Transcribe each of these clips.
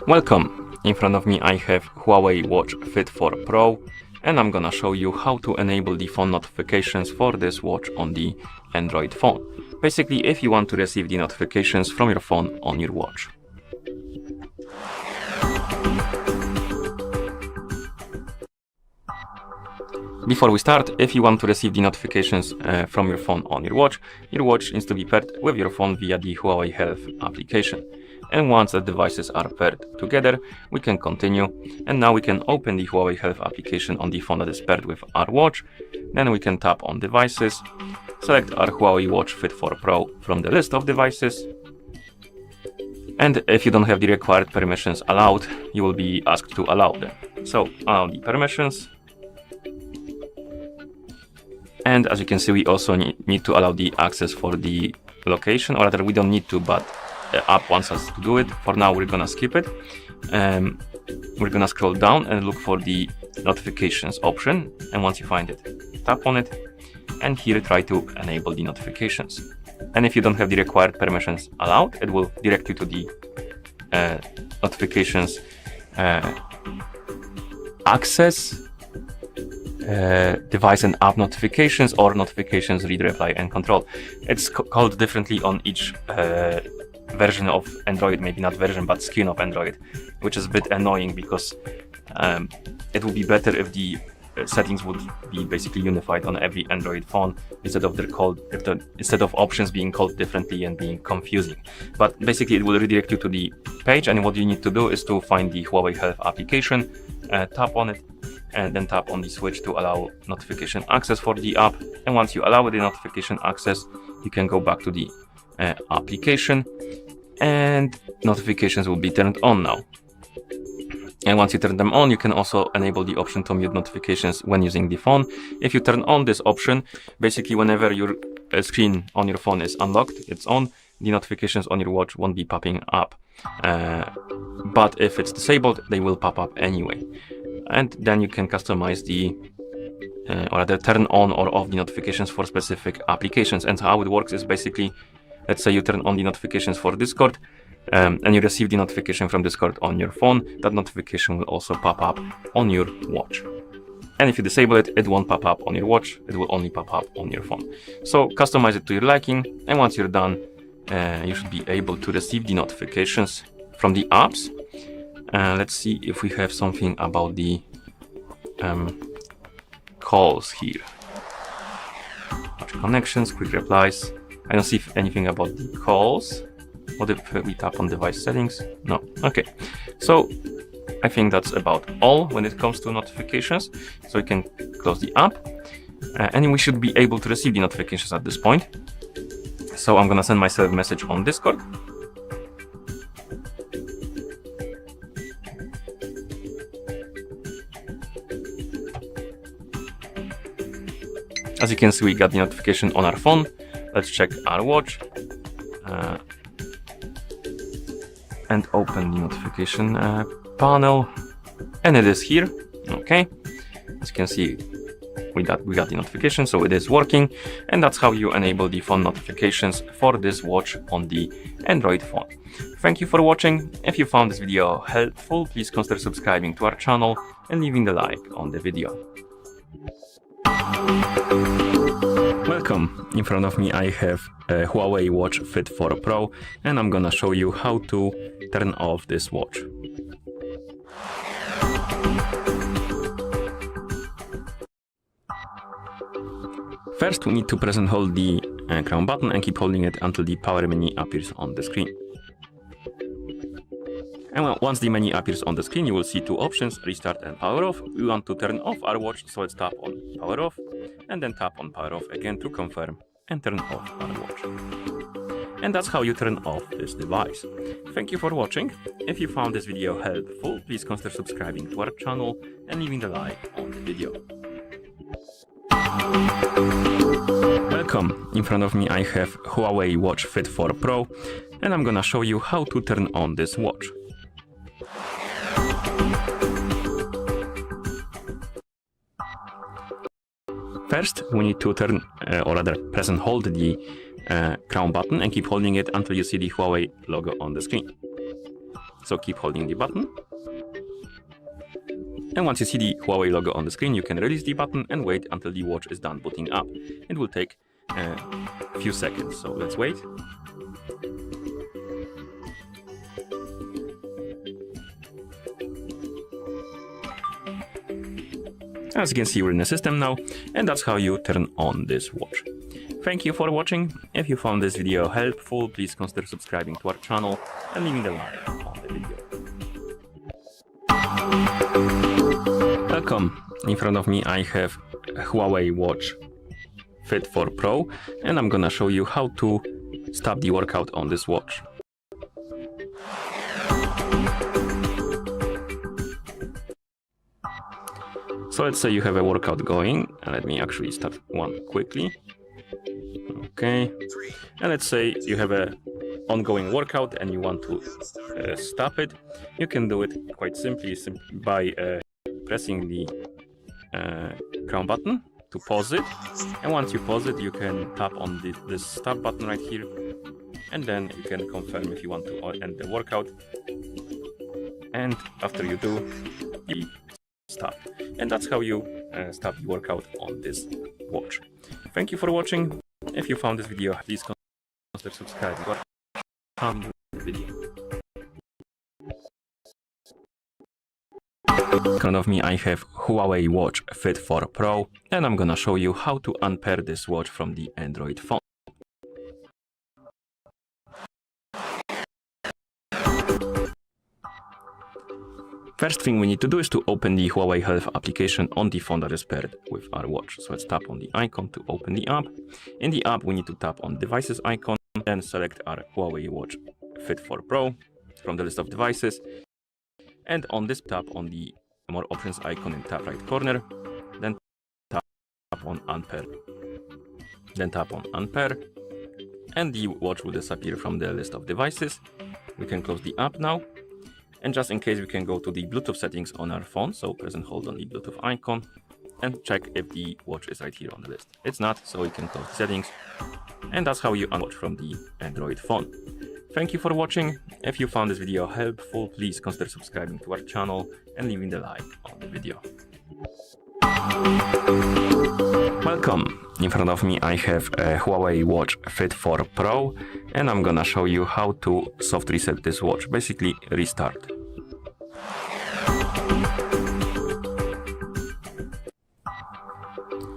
Welcome! In front of me I have Huawei Watch Fit 4 Pro, and I'm gonna show you how to enable the phone notifications for this watch on the Android phone. Basically, if you want to receive the notifications from your phone on your watch. Before we start, if you want to receive the notifications from your phone on your watch needs to be paired with your phone via the Huawei Health application. And once the devices are paired together, we can continue. And now we can open the Huawei Health application on the phone that is paired with our watch. Then we can tap on Devices, select our Huawei Watch Fit 4 Pro from the list of devices. And if you don't have the required permissions allowed, you will be asked to allow them. So allow the permissions. And as you can see, we also need to allow the access for the location, or rather we don't need to, but the app wants us to do it. For now, we're gonna skip it. We're gonna scroll down and look for the notifications option. And once you find it, tap on it. And here try to enable the notifications. And if you don't have the required permissions allowed, it will direct you to the notifications access, device and app notifications, or notifications read, reply, and control. It's called differently on each version of Android, maybe not version, but skin of Android, which is a bit annoying because it would be better if the settings would be basically unified on every Android phone instead of options being called differently and being confusing. But basically, it will redirect you to the page, and what you need to do is to find the Huawei Health application, tap on it, and then tap on the switch to allow notification access for the app. And once you allow the notification access, you can go back to the application, and notifications will be turned on now. And once you turn them on, you can also enable the option to mute notifications when using the phone. If you turn on this option, basically whenever your screen on your phone is unlocked, it's on, the notifications on your watch won't be popping up. But if it's disabled, they will pop up anyway. And then you can customize the or rather turn on or off the notifications for specific applications. And how it works is basically, let's say you turn on the notifications for Discord, and you receive the notification from Discord on your phone. That notification will also pop up on your watch. And if you disable it, it won't pop up on your watch. It will only pop up on your phone. So customize it to your liking. And once you're done, you should be able to receive the notifications from the apps. Let's see if we have something about the calls here. Watch connections, quick replies. I don't see anything about the calls. What if we tap on device settings? No. Okay. So I think that's about all when it comes to notifications. So we can close the app, and we should be able to receive the notifications at this point. So I'm gonna send myself a message on Discord. As you can see, we got the notification on our phone. Let's check our watch and open the notification panel, and it is here. Okay, as you can see, we got the notification, so it is working, and that's how you enable the phone notifications for this watch on the Android phone. Thank you for watching. If you found this video helpful, please consider subscribing to our channel and leaving a like on the video. Welcome! In front of me I have a Huawei Watch Fit 4 Pro, and I'm gonna show you how to turn off this watch. First, we need to press and hold the crown button and keep holding it until the power menu appears on the screen. And once the menu appears on the screen, you will see two options, restart and power off. We want to turn off our watch, so let's tap on power off, and then tap on power off again to confirm and turn off our watch. And that's how you turn off this device. Thank you for watching. If you found this video helpful, please consider subscribing to our channel and leaving a like on the video. Welcome! In front of me I have Huawei Watch Fit 4 Pro, and I'm gonna show you how to turn on this watch. First, we need to turn, or rather press and hold the crown button and keep holding it until you see the Huawei logo on the screen. So keep holding the button. And once you see the Huawei logo on the screen, you can release the button and wait until the watch is done booting up. It will take a few seconds, so let's wait. As you can see, we're in the system now, and that's how you turn on this watch. Thank you for watching. If you found this video helpful, please consider subscribing to our channel and leaving a like on the video. Welcome. In front of me I have a Huawei Watch Fit 4 Pro, and I'm gonna show you how to stop the workout on this watch. So let's say you have a workout going, and let me actually start one quickly. Okay, and let's say you have a ongoing workout and you want to stop it. You can do it quite simply by pressing the crown button to pause it, and once you pause it, you can tap on this stop button right here, and then you can confirm if you want to end the workout, and after you do, you stop. And that's how you stop the workout on this watch. Thank you for watching. If you found this video, please consider subscribing to our video. In front of me I have Huawei Watch Fit 4 Pro, and I'm gonna show you how to unpair this watch from the Android phone. First thing we need to do is to open the Huawei Health application on the phone that is paired with our watch. So let's tap on the icon to open the app. In the app, we need to tap on devices icon and select our Huawei Watch Fit 4 Pro from the list of devices. And on this, tap on the more options icon in top right corner. Then tap on Unpair. Then tap on Unpair. And the watch will disappear from the list of devices. We can close the app now. And just in case, we can go to the Bluetooth settings on our phone. So press and hold on the Bluetooth icon and check if the watch is right here on the list. It's not, so you can close the settings. And that's how you unwatch from the Android phone. Thank you for watching. If you found this video helpful, please consider subscribing to our channel and leaving the like on the video. Welcome. In front of me I have a Huawei Watch Fit 4 Pro, and I'm gonna show you how to soft reset this watch, basically restart.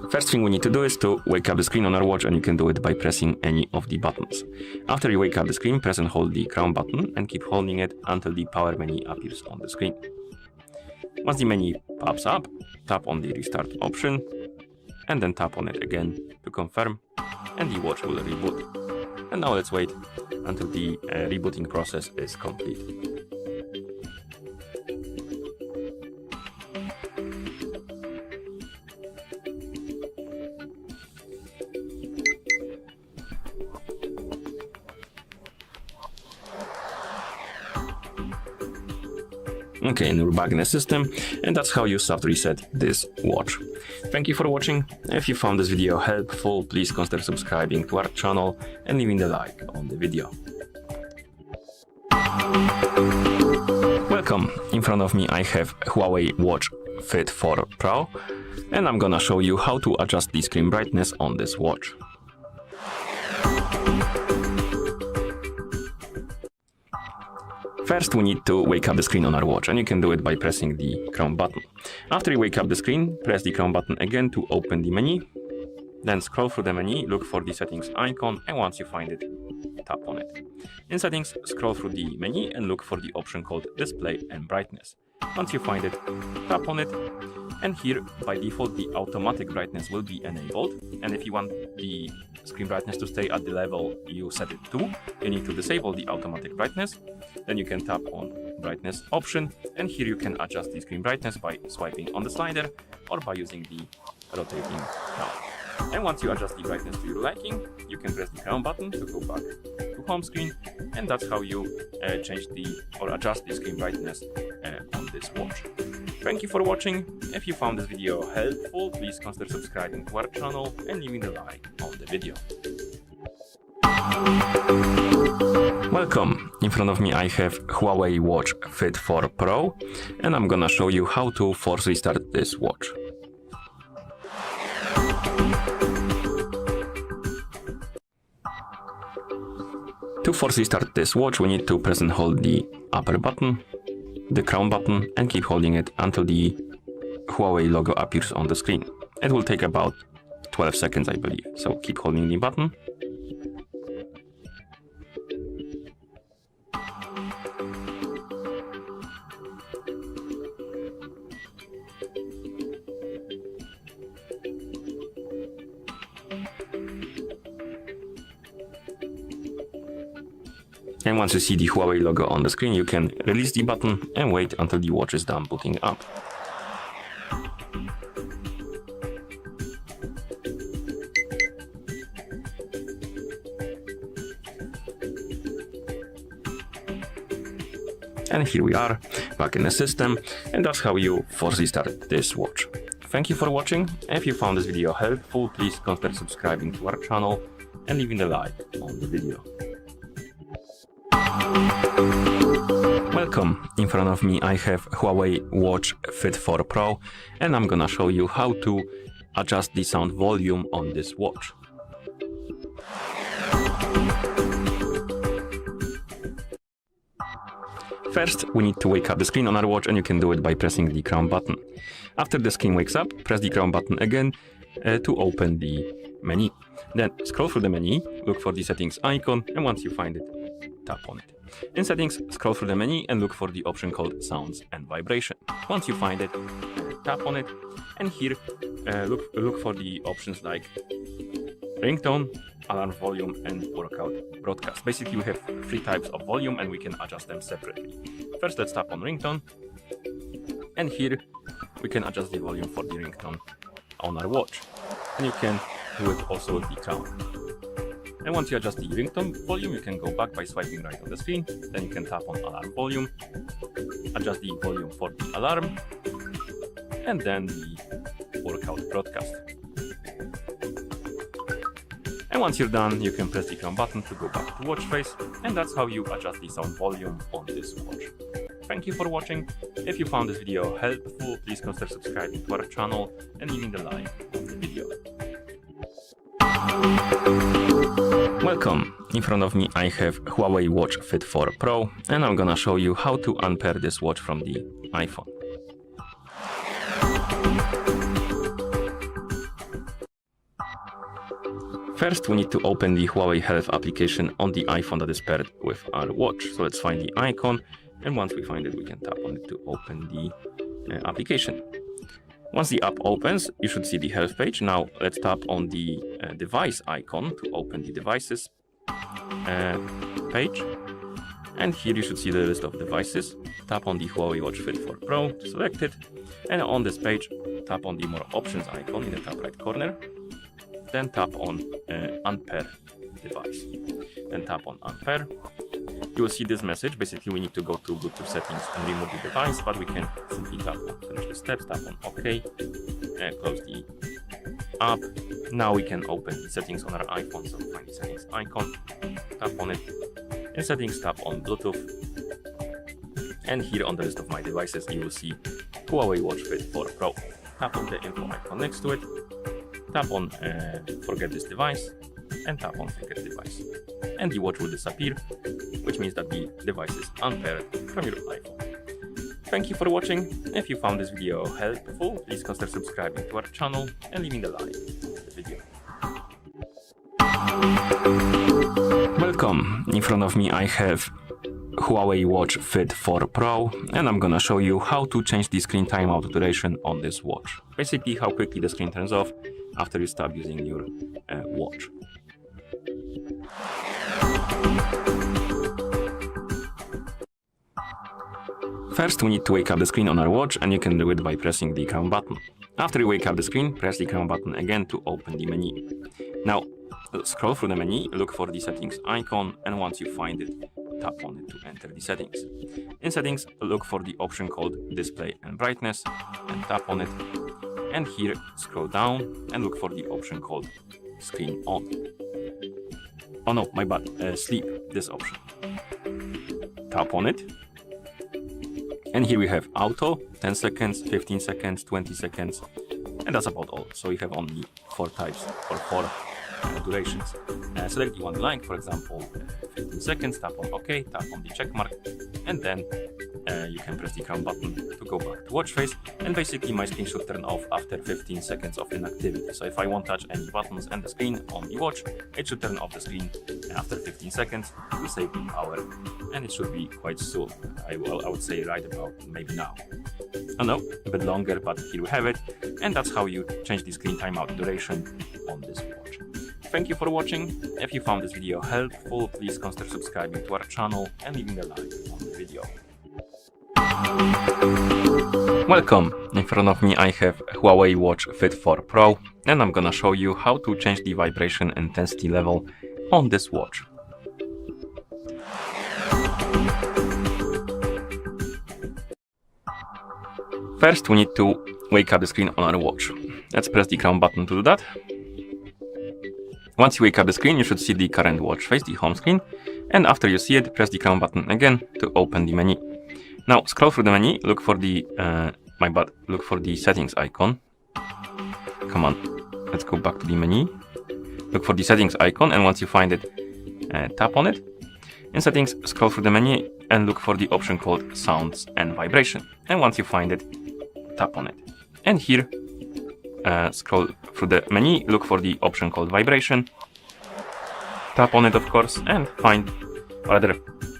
First thing we need to do is to wake up the screen on our watch, and you can do it by pressing any of the buttons. After you wake up the screen, press and hold the crown button and keep holding it until the power menu appears on the screen. Once the menu pops up, tap on the restart option and then tap on it again to confirm, and the watch will reboot. And now let's wait until the rebooting process is complete. Okay, and we're back in the system, and that's how you soft reset this watch. Thank you for watching. If you found this video helpful, please consider subscribing to our channel and leaving a like on the video. Welcome. In front of me I have Huawei Watch Fit 4 Pro, and I'm gonna show you how to adjust the screen brightness on this watch. First, we need to wake up the screen on our watch, and you can do it by pressing the crown button. After you wake up the screen, press the crown button again to open the menu. Then scroll through the menu, look for the settings icon, and once you find it, tap on it. In settings, scroll through the menu and look for the option called display and brightness. Once you find it, tap on it, and here by default the automatic brightness will be enabled, and if you want the screen brightness to stay at the level you set it to, you need to disable the automatic brightness. Then you can tap on brightness option, and here you can adjust the screen brightness by swiping on the slider or by using the rotating crown. And once you adjust the brightness to your liking, you can press the crown button to go back to home screen, and that's how you change or adjust the screen brightness on this watch. Thank you for watching. If you found this video helpful, please consider subscribing to our channel and leaving a like on the video. Welcome. in front of me I have Huawei Watch Fit 4 Pro, and I'm gonna show you how to force restart this watch. To force restart this watch, we need to press and hold the upper button, the crown button, and keep holding it until the Huawei logo appears on the screen. It will take about 12 seconds, I believe, so keep holding the button. And once you see the Huawei logo on the screen, you can release the button and wait until the watch is done booting up. And here we are, back in the system, and that's how you force restart this watch. Thank you for watching. If you found this video helpful, please consider subscribing to our channel and leaving a like on the video. Welcome, in front of me I have Huawei Watch Fit 4 Pro, and I'm gonna show you how to adjust the sound volume on this watch. First, we need to wake up the screen on our watch, and you can do it by pressing the crown button. After the screen wakes up, press the crown button again to open the menu. Then scroll through the menu, look for the settings icon, and once you find it, tap on it. In settings, scroll through the menu and look for the option called sounds and vibration. Once you find it, tap on it, and here look for the options like ringtone, alarm volume, and workout broadcast. Basically, we have three types of volume and we can adjust them separately. First, let's tap on ringtone, and here we can adjust the volume for the ringtone on our watch, and you can do it also with the crown. And once you adjust the ringtone volume, you can go back by swiping right on the screen. Then you can tap on alarm volume, adjust the volume for the alarm, and then the workout broadcast. And once you're done, you can press the crown button to go back to watch face, and that's how you adjust the sound volume on this watch. Thank you for watching. If you found this video helpful, please consider subscribing to our channel and leaving the like on the video. Welcome, in front of me I have Huawei Watch Fit 4 Pro, and I'm gonna show you how to unpair this watch from the iPhone. First, we need to open the Huawei Health application on the iPhone that is paired with our watch. So let's find the icon, and once we find it, we can tap on it to open the application. Once the app opens, you should see the health page. Now let's tap on the device icon to open the devices page. And here you should see the list of devices. Tap on the Huawei Watch Fit 4 Pro to select it. And on this page, tap on the More Options icon in the top right corner. Then tap on Unpair device. Then tap on Unpair. You will see this message. Basically, we need to go to Bluetooth settings and remove the device, but we can simply tap on finish the steps, tap on OK, and close the app. Now we can open the settings on our iPhone. So find the settings icon, tap on it. In settings, tap on Bluetooth. And here on the list of my devices, you will see Huawei Watch Fit 4 Pro. Tap on the info icon next to it. Tap on Forget this device, and tap on Forget device. And the watch will disappear, which means that the device is unpaired from your iPhone. Thank you for watching. If you found this video helpful, please consider subscribing to our channel and leaving a like on the video. Welcome, in front of me I have Huawei Watch Fit 4 Pro, and I'm gonna show you how to change the screen timeout duration on this watch. Basically, how quickly the screen turns off after you stop using your watch. First, we need to wake up the screen on our watch, and you can do it by pressing the crown button. After you wake up the screen, press the crown button again to open the menu. Now, scroll through the menu, look for the settings icon, and once you find it, tap on it to enter the settings. In settings, look for the option called display and brightness, and tap on it. And here, scroll down and look for the option called screen on. Oh no, my bad, sleep, this option. tap on it. And here we have auto, 10 seconds, 15 seconds, 20 seconds, and that's about all. So you have only 4 types or 4 durations. Select the one you like, for example, 15 seconds, tap on OK, tap on the check mark, and then you can press the crown button to go back to watch face. And basically my screen should turn off after 15 seconds of inactivity. So if I won't touch any buttons and the screen on the watch, it should turn off the screen after 15 seconds to save the power, and it should be quite soon. I would say right about maybe now. Oh no, a bit longer, but here we have it. And that's how you change the screen timeout duration on this watch. Thank you for watching. If you found this video helpful, please consider subscribing to our channel and leaving a like on the video. Welcome! In front of me I have Huawei Watch Fit 4 Pro, and I'm gonna show you how to change the vibration intensity level on this watch. First we need to wake up the screen on our watch. Let's press the crown button to do that. Once you wake up the screen, you should see the current watch face, the home screen, and after you see it, press the crown button again to open the menu. Now scroll through the menu, look for the look for the settings icon. Come on, let's go back to the menu. Look for the settings icon, and once you find it, tap on it. In settings, scroll through the menu and look for the option called sounds and vibration. And once you find it, tap on it. And here, scroll through the menu, look for the option called vibration. Tap on it, of course, and find, rather,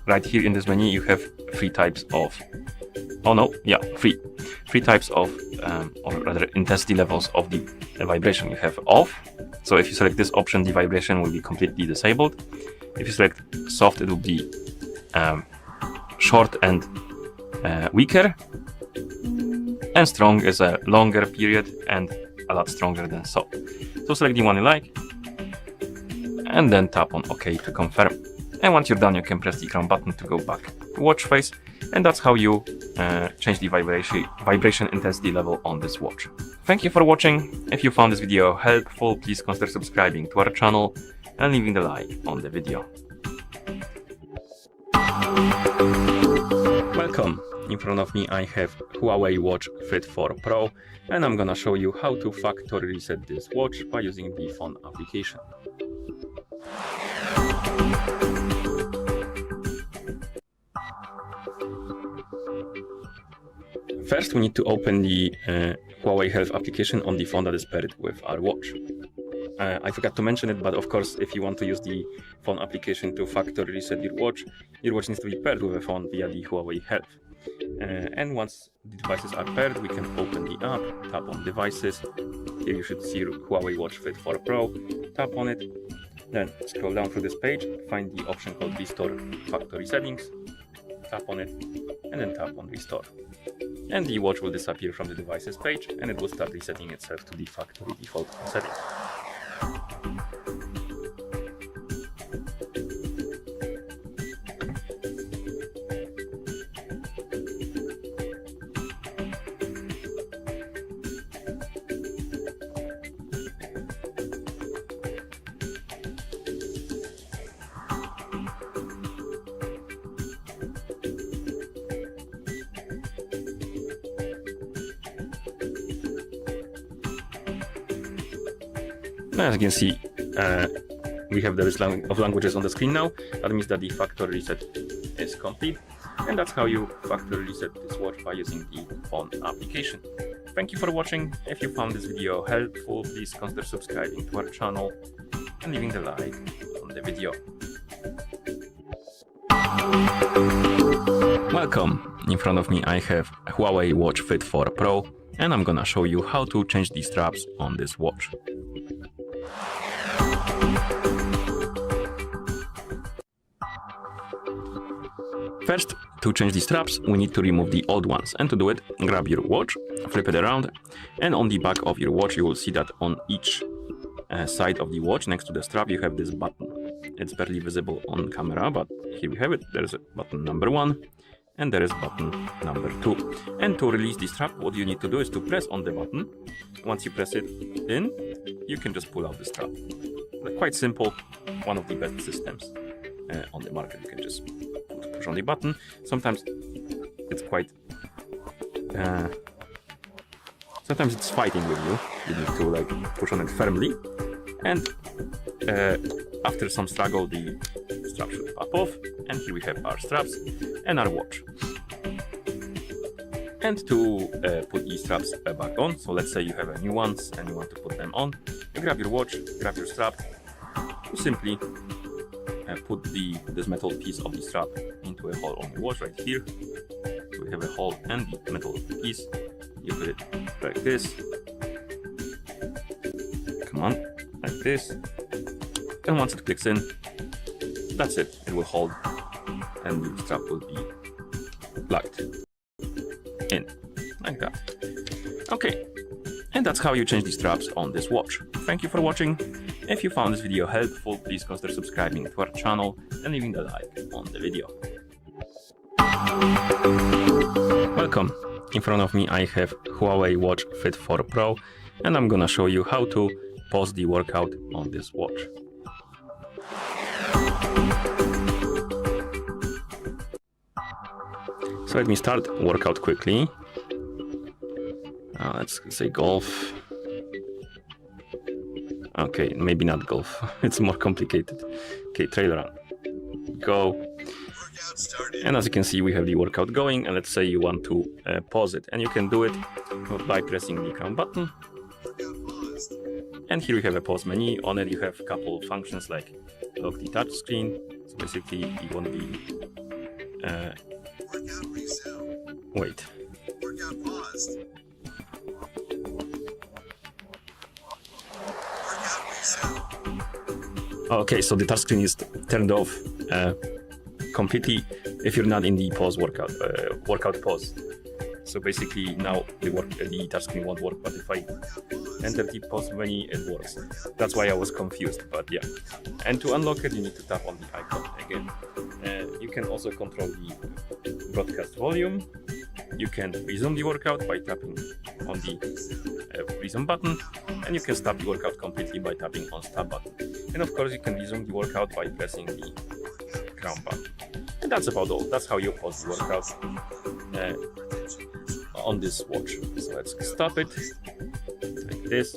right here in this menu, you have 3 types of, three types of, or rather intensity levels of the vibration. You have off, so if you select this option, the vibration will be completely disabled. If you select soft, it will be short and weaker, and strong is a longer period and a lot stronger than soft. So select the one you like, and then tap on OK to confirm. And once you're done, you can press the crown button to go back to watch face, and that's how you change the vibration intensity level on this watch. Thank you for watching. If you found this video helpful, please consider subscribing to our channel and leaving the like on the video. Welcome! In front of me I have Huawei Watch Fit 4 Pro, and I'm gonna show you how to factory reset this watch by using the phone application. First we need to open the Huawei Health application on the phone that is paired with our watch. I forgot to mention it, but of course, if you want to use the phone application to factory reset your watch needs to be paired with a phone via the Huawei Health. And once the devices are paired, we can open the app, tap on devices. Here you should see Huawei Watch Fit 4 Pro, tap on it, then scroll down through this page, find the option called Restore Factory Settings, tap on it, and then tap on Restore. And the watch will disappear from the devices page, and it will start resetting itself to the factory default settings. As you can see, we have the list of languages on the screen now. That means that the factory reset is complete, and that's how you factory reset this watch by using the phone application. Thank you for watching. If you found this video helpful, please consider subscribing to our channel and leaving the like on the video. Welcome! In front of me I have Huawei Watch Fit 4 Pro, and I'm gonna show you how to change the straps on this watch. First, to change the straps, we need to remove the old ones, and to do it, grab your watch, flip it around, and on the back of your watch you will see that on each side of the watch next to the strap you have this button. It's barely visible on camera, but here we have it. There is a button number 1 and there is button number 2. And to release the strap, what you need to do is to press on the button. Once you press it in, you can just pull out the strap. Quite simple, one of the best systems on the market. You can just push push on the button. Sometimes it's quite sometimes it's fighting with you. You need to like push on it firmly, and after some struggle the strap should pop off, and here we have our straps and our watch. And to put these straps back on, so let's say you have a new ones and you want to put them on, you grab your watch, grab your strap, you simply put this metal piece of the strap into a hole on the watch right here. So we have a hole and the metal piece. You put it like this. Come on, like this. And once it clicks in, that's it. It will hold and the strap will be plugged in, like that. Okay, and that's how you change the straps on this watch. Thank you for watching. If you found this video helpful, please consider subscribing to our channel and leaving a like on the video. Welcome. In front of me I have Huawei Watch Fit 4 Pro, and I'm gonna show you how to pause the workout on this watch. So let me start workout quickly. Let's say golf. Okay, maybe not golf. It's more complicated. Okay, trail run. Go. And as you can see, we have the workout going, and let's say you want to pause it, and you can do it by pressing the crown button. And here we have a pause menu. On it you have a couple of functions like lock the touch screen. So basically you want the wait. Workout paused. Okay, so the touch screen is turned off completely if you're not in the pause workout pause. So basically now the touch screen won't work, but if I enter the pause menu, it works. That's why I was confused, but yeah. And to unlock it, you need to tap on the icon again. You can also control the broadcast volume. You can resume the workout by tapping on the resume button, and you can stop the workout completely by tapping on stop button. And of course, you can resume the workout by pressing the crown button. And that's about all. That's how you pause the workout on this watch. So let's stop it like this.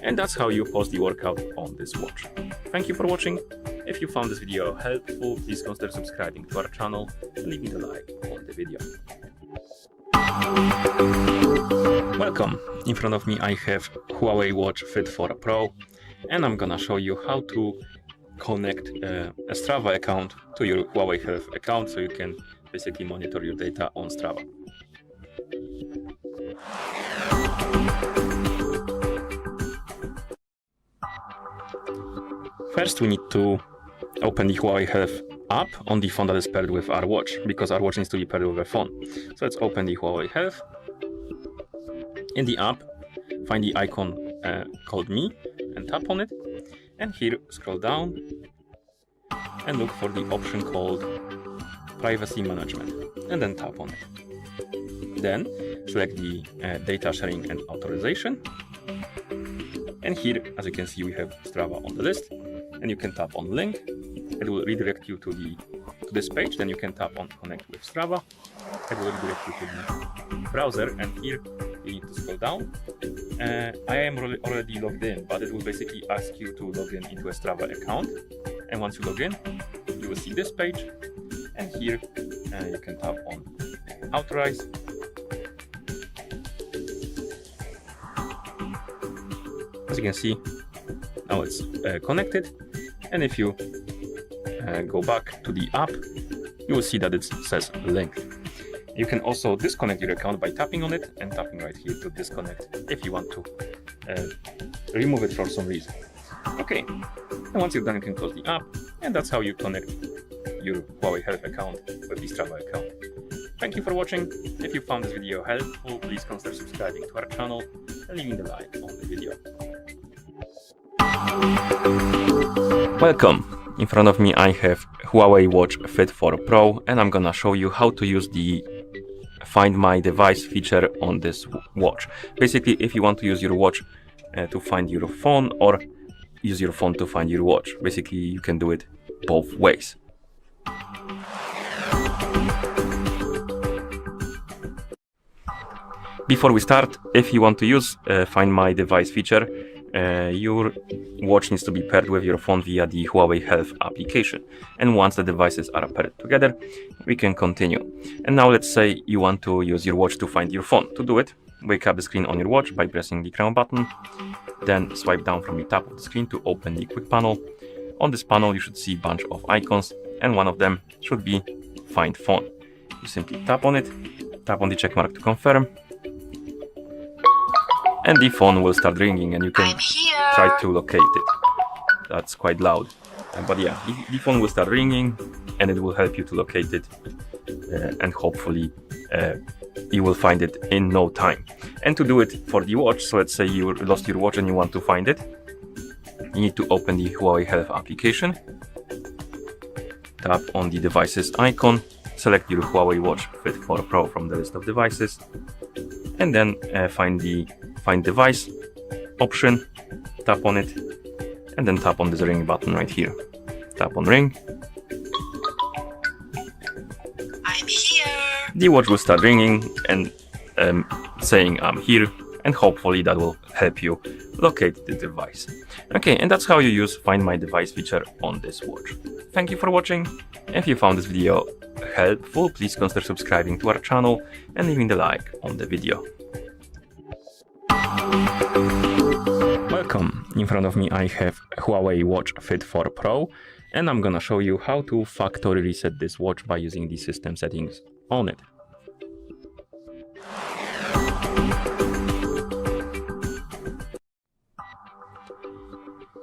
And that's how you pause the workout on this watch. Thank you for watching. If you found this video helpful, please consider subscribing to our channel and leaving a like on the video. Welcome. In front of me I have Huawei Watch Fit 4 Pro, and I'm gonna show you how to connect a Strava account to your Huawei Health account, so you can basically monitor your data on Strava. First we need to open the Huawei Health app on the phone that is paired with our watch, because our watch needs to be paired with a phone. So let's open the Huawei Health. In the app, find the icon called Me and tap on it. And here scroll down and look for the option called Privacy Management, and then tap on it. Then select the Data Sharing and Authorization. And here, as you can see, we have Strava on the list, and you can tap on Link. It will redirect you to this page. Then you can tap on Connect with Strava. It will redirect you to the browser, and here you need to scroll down. I am already logged in, but it will basically ask you to log in into a Strava account. And once you log in, you will see this page, and here you can tap on Authorize. As you can see, now it's connected, and if you go back to the app, you will see that it says linked. You can also disconnect your account by tapping on it and tapping right here to disconnect if you want to remove it for some reason. Okay, and once you're done, you can close the app, and that's how you connect your Huawei Health account with the Strava account. Thank you for watching. If you found this video helpful, please consider subscribing to our channel and leaving a like on the video. Welcome. In front of me I have Huawei Watch Fit 4 Pro, and I'm gonna show you how to use the Find My Device feature on this watch. Basically, if you want to use your watch to find your phone, or use your phone to find your watch, basically you can do it both ways. Before we start, if you want to use Find My Device feature, your watch needs to be paired with your phone via the Huawei Health application. And once the devices are paired together, we can continue. And now let's say you want to use your watch to find your phone. To do it, wake up the screen on your watch by pressing the crown button, then swipe down from the top of the screen to open the quick panel. On this panel, you should see a bunch of icons, and one of them should be Find Phone. You simply tap on it, tap on the check mark to confirm, and the phone will start ringing, and you can try to locate it. That's quite loud. But yeah, the phone will start ringing, and it will help you to locate it, and hopefully you will find it in no time. And to do it for the watch, so let's say you lost your watch and you want to find it, you need to open the Huawei Health application, tap on the devices icon, select your Huawei Watch Fit 4 Pro from the list of devices, and then find the Find Device option, tap on it, and then tap on this ring button right here. Tap on ring. I'm here. The watch will start ringing and saying I'm here, and hopefully that will help you locate the device. Okay, and that's how you use Find My Device feature on this watch. Thank you for watching. If you found this video helpful, please consider subscribing to our channel and leaving the like on the video. Welcome. In front of me I have Huawei Watch Fit 4 Pro, and I'm gonna show you how to factory reset this watch by using the system settings on it.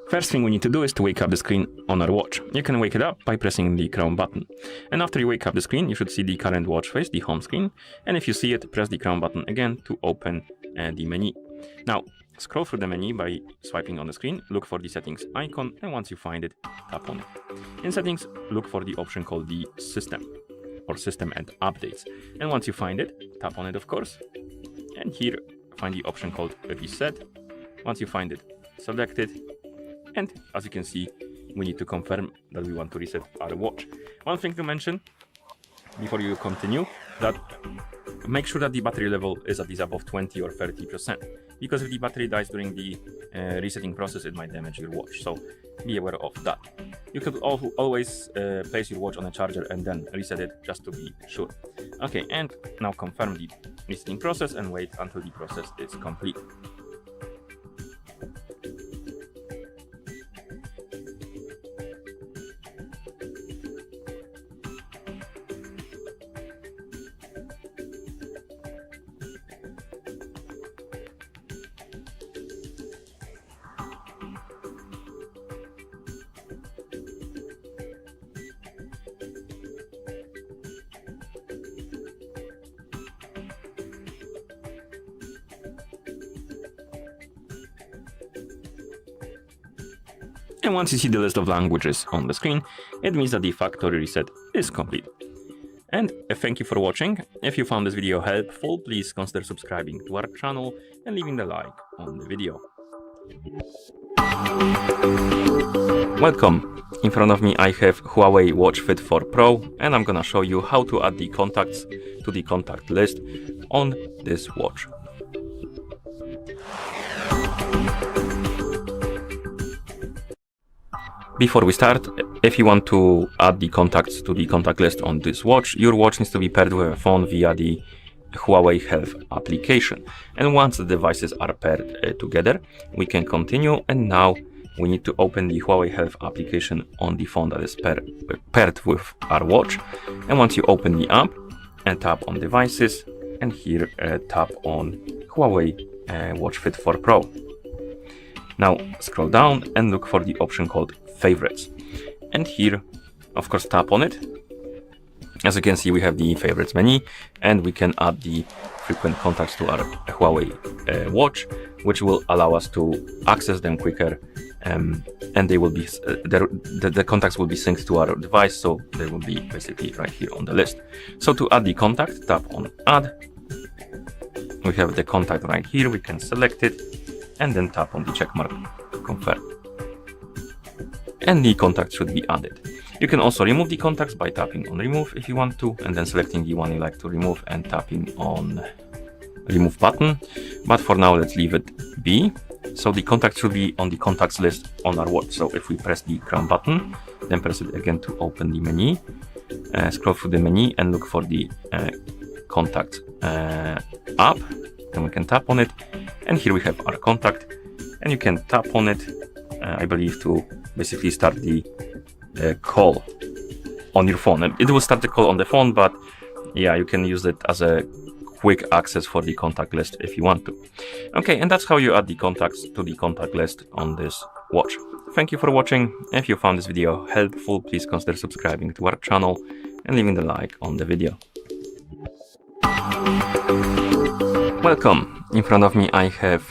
First thing we need to do is to wake up the screen on our watch. You can wake it up by pressing the crown button. And after you wake up the screen, you should see the current watch face, the home screen. And if you see it, press the crown button again to open the menu. Now, scroll through the menu by swiping on the screen, look for the settings icon, and once you find it, tap on it. In settings, look for the option called the system or system and updates. And once you find it, tap on it, of course. And here, find the option called reset. Once you find it, select it. And as you can see, we need to confirm that we want to reset our watch. One thing to mention before you continue, that make sure that the battery level is at least above 20 or 30%, because if the battery dies during the resetting process, it might damage your watch, so be aware of that. You could always place your watch on a charger and then reset it just to be sure. Okay, and now confirm the resetting process and wait until the process is complete. And once you see the list of languages on the screen, it means that the factory reset is complete. And thank you for watching. If you found this video helpful, please consider subscribing to our channel and leaving the like on the video. Welcome. In front of me I have Huawei Watch Fit 4 Pro, and I'm gonna show you how to add the contacts to the contact list on this watch. Before we start, if you want to add the contacts to the contact list on this watch, your watch needs to be paired with a phone via the Huawei Health application. And once the devices are paired together, we can continue. And now we need to open the Huawei Health application on the phone that is paired with our watch. And once you open the app and tap on devices, and here tap on Huawei Watch Fit 4 Pro. Now scroll down and look for the option called Favorites. And here, of course, tap on it. As you can see, we have the favorites menu, and we can add the frequent contacts to our Huawei watch, which will allow us to access them quicker, and they will be the contacts will be synced to our device, so they will be basically right here on the list. So to add the contact, tap on Add. We have the contact right here. We can select it, and then tap on the check mark to confirm. And the contact should be added. You can also remove the contacts by tapping on remove if you want to, and then selecting the one you like to remove and tapping on remove button, but for now let's leave it be. So the contact should be on the contacts list on our watch. So if we press the crown button, then press it again to open the menu, scroll through the menu and look for the contact app, and we can tap on it, and here we have our contact, and you can tap on it, I believe, to basically start the call on your phone. And it will start the call on the phone, but yeah, you can use it as a quick access for the contact list if you want to. Okay, and that's how you add the contacts to the contact list on this watch. Thank you for watching. If you found this video helpful, please consider subscribing to our channel and leaving the like on the video. Welcome. In front of me I have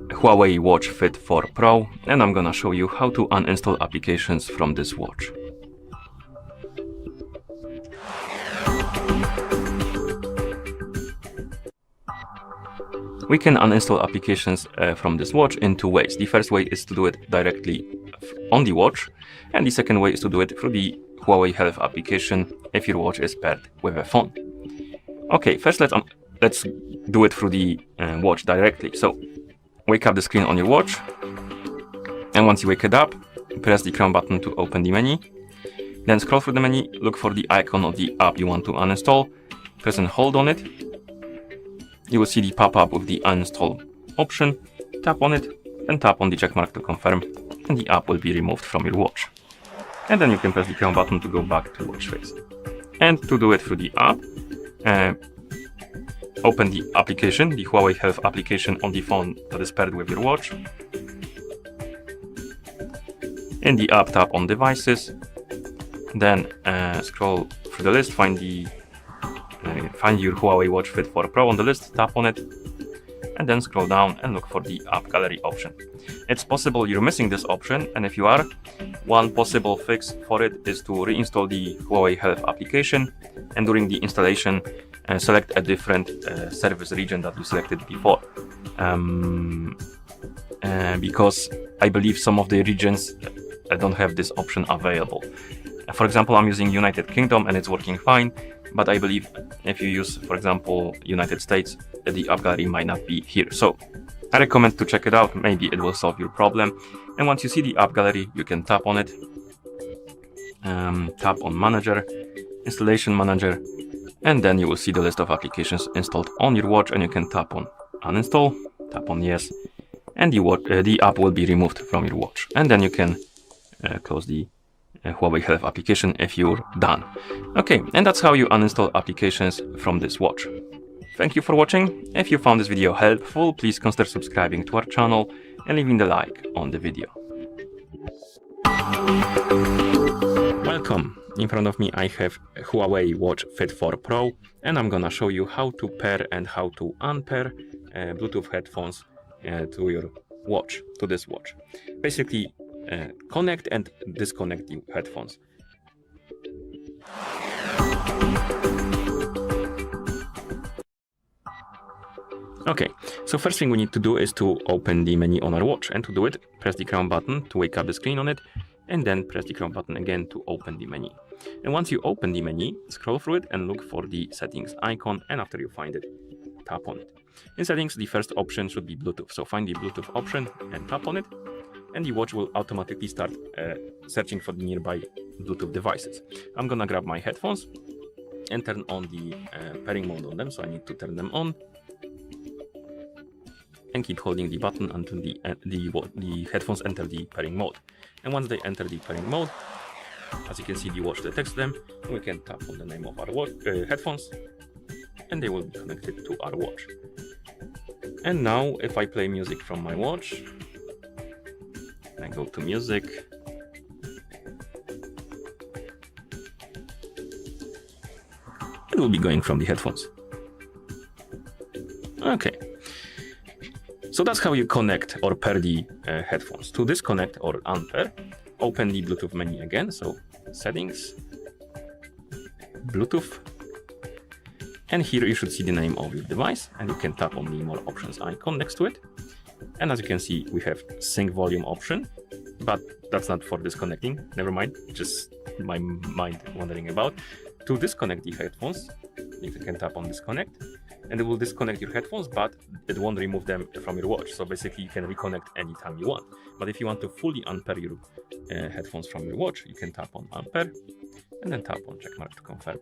Huawei Watch Fit 4 Pro, and I'm gonna show you how to uninstall applications from this watch. We can uninstall applications from this watch in two ways. The first way is to do it directly on the watch, and the second way is to do it through the Huawei Health application if your watch is paired with a phone. Okay, first let's do it through the watch directly. So wake up the screen on your watch, and once you wake it up, press the crown button to open the menu. Then scroll through the menu, look for the icon of the app you want to uninstall, press and hold on it. You will see the pop-up with the uninstall option. Tap on it and tap on the checkmark to confirm, and the app will be removed from your watch. And then you can press the crown button to go back to watch face. And to do it through the app, open the application, the Huawei Health application on the phone that is paired with your watch. In the app, tap on devices, then scroll through the list, find your Huawei Watch Fit 4 Pro on the list, tap on it, and then scroll down and look for the AppGallery option. It's possible you're missing this option, and if you are, one possible fix for it is to reinstall the Huawei Health application, and during the installation select a different service region that you selected before, because I believe some of the regions don't have this option available. For example, I'm using United Kingdom and it's working fine, but I believe if you use, for example, United States, the AppGallery might not be here. So I recommend to check it out. Maybe it will solve your problem. And once you see the AppGallery, you can tap on it, tap on Manager, Installation Manager, and then you will see the list of applications installed on your watch, and you can tap on Uninstall, tap on Yes, and the app will be removed from your watch. And then you can close the Huawei Health application if you're done. Okay, and that's how you uninstall applications from this watch. Thank you for watching. If you found this video helpful, please consider subscribing to our channel and leaving the like on the video. Welcome. In front of me I have Huawei Watch Fit 4 Pro, and I'm gonna show you how to pair and how to unpair Bluetooth headphones to your watch, to this watch. Basically, connect and disconnect the headphones. Okay, so first thing we need to do is to open the menu on our watch, and to do it, press the crown button to wake up the screen on it, and then press the crown button again to open the menu. And once you open the menu, scroll through it and look for the settings icon, and after you find it, tap on it. In settings, the first option should be Bluetooth, so find the Bluetooth option and tap on it, and the watch will automatically start searching for the nearby Bluetooth devices. I'm gonna grab my headphones and turn on the pairing mode on them, so I need to turn them on and keep holding the button until the headphones enter the pairing mode. And once they enter the pairing mode, as you can see, the watch detects them. We can tap on the name of our headphones, and they will be connected to our watch. And now if I play music from my watch, I go to music, it will be going from the headphones. Okay, so that's how you connect or pair the headphones. To disconnect or unpair, open the Bluetooth menu again, so settings, Bluetooth, and here you should see the name of your device, and you can tap on the more options icon next to it. And as you can see, we have sync volume option, but that's not for disconnecting. Never mind, just my mind wondering about. To disconnect the headphones, you can tap on disconnect, and it will disconnect your headphones, but it won't remove them from your watch. So basically you can reconnect anytime you want. But if you want to fully unpair your headphones from your watch, you can tap on Unpair and then tap on checkmark to confirm.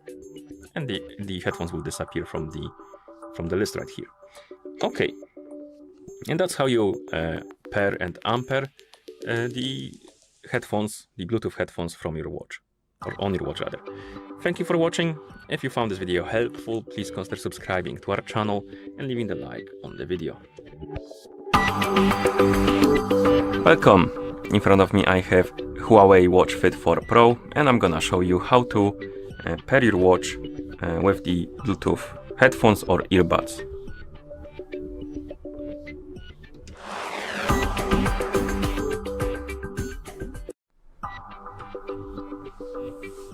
And the headphones will disappear from the list right here. Okay, and that's how you pair and unpair the headphones, the Bluetooth headphones from your watch, or on your watch rather. Thank you for watching. If you found this video helpful, please consider subscribing to our channel and leaving the like on the video. Welcome. In front of me I have Huawei Watch Fit 4 Pro, and I'm gonna show you how to pair your watch with the Bluetooth headphones or earbuds.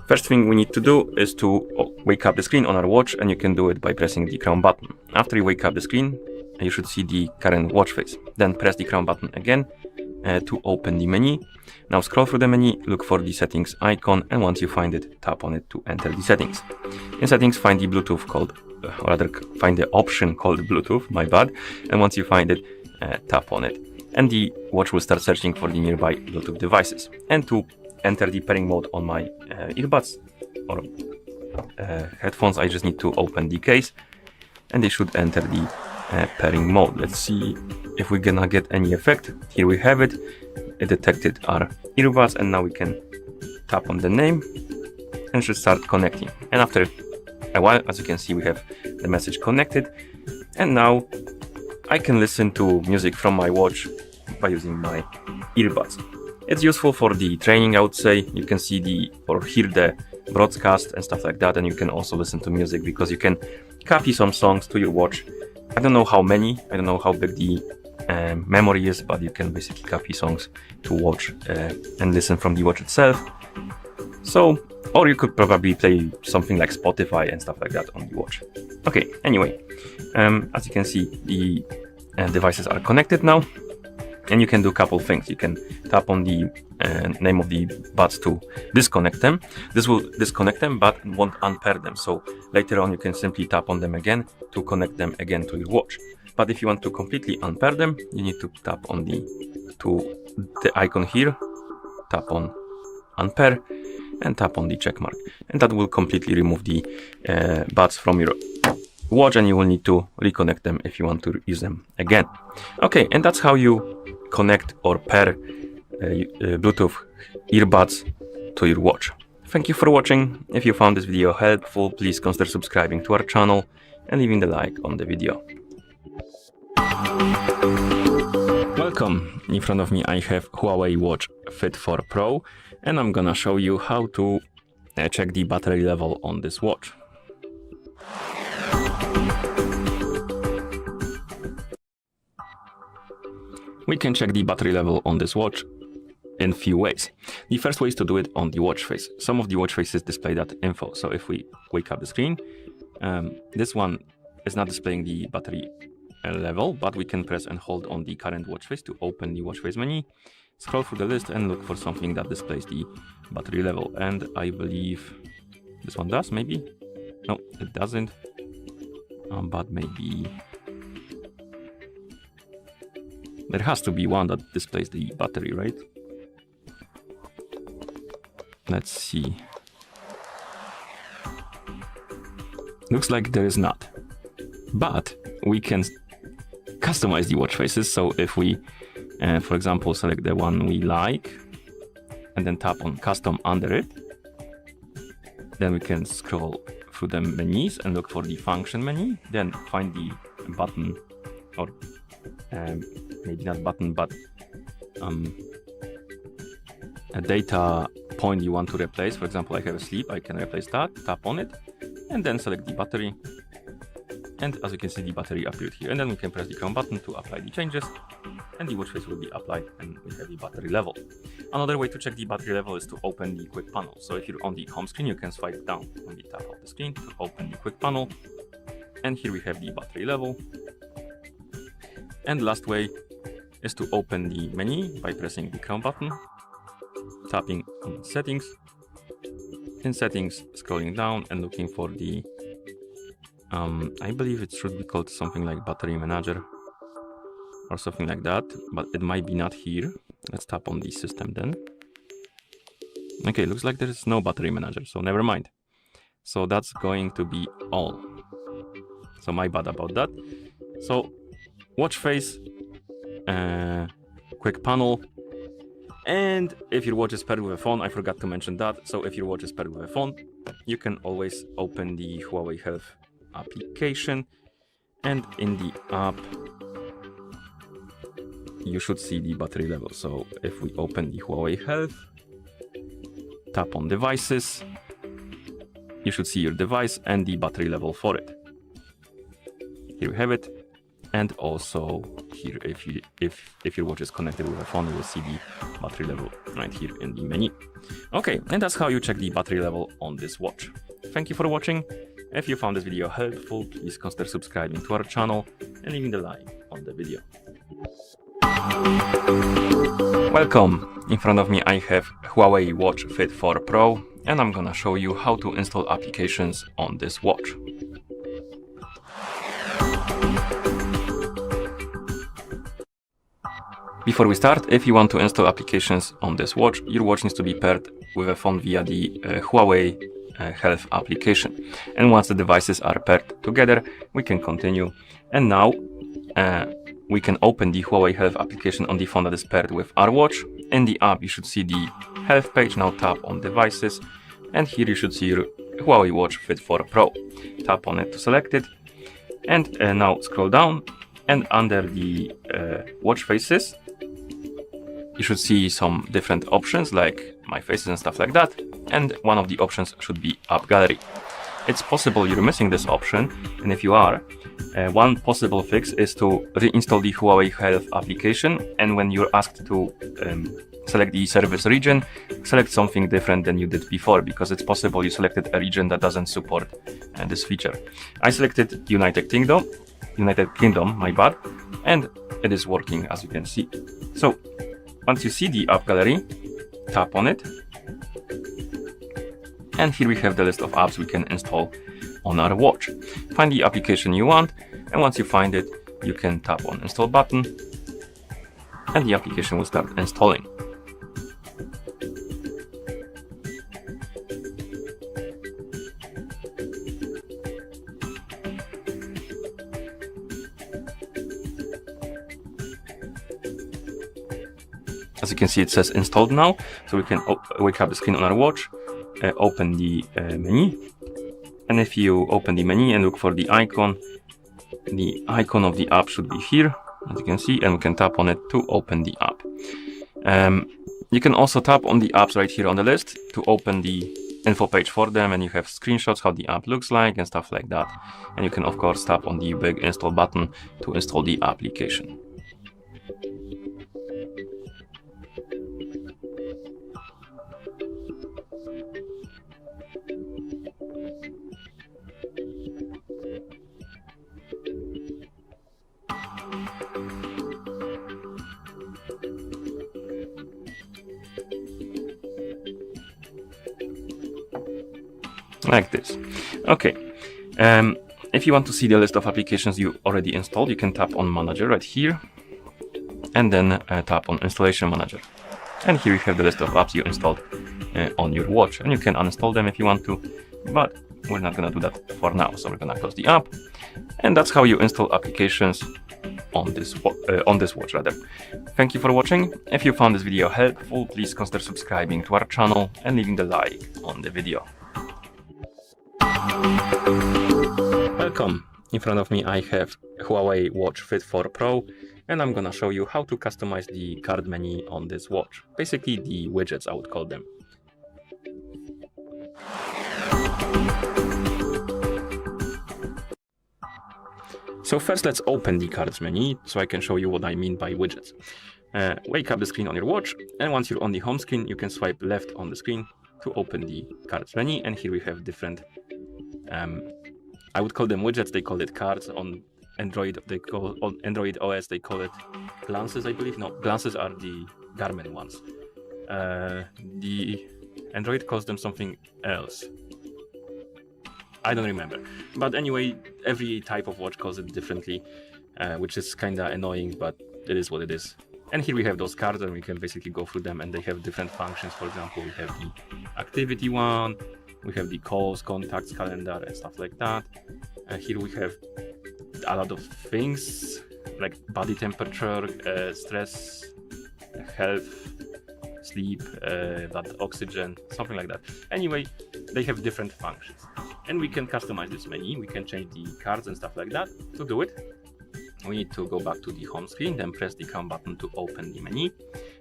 First thing we need to do is to wake up the screen on our watch, and you can do it by pressing the crown button. After you wake up the screen, you should see the current watch face. Then press the crown button again to open the menu. Now scroll through the menu, look for the settings icon, and once you find it, tap on it to enter the settings. In settings, find the Bluetooth called, or rather find the option called Bluetooth, my bad. And once you find it, tap on it. And the watch will start searching for the nearby Bluetooth devices. And to enter the pairing mode on my earbuds or headphones, I just need to open the case and they should enter the pairing mode. Let's see if we're gonna get any effect. Here we have it. It detected our earbuds, and now we can tap on the name and should start connecting. And after a while, as you can see, we have the message connected, and now I can listen to music from my watch by using my earbuds. It's useful for the training, I would say. You can see or hear the broadcast and stuff like that, and you can also listen to music because you can copy some songs to your watch. I don't know how many, I don't know how big the memory is, but you can basically copy songs to watch and listen from the watch itself. So, or you could probably play something like Spotify and stuff like that on the watch. Okay, anyway, as you can see, the devices are connected now. And you can do a couple things. You can tap on the name of the buds to disconnect them. This will disconnect them but won't unpair them. So later on you can simply tap on them again to connect them again to your watch. But if you want to completely unpair them, you need to tap on the icon here, tap on Unpair, and tap on the check mark. And that will completely remove the buds from your watch, and you will need to reconnect them if you want to use them again. Okay, and that's how you connect or pair Bluetooth earbuds to your watch. Thank you for watching. If you found this video helpful, please consider subscribing to our channel and leaving the like on the video. Welcome. In front of me I have Huawei Watch Fit 4 Pro, and I'm gonna show you how to check the battery level on this watch. We can check the battery level on this watch in few ways. The first way is to do it on the watch face. Some of the watch faces display that info. So if we wake up the screen, this one is not displaying the battery level, but we can press and hold on the current watch face to open the watch face menu, scroll through the list and look for something that displays the battery level. And I believe this one does, maybe? No, it doesn't. But maybe there has to be one that displays the battery, right? Let's see. Looks like there is not. But we can customize the watch faces. So if we, for example, select the one we like and then tap on custom under it, then we can scroll through the menus and look for the function menu, then find the button, or maybe not button, but a data point you want to replace. For example, I have a sleep, I can replace that, tap on it, and then select the battery. And as you can see, the battery appeared here. And then we can press the crown button to apply the changes, and the watch face will be applied, and we have the battery level. Another way to check the battery level is to open the quick panel. So if you're on the home screen, you can swipe down on the top of the screen to open the quick panel. And here we have the battery level. And the last way is to open the menu by pressing the crown button, tapping on settings. In settings, scrolling down and looking for the I believe it should be called something like battery manager or something like that, but it might be not here. Let's tap on the system then. Okay, looks like there is no battery manager, so never mind. So that's going to be all. So my bad about that. So watch face, quick panel, and if your watch is paired with a phone, I forgot to mention that. So if your watch is paired with a phone, you can always open the Huawei Health application, and in the app you should see the battery level. So if we open the Huawei Health, tap on devices, you should see your device and the battery level for it. Here we have it. And also here, if your watch is connected with a phone, you will see the battery level right here in the menu. Okay, and that's how you check the battery level on this watch. Thank you for watching. If you found this video helpful, please consider subscribing to our channel and leaving the like on the video. Welcome! In front of me I have Huawei Watch Fit 4 Pro, and I'm gonna show you how to install applications on this watch. Before we start, if you want to install applications on this watch, your watch needs to be paired with a phone via the Huawei Health application. And once the devices are paired together, we can continue. And now we can open the Huawei Health application on the phone that is paired with our watch. In the app, you should see the health page. Now tap on devices, and here you should see your Huawei Watch Fit 4 Pro. Tap on it to select it, and now scroll down, and under the watch faces, you should see some different options like my faces and stuff like that, and one of the options should be AppGallery. It's possible you're missing this option, and if you are, one possible fix is to reinstall the Huawei Health application, and when you're asked to select the service region, select something different than you did before, because it's possible you selected a region that doesn't support this feature. I selected United Kingdom, my bad, and it is working as you can see. So once you see the AppGallery, tap on it, and here we have the list of apps we can install on our watch. Find the application you want, and once you find it, you can tap on install button, and the application will start installing. As you can see, it says installed now, so we can wake up the screen on our watch, open the menu, and if you open the menu and look for the icon of the app should be here, as you can see, and we can tap on it to open the app. You can also tap on the apps right here on the list to open the info page for them, and you have screenshots how the app looks like and stuff like that. And you can of course tap on the big install button to install the application. Like this. Okay. If you want to see the list of applications you already installed, you can tap on Manager right here, and then tap on Installation Manager. And here you have the list of apps you installed on your watch, and you can uninstall them if you want to, but we're not gonna do that for now. So we're gonna close the app, and that's how you install applications on this watch rather. Thank you for watching. If you found this video helpful, please consider subscribing to our channel and leaving the like on the video. Welcome! In front of me I have Huawei Watch Fit 4 Pro, and I'm gonna show you how to customize the card menu on this watch. Basically the widgets, I would call them. So first let's open the cards menu so I can show you what I mean by widgets. Wake up the screen on your watch, and once you're on the home screen, you can swipe left on the screen to open the cards menu, and here we have different I would call them widgets, they call it cards. On Android OS they call it glances, I believe. No, glances are the Garmin ones. The Android calls them something else. I don't remember. But anyway, every type of watch calls it differently, which is kind of annoying, but it is what it is. And here we have those cards, and we can basically go through them, and they have different functions. For example, we have the activity one, we have the calls, contacts, calendar, and stuff like that. Here we have a lot of things like body temperature, stress, health, sleep, blood oxygen, something like that. Anyway, they have different functions, and we can customize this menu. We can change the cards and stuff like that. To do it, we need to go back to the home screen, then press the Chrome button to open the menu.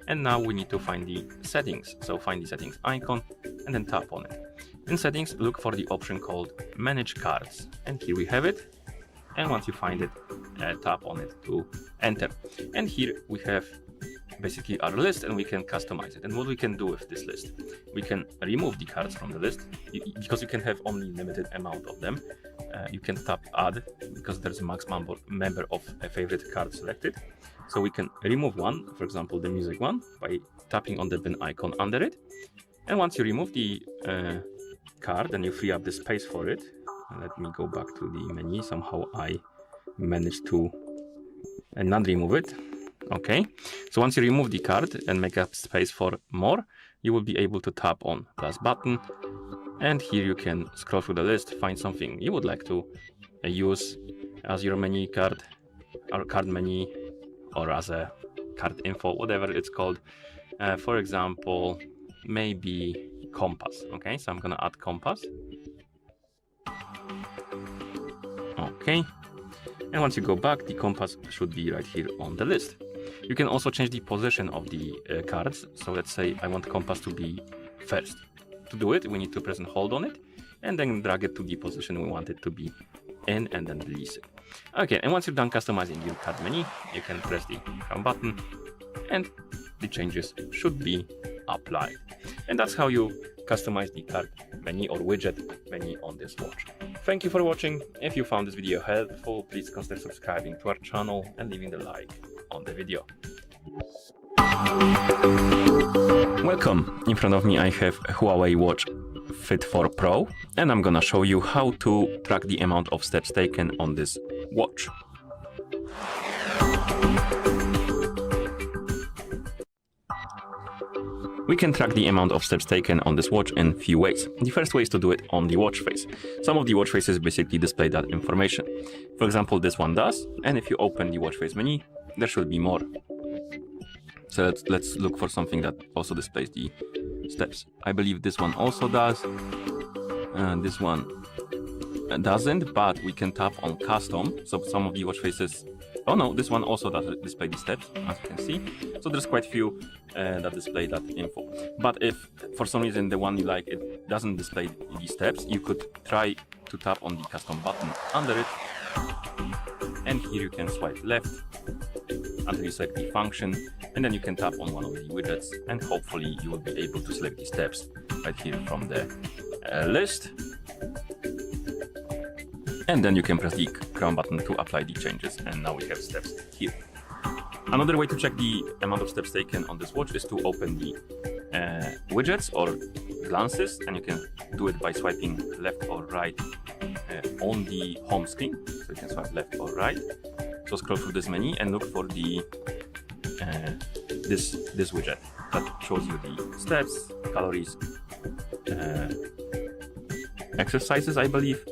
And now we need to find the settings. So find the settings icon and then tap on it. In settings, look for the option called Manage Cards. And here we have it. And once you find it, tap on it to enter. And here we have basically our list, and we can customize it. And what we can do with this list, we can remove the cards from the list because you can have only limited amount of them. You can tap add because there's a max member of a favorite card selected. So we can remove one, for example the music one, by tapping on the bin icon under it. And once you remove the card and you free up the space for it, let me go back to the menu. Somehow I managed to not remove it. Okay, so once you remove the card and make up space for more, you will be able to tap on plus button, and here you can scroll through the list, find something you would like to use as your menu card or card menu, or as a card info, whatever it's called. For example, maybe compass. Okay, so I'm gonna add compass. Okay, and once you go back, the compass should be right here on the list. You can also change the position of the cards. So let's say I want compass to be first. To do it, we need to press and hold on it, and then drag it to the position we want it to be in, and then release it. Okay, and once you're done customizing your card menu, you can press the Crown button, and the changes should be applied. And that's how you customize the card menu or widget menu on this watch. Thank you for watching. If you found this video helpful, please consider subscribing to our channel and leaving the like on the video. Welcome. In front of me I have a Huawei Watch Fit 4 Pro, and I'm gonna show you how to track the amount of steps taken on this watch. We can track the amount of steps taken on this watch in few ways. The first way is to do it on the watch face. Some of the watch faces basically display that information. For example, this one does, and if you open the watch face menu, there should be more. So let's look for something that also displays the steps. I believe this one also does, and this one doesn't, but we can tap on custom. So some of the watch faces, oh no, this one also does display the steps, as you can see. So there's quite few that display that info. But if for some reason the one you like, it doesn't display the steps, you could try to tap on the custom button under it, and here you can swipe left until you select the function, and then you can tap on one of the widgets, and hopefully you will be able to select the steps right here from the list. And then you can press the crown button to apply the changes, and now we have steps here. Another way to check the amount of steps taken on this watch is to open the widgets or glances, and you can do it by swiping left or right on the home screen. So you can swipe left or right. So scroll through this menu and look for the this widget that shows you the steps, calories, exercises, I believe.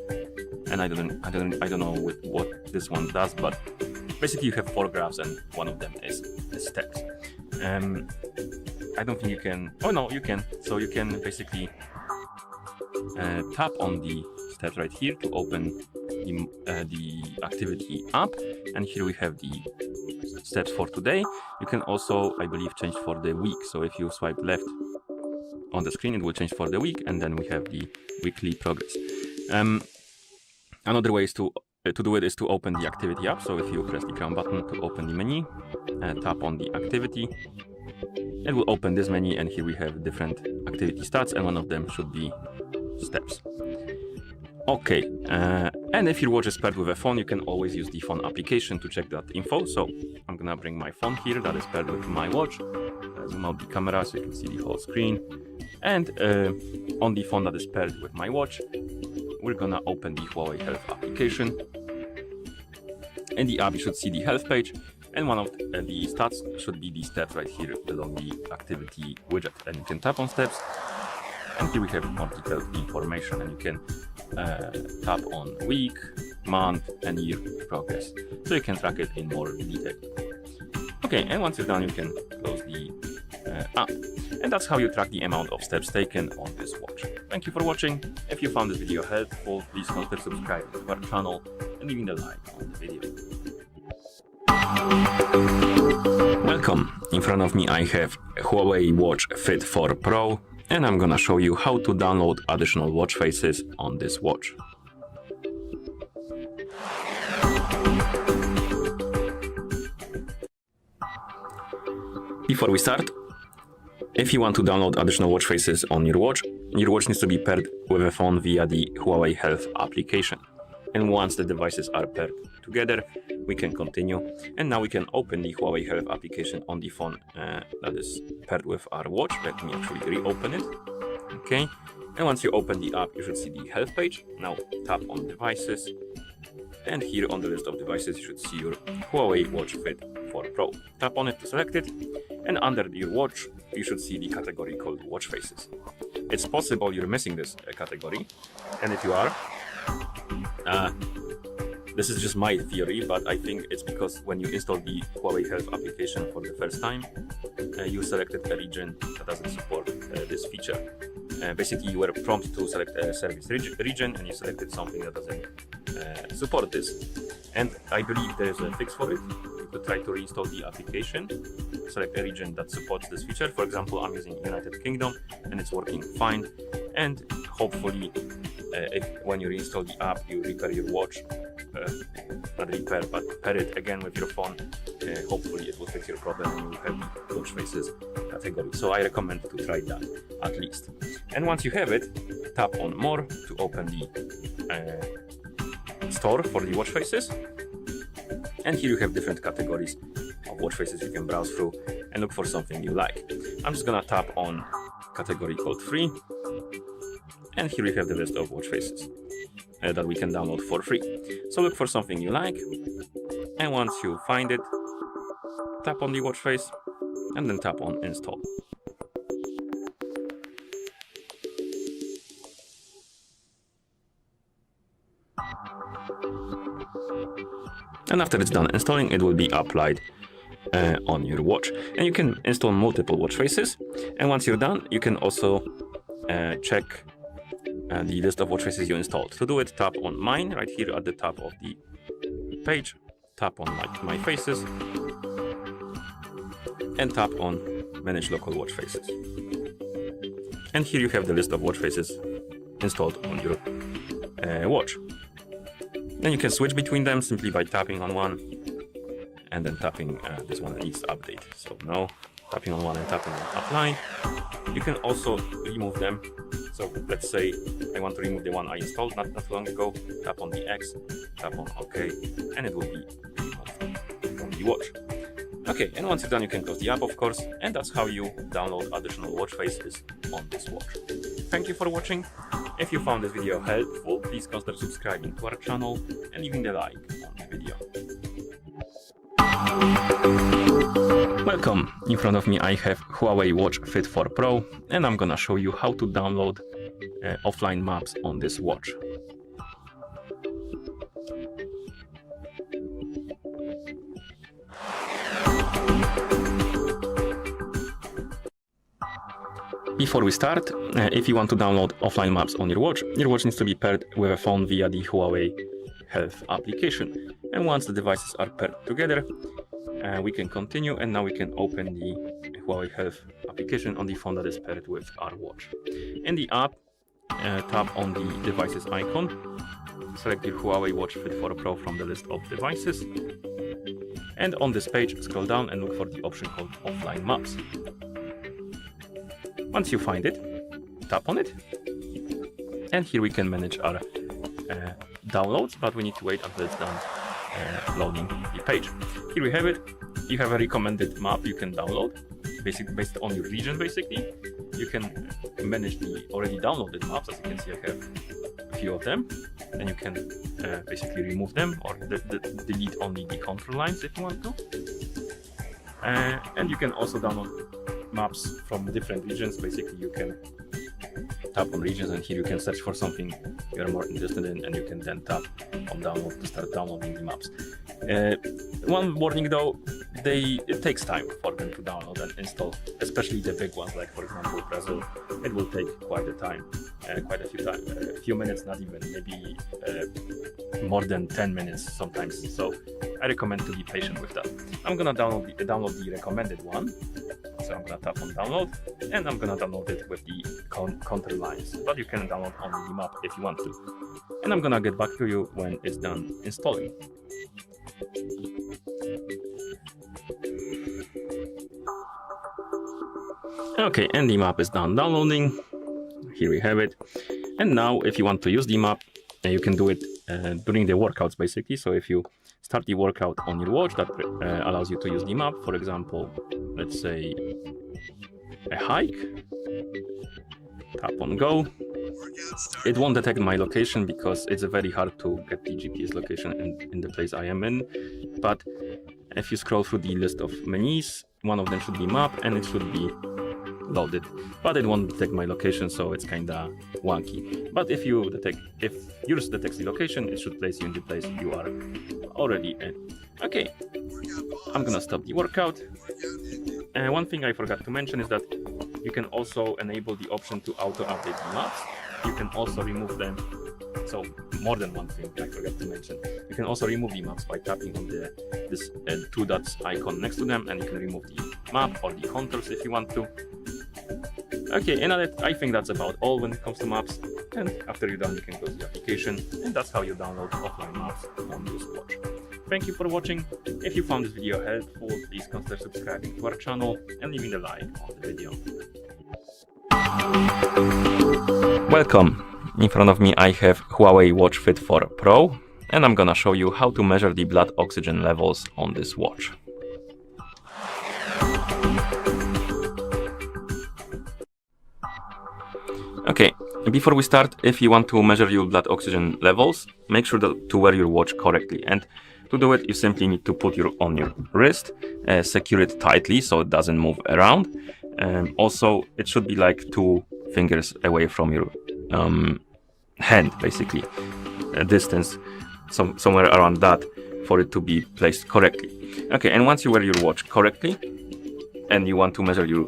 And I don't know what this one does, but basically you have 4 graphs and one of them is steps. I don't think you can. Oh no, you can. So you can basically tap on the steps right here to open the activity app, and here we have the steps for today. You can also, I believe, change for the week. So if you swipe left on the screen, it will change for the week, and then we have the weekly progress. Another way is to do it is to open the activity app. So if you press the crown button to open the menu and tap on the activity, it will open this menu, and here we have different activity stats, and one of them should be steps. Okay, and if your watch is paired with a phone, you can always use the phone application to check that info. So I'm gonna bring my phone here that is paired with my watch. Zoom out the camera so you can see the whole screen. And on the phone that is paired with my watch, we're gonna open the Huawei Health application. In the app, you should see the health page, and one of the stats should be the steps right here below the activity widget. And you can tap on steps, and here we have more detailed information, and you can tap on week, month, and year progress, so you can track it in more detail. Okay, and once you're done, you can close the app. And that's how you track the amount of steps taken on this watch. Thank you for watching. If you found this video helpful, please consider subscribing to our channel and leaving a like on the video. Welcome. In front of me I have Huawei Watch Fit 4 Pro, and I'm gonna show you how to download additional watch faces on this watch. Before we start, if you want to download additional watch faces on your watch needs to be paired with a phone via the Huawei Health application. And once the devices are paired together, we can continue. And now we can open the Huawei Health application on the phone that is paired with our watch. Let me actually reopen it. Okay. And once you open the app, you should see the health page. Now tap on devices. And here on the list of devices, you should see your Huawei Watch Fit 4 Pro. Tap on it to select it. And under your watch, you should see the category called watch faces. It's possible you're missing this category. And if you are, this is just my theory, but I think it's because when you install the Huawei Health application for the first time, you selected a region that doesn't support this feature. Basically, you were prompted to select a service region, and you selected something that doesn't support this. And I believe there is a fix for it. You could try to reinstall the application, select a region that supports this feature. For example, I'm using United Kingdom, and it's working fine. And hopefully, when you reinstall the app, you repair your watch. Not repair, but pair it again with your phone. Hopefully it will fix your problem and you will have the watch faces category. So I recommend to try that at least. And once you have it, tap on more to open the store for the watch faces. And here you have different categories of watch faces you can browse through and look for something you like. I'm just gonna tap on category called free. And here we have the list of watch faces that we can download for free. So look for something you like, and once you find it, tap on the watch face and then tap on install. And after it's done installing, it will be applied on your watch. And you can install multiple watch faces, and once you're done, you can also check the list of watch faces you installed. To do it, tap on mine right here at the top of the page, tap on my faces, and tap on manage local watch faces. And here you have the list of watch faces installed on your watch. Then you can switch between them simply by tapping on one and then tapping this one needs to update. So no, tapping on one and tapping on apply. You can also remove them. So let's say I want to remove the one I installed not long ago. Tap on the X, tap on OK, and it will be removed from the watch. Okay, and once you're done, you can close the app, of course, and that's how you download additional watch faces on this watch. Thank you for watching. If you found this video helpful, please consider subscribing to our channel and leaving a like on the video. Welcome. In front of me I have Huawei Watch Fit 4 Pro, and I'm gonna show you how to download offline maps on this watch. Before we start, if you want to download offline maps on your watch needs to be paired with a phone via the Huawei Health application. And once the devices are paired together, we can continue, and now we can open the Huawei Health application on the phone that is paired with our watch. In the app, tap on the devices icon, select your Huawei Watch Fit 4 Pro from the list of devices, and on this page scroll down and look for the option called Offline Maps. Once you find it, tap on it, and here we can manage our downloads, but we need to wait until it's done loading the page. Here we have it. You have a recommended map you can download, basically based on your region. Basically, you can manage the already downloaded maps. As you can see, I have few of them, and you can basically remove them or delete only the control lines if you want to. And you can also download maps from different regions. Basically, you can tap on regions, and here you can search for something you're more interested in, and you can then tap on download to start downloading the maps. One warning though, it takes time for them to download and install, especially the big ones, like for example Brazil. It will take quite a few minutes, not even, maybe more than 10 minutes sometimes. So I recommend to be patient with that. I'm gonna download the recommended one. So I'm gonna tap on download, and I'm gonna download it with the contour lines, but you can download only the map if you want to. And I'm gonna get back to you when it's done installing. Okay, and the map is done downloading. Here we have it. And now if you want to use the map, you can do it during the workouts basically. So if you start the workout on your watch, that allows you to use the map. For example, let's say a hike. Tap on go. It won't detect my location because it's very hard to get the GPS location in the place I am in. But if you scroll through the list of menus, one of them should be map, and it should be loaded, but it won't detect my location, so it's kinda wonky. But if yours detects the location, it should place you in the place you are already in. Okay, I'm gonna stop the workout. One thing I forgot to mention is that you can also enable the option to auto-update the maps. You can also remove them. So more than one thing I forgot to mention. You can also remove the maps by tapping on this two dots icon next to them, and you can remove the map or the contours if you want to. Okay, and I think that's about all when it comes to maps. And after you're done, you can close the application, and that's how you download offline maps on this watch. Thank you for watching. If you found this video helpful, please consider subscribing to our channel and leaving a like on the video. Welcome. In front of me I have Huawei Watch Fit 4 Pro, and I'm gonna show you how to measure the blood oxygen levels on this watch. Okay, before we start, if you want to measure your blood oxygen levels, make sure to wear your watch correctly. And to do it, you simply need to put on your wrist, secure it tightly so it doesn't move around. Also, it should be like 2 fingers away from your hand, basically, a distance somewhere around that for it to be placed correctly. Okay, and once you wear your watch correctly and you want to measure your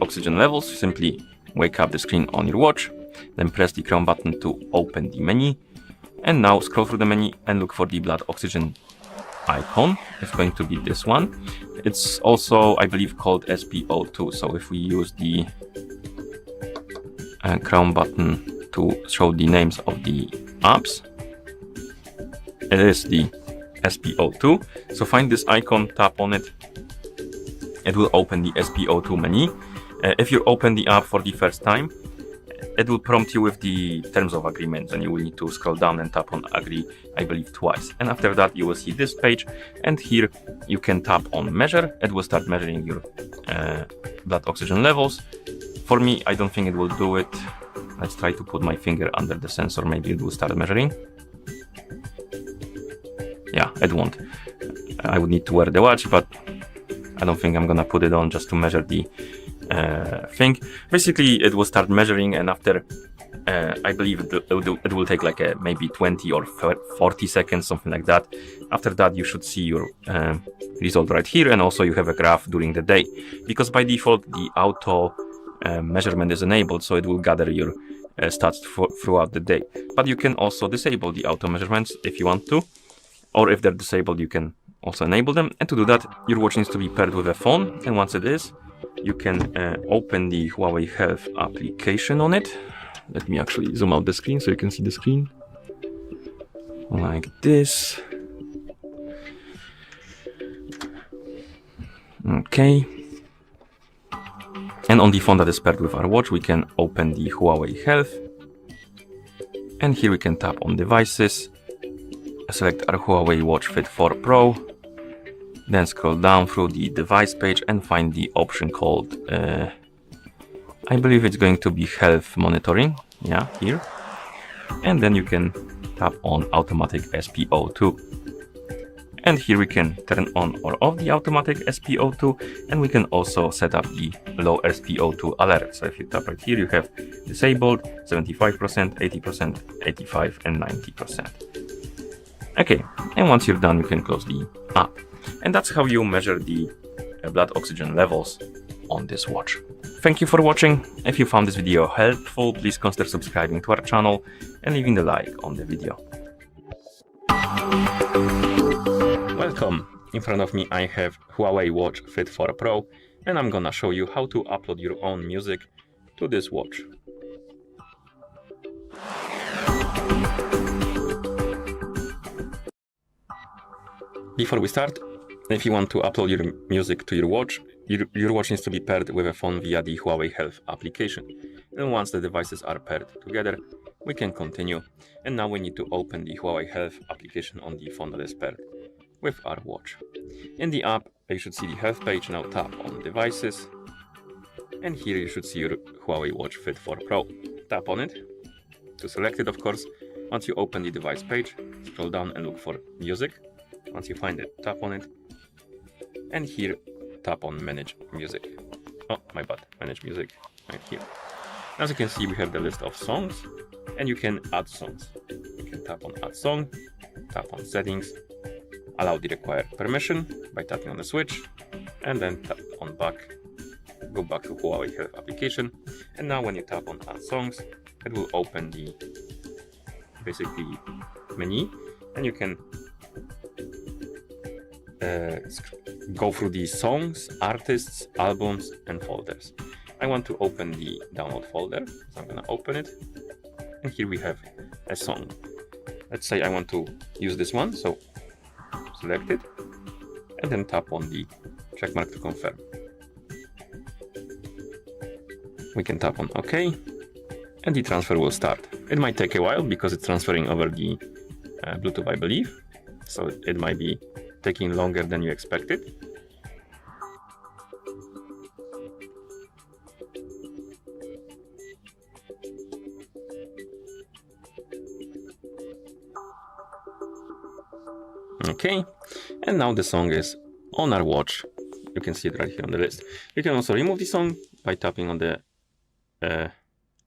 oxygen levels, simply wake up the screen on your watch, then press the crown button to open the menu, and now scroll through the menu and look for the blood oxygen icon. It's going to be this one. It's also, I believe, called SpO2. So if we use the crown button to show the names of the apps, it is the SpO2. So find this icon, tap on it. It will open the SpO2 menu. If you open the app for the first time, it will prompt you with the terms of agreement, and you will need to scroll down and tap on agree, I believe, twice. And after that, you will see this page, and here you can tap on measure. It will start measuring your blood oxygen levels. For me, I don't think it will do it. Let's try to put my finger under the sensor. Maybe it will start measuring. Yeah, it won't. I would need to wear the watch, but I don't think I'm gonna put it on just to measure the thing. Basically, it will start measuring, and after I believe it will take like maybe 20 or 40 seconds, something like that. After that, you should see your result right here, and also you have a graph during the day, because by default the auto measurement is enabled, so it will gather your stats throughout the day. But you can also disable the auto measurements if you want to, or if they're disabled, you can also enable them. And to do that, your watch needs to be paired with a phone, and once it is, you can open the Huawei Health application on it. Let me actually zoom out the screen so you can see the screen. Like this. Okay. And on the phone that is paired with our watch, we can open the Huawei Health. And here we can tap on devices. Select our Huawei Watch Fit 4 Pro. Then scroll down through the device page and find the option called, I believe it's going to be health monitoring. Yeah, here. and then you can tap on automatic SPO2. And here we can turn on or off the automatic SPO2, and we can also set up the low SPO2 alert. So if you tap right here, you have disabled 75%, 80%, 85%, and 90%. Okay, and once you're done, you can close the app. And that's how you measure the blood oxygen levels on this watch. Thank you for watching. If you found this video helpful, please consider subscribing to our channel and leaving a like on the video. Welcome. In front of me I have Huawei Watch Fit 4 Pro, and I'm gonna show you how to upload your own music to this watch. Before we start, if you want to upload your music to your watch, your watch needs to be paired with a phone via the Huawei Health application. And once the devices are paired together, we can continue. And now we need to open the Huawei Health application on the phone that is paired with our watch. In the app, you should see the health page. Now tap on devices. And here you should see your Huawei Watch Fit 4 Pro. Tap on it to select it, of course. Once you open the device page, scroll down and look for music. Once you find it, tap on it. And here, tap on Manage Music. Oh, my bad. Manage Music right here. As you can see, we have the list of songs, and you can add songs. You can tap on Add Song, tap on Settings, allow the required permission by tapping on the switch, and then tap on Back. Go back to Huawei Health application. And now when you tap on Add Songs, it will open the basically menu, and you can go through the songs, artists, albums, and folders. I want to open the download folder, so I'm gonna open it. And here we have a song. Let's say I want to use this one, so select it, and then tap on the check mark to confirm. We can tap on OK, and the transfer will start. It might take a while because it's transferring over the Bluetooth, I believe, so it might be taking longer than you expected. Okay, and now the song is on our watch. You can see it right here on the list. You can also remove the song by tapping on the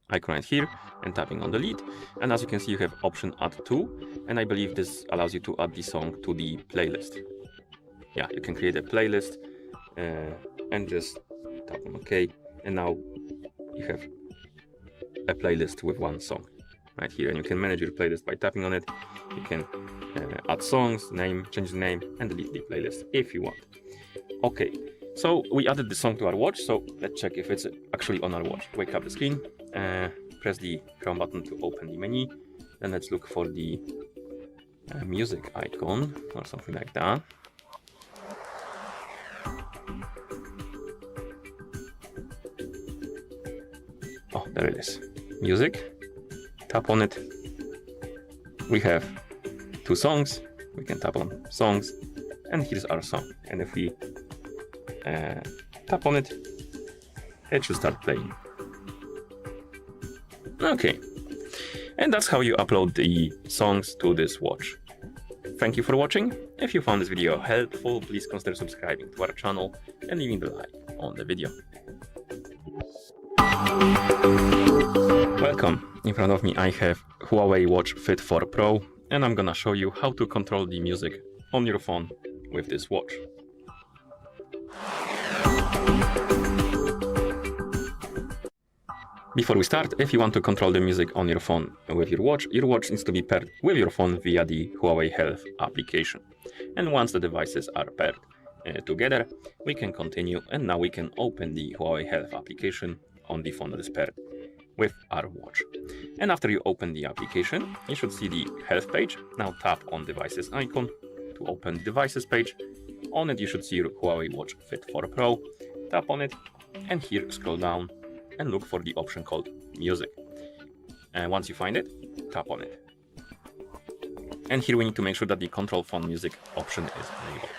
icon right here and tapping on delete. And as you can see, you have option add to, and I believe this allows you to add the song to the playlist. Yeah, you can create a playlist and just tap on OK, and now you have a playlist with one song right here, and you can manage your playlist by tapping on it. You can add songs, name, change the name, and delete the playlist if you want. Okay, so we added the song to our watch, so let's check if it's actually on our watch. Wake up the screen, press the Chrome button to open the menu, then let's look for the music icon or something like that. Oh, there it is. Music. Tap on it. We have two songs. We can tap on songs, and here's our song. And if we tap on it, it should start playing. Okay, and that's how you upload the songs to this watch. Thank you for watching. If you found this video helpful, please consider subscribing to our channel and leaving the like on the video. Welcome. In front of me I have Huawei Watch Fit 4 Pro, and I'm gonna show you how to control the music on your phone with this watch. Before we start, if you want to control the music on your phone with your watch needs to be paired with your phone via the Huawei Health application. And once the devices are paired together, we can continue, and now we can open the Huawei Health application on the phone that is paired with our watch. And after you open the application, you should see the health page. Now tap on devices icon to open the devices page. On it you should see your Huawei Watch Fit 4 Pro. Tap on it, and here scroll down and look for the option called music. And once you find it, tap on it. And here we need to make sure that the control phone music option is enabled.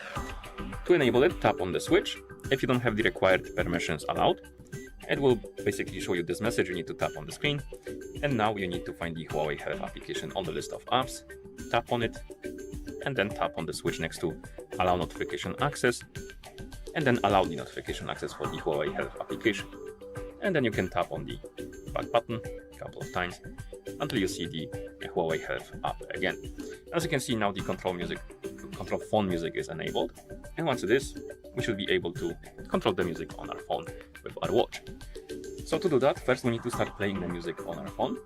To enable it, tap on the switch. If you don't have the required permissions allowed, It will basically show you this message. You need to tap on the screen, and now you need to find the Huawei Health application on the list of apps, tap on it, and then tap on the switch next to allow notification access, and then allow the notification access for the Huawei Health application. And then you can tap on the back button a couple of times until you see the Huawei Health app again. As you can see now, the control phone music is enabled, and once it is, we should be able to control the music on our phone with our watch. So to do that, first we need to start playing the music on our phone.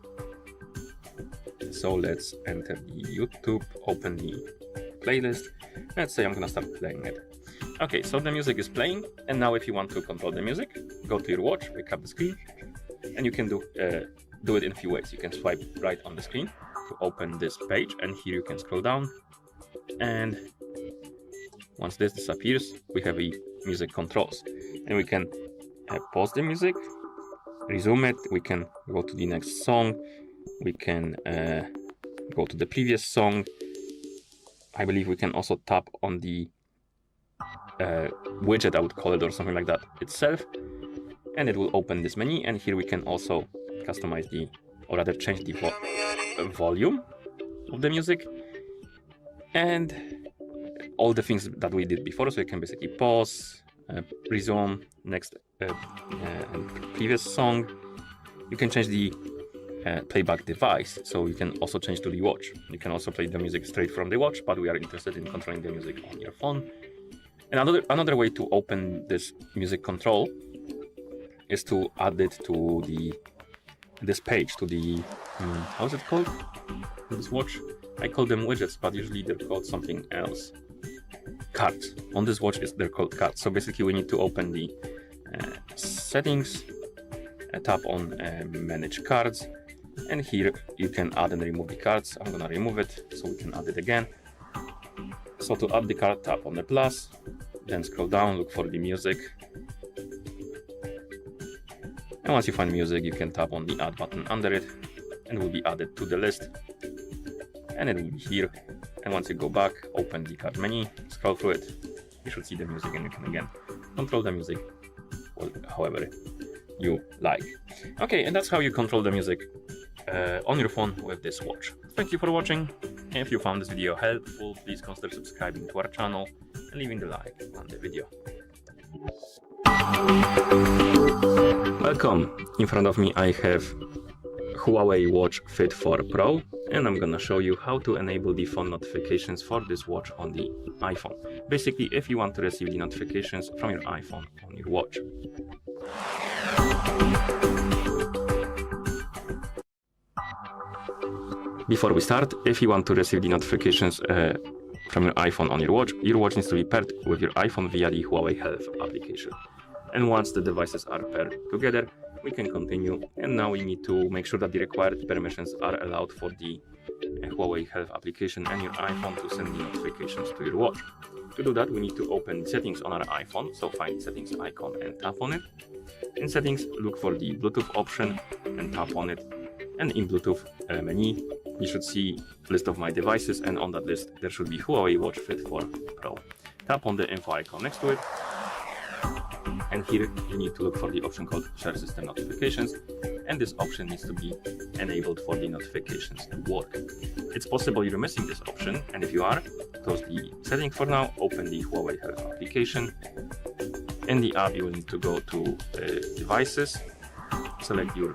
So let's enter the YouTube, open the playlist. Let's say I'm gonna start playing it. Okay, so the music is playing, and now if you want to control the music, go to your watch, wake up the screen, and you can do it in a few ways. You can swipe right on the screen to open this page, and here you can scroll down, and once this disappears, we have a music controls, and we can pause the music, resume it, we can go to the next song, we can go to the previous song. I believe we can also tap on the widget, I would call it, or something like that itself, and it will open this menu. And here we can also customize or rather change the volume of the music and all the things that we did before. So you can basically pause, resume, next previous song. You can change the playback device, so you can also change to the watch. You can also play the music straight from the watch, but we are interested in controlling the music on your phone. And another way to open this music control is to add it to this page, to the how is it called? This watch, I call them widgets, but usually they're called something else. Cards. On this watch they're called cards. So basically we need to open the settings, tap on manage cards, and here you can add and remove the cards. I'm gonna remove it so we can add it again. So to add the card, tap on the plus, then scroll down, look for the music. And once you find music, you can tap on the add button under it, and it will be added to the list. And it will be here. And once you go back, open the card menu, scroll through it, you should see the music, and you can again control the music however you like. Okay, and that's how you control the music on your phone with this watch. Thank you for watching. If you found this video helpful, please consider subscribing to our channel and leaving a like on the video. Welcome. In front of me I have Huawei Watch Fit 4 Pro, and I'm gonna show you how to enable the phone notifications for this watch on the iPhone. Basically, if you want to receive the notifications from your iPhone on your watch. Before we start, if you want to receive the notifications from your iPhone on your watch needs to be paired with your iPhone via the Huawei Health application. And once the devices are paired together, we can continue. And now we need to make sure that the required permissions are allowed for the Huawei Health application and your iPhone to send the notifications to your watch. To do that, we need to open settings on our iPhone. So find the settings icon and tap on it. In settings, look for the Bluetooth option and tap on it. And in Bluetooth menu, you should see list of my devices, and on that list there should be Huawei Watch Fit 4 Pro. Tap on the info icon next to it, and here you need to look for the option called Share System Notifications, and this option needs to be enabled for the notifications to work. It's possible you're missing this option, and if you are, close the setting for now, open the Huawei Health application. In the app you will need to go to Devices, select your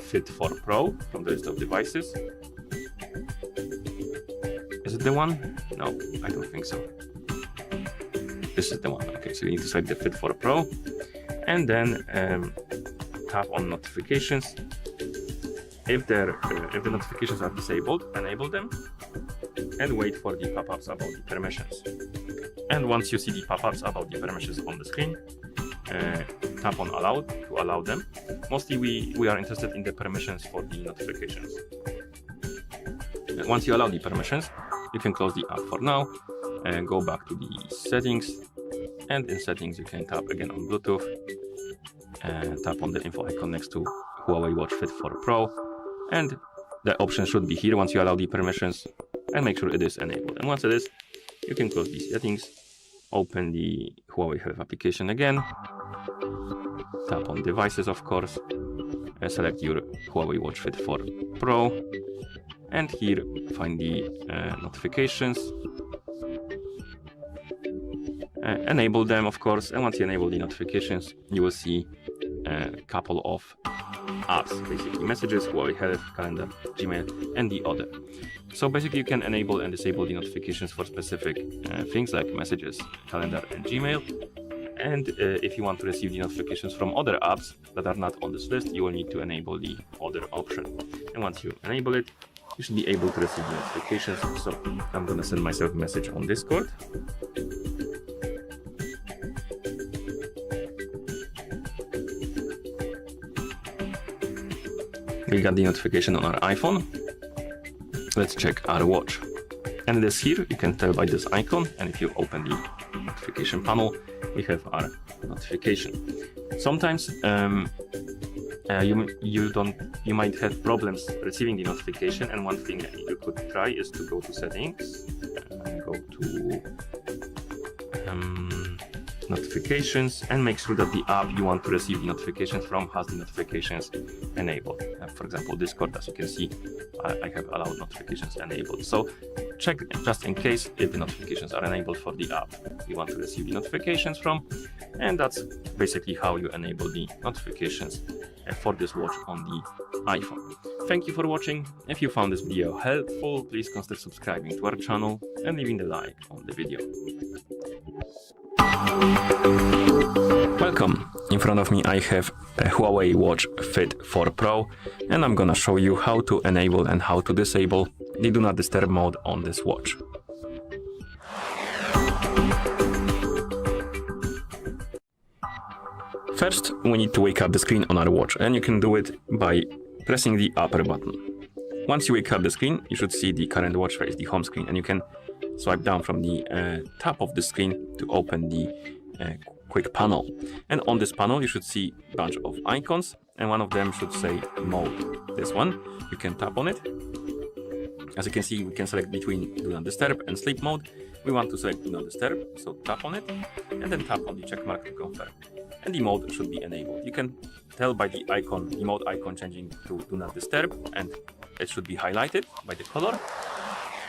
Fit 4 Pro from the list of devices. Is it the one? No, I don't think so. This is the one. Okay, so you need to select the Fit 4 Pro, and then tap on notifications. If the notifications are disabled, enable them, and wait for the pop-ups about the permissions. And once you see the pop-ups about the permissions on the screen, tap on allow to allow them. Mostly we are interested in the permissions for the notifications. And once you allow the permissions, you can close the app for now and go back to the settings, and in settings you can tap again on Bluetooth and tap on the info icon next to Huawei Watch Fit 4 Pro, and the option should be here once you allow the permissions, and make sure it is enabled. And once it is, you can close these settings, open the Huawei Health application again, tap on devices, of course, select your Huawei Watch Fit 4 Pro, and here find the notifications. Enable them, of course, and once you enable the notifications, you will see a couple of apps, basically messages, Huawei Health, Calendar, Gmail, and the other. So basically you can enable and disable the notifications for specific things like messages, calendar, and Gmail. And if you want to receive the notifications from other apps that are not on this list, you will need to enable the other option. And once you enable it, you should be able to receive the notifications. So I'm gonna send myself a message on Discord. We got the notification on our iPhone. Let's check our watch. And it is here, you can tell by this icon, and if you open the notification panel, we have our notification. Sometimes you might have problems receiving the notification, and one thing you could try is to go to settings, go to notifications, and make sure that the app you want to receive the notifications from has the notifications enabled. For example, Discord, as you can see, I have allowed notifications enabled. So check just in case if the notifications are enabled for the app you want to receive the notifications from, and that's basically how you enable the notifications for this watch on the iPhone. Thank you for watching. If you found this video helpful, please consider subscribing to our channel and leaving the like on the video. Welcome. In front of me I have a Huawei Watch Fit 4 Pro, and I'm gonna show you how to enable and how to disable the Do Not Disturb mode on this watch. First, we need to wake up the screen on our watch, and you can do it by pressing the upper button. Once you wake up the screen, you should see the current watch face, the home screen, and you can swipe down from the top of the screen to open the quick panel. And on this panel, you should see a bunch of icons, and one of them should say mode. This one, you can tap on it. As you can see, we can select between Do Not Disturb and Sleep Mode. We want to select Do Not Disturb, so tap on it, and then tap on the check mark to confirm. And the mode should be enabled. You can tell by the icon, the mode icon changing to Do Not Disturb, and it should be highlighted by the color.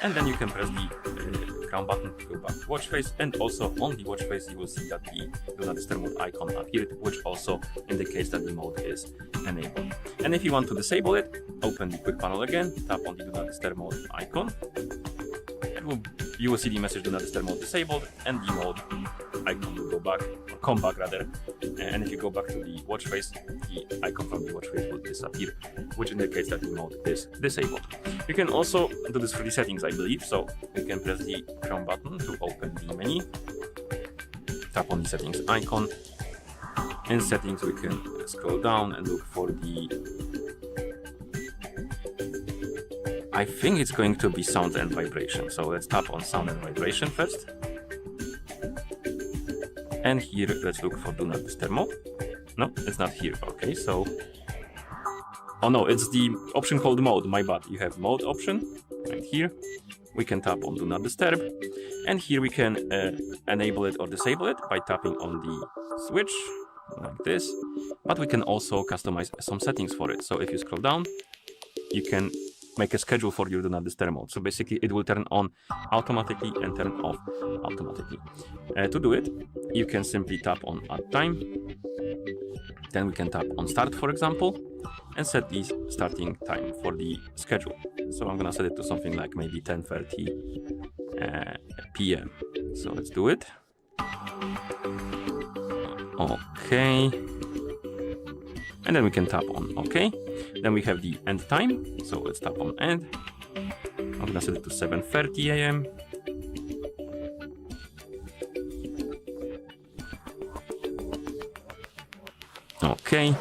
And then you can press the crown button to go back to watch face, and also on the watch face you will see that the Do Not Disturb mode icon appeared, which also indicates that the mode is enabled. And if you want to disable it, open the quick panel again, tap on the Do Not Disturb mode icon, and you will see the message Do Not Disturb mode disabled, and the mode icon will go back, or come back rather. And if you go back to the watch face, the icon from the watch face will disappear, which indicates that the mode is disabled. You can also do this through the settings, I believe. So you can press the crown button to open the menu, tap on the settings icon. In settings, we can scroll down and look for the, I think it's going to be sound and vibration. So let's tap on sound and vibration first. And here, let's look for Do Not Disturb mode. No, it's not here. Okay, so, oh no, it's the option called mode, my bad. You have mode option right here. We can tap on Do Not Disturb, and here we can enable it or disable it by tapping on the switch like this. But we can also customize some settings for it. So if you scroll down, you can make a schedule for your Do Not Disturb mode. So basically it will turn on automatically and turn off automatically. To do it, you can simply tap on Add Time. Then we can tap on Start, for example, and set the starting time for the schedule. So I'm gonna set it to something like maybe 10:30 p.m. So let's do it. Okay. And then we can tap on OK. Then we have the end time. So let's tap on end. I'm gonna set it to 7:30 a.m. Okay.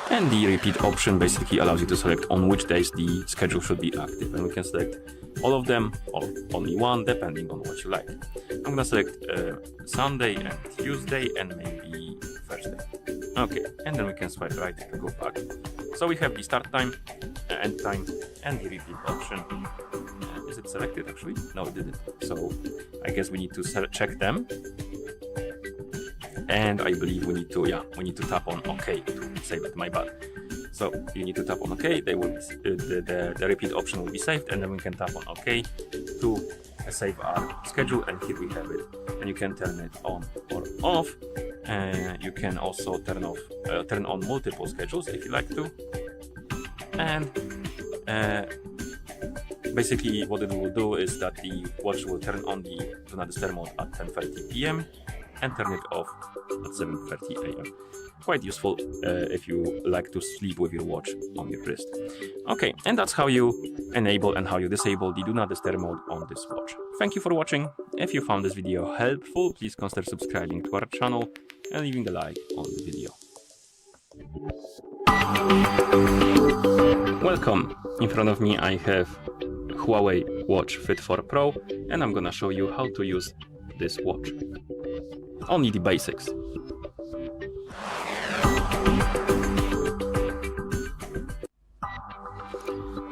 And the repeat option basically allows you to select on which days the schedule should be active. And we can select all of them or only one, depending on what you like. I'm gonna select Sunday and Tuesday and maybe Thursday. Okay, and then we can swipe right to go back. So we have the start time, end time, and the repeat option. Is it selected actually? No, it didn't. So I guess we need to check them. And I believe we need to tap on OK to save it, my bad. So you need to tap on OK, they will be, the repeat option will be saved, and then we can tap on OK to save our schedule, and here we have it. And you can turn it on or off. You can also turn on multiple schedules if you like to. And basically what it will do is that the watch will turn on the Do Not Disturb mode at 10:30 p.m. and turn it off at 7:30 a.m. Quite useful if you like to sleep with your watch on your wrist. Okay, and that's how you enable and how you disable the Do Not Disturb mode on this watch. Thank you for watching. If you found this video helpful, please consider subscribing to our channel and leaving a like on the video. Welcome. In front of me I have Huawei Watch Fit 4 Pro, and I'm gonna show you how to use this watch. Only the basics.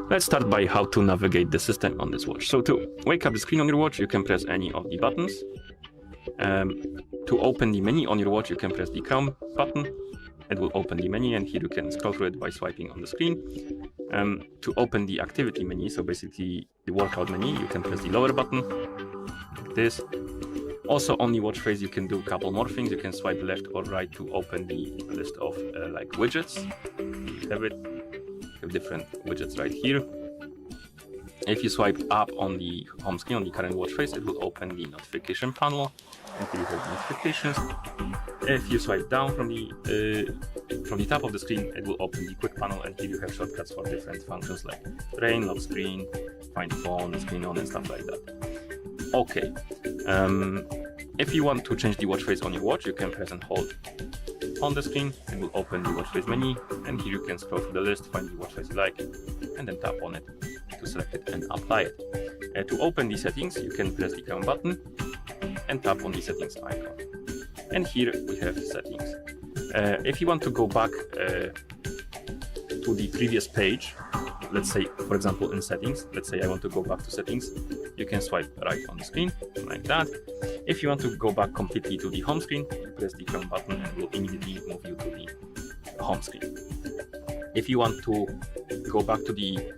Let's start by how to navigate the system on this watch. So to wake up the screen on your watch, you can press any of the buttons. To open the menu on your watch, you can press the crown button. It will open the menu, and here you can scroll through it by swiping on the screen. To open the activity menu, so basically the workout menu, you can press the lower button, like this. Also on the watch face, you can do a couple more things. You can swipe left or right to open the list of like widgets. You have it. You have different widgets right here. If you swipe up on the home screen on the current watch face, it will open the notification panel, and here you have notifications. If you swipe down from the top of the screen, it will open the quick panel, and here you have shortcuts for different functions like rain, lock screen, find phone, screen on, and stuff like that. Okay. If you want to change the watch face on your watch, you can press and hold on the screen. It will open the watch face menu, and here you can scroll through the list, find the watch face you like, and then tap on it to select it and apply it. To open the settings, you can press the crown button and tap on the settings icon. And here we have settings. If you want to go back to the previous page, let's say, for example, in settings, let's say I want to go back to settings, you can swipe right on the screen, like that. If you want to go back completely to the home screen, you press the crown button and it will immediately move you to the home screen. If you want to go back to the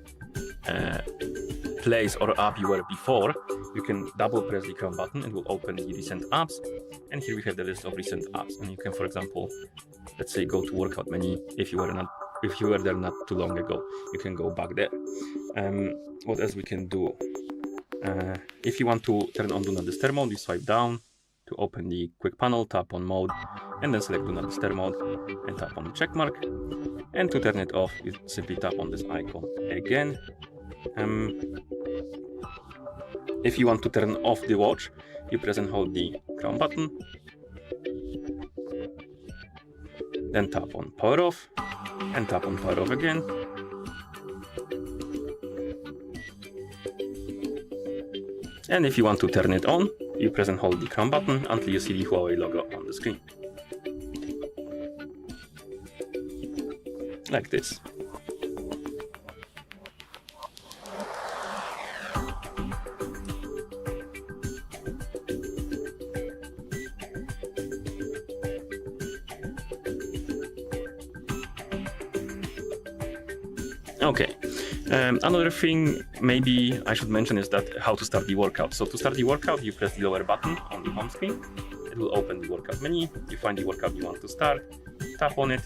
place or app you were before, you can double press the crown button. It will open the recent apps, and here we have the list of recent apps. And you can, for example, let's say go to workout menu. If you were there not too long ago, you can go back there. What else we can do? If you want to turn on Do Not Disturb mode, you swipe down to open the quick panel, tap on mode, and then select Do Not Disturb mode and tap on the check mark. And to turn it off, you simply tap on this icon again. If you want to turn off the watch, you press and hold the crown button, then tap on power off and tap on power off again. And if you want to turn it on, you press and hold the crown button until you see the Huawei logo on the screen. Like this. Okay. Another thing maybe I should mention is that how to start the workout. So to start the workout, you press the lower button on the home screen. It will open the workout menu. You find the workout you want to start, tap on it.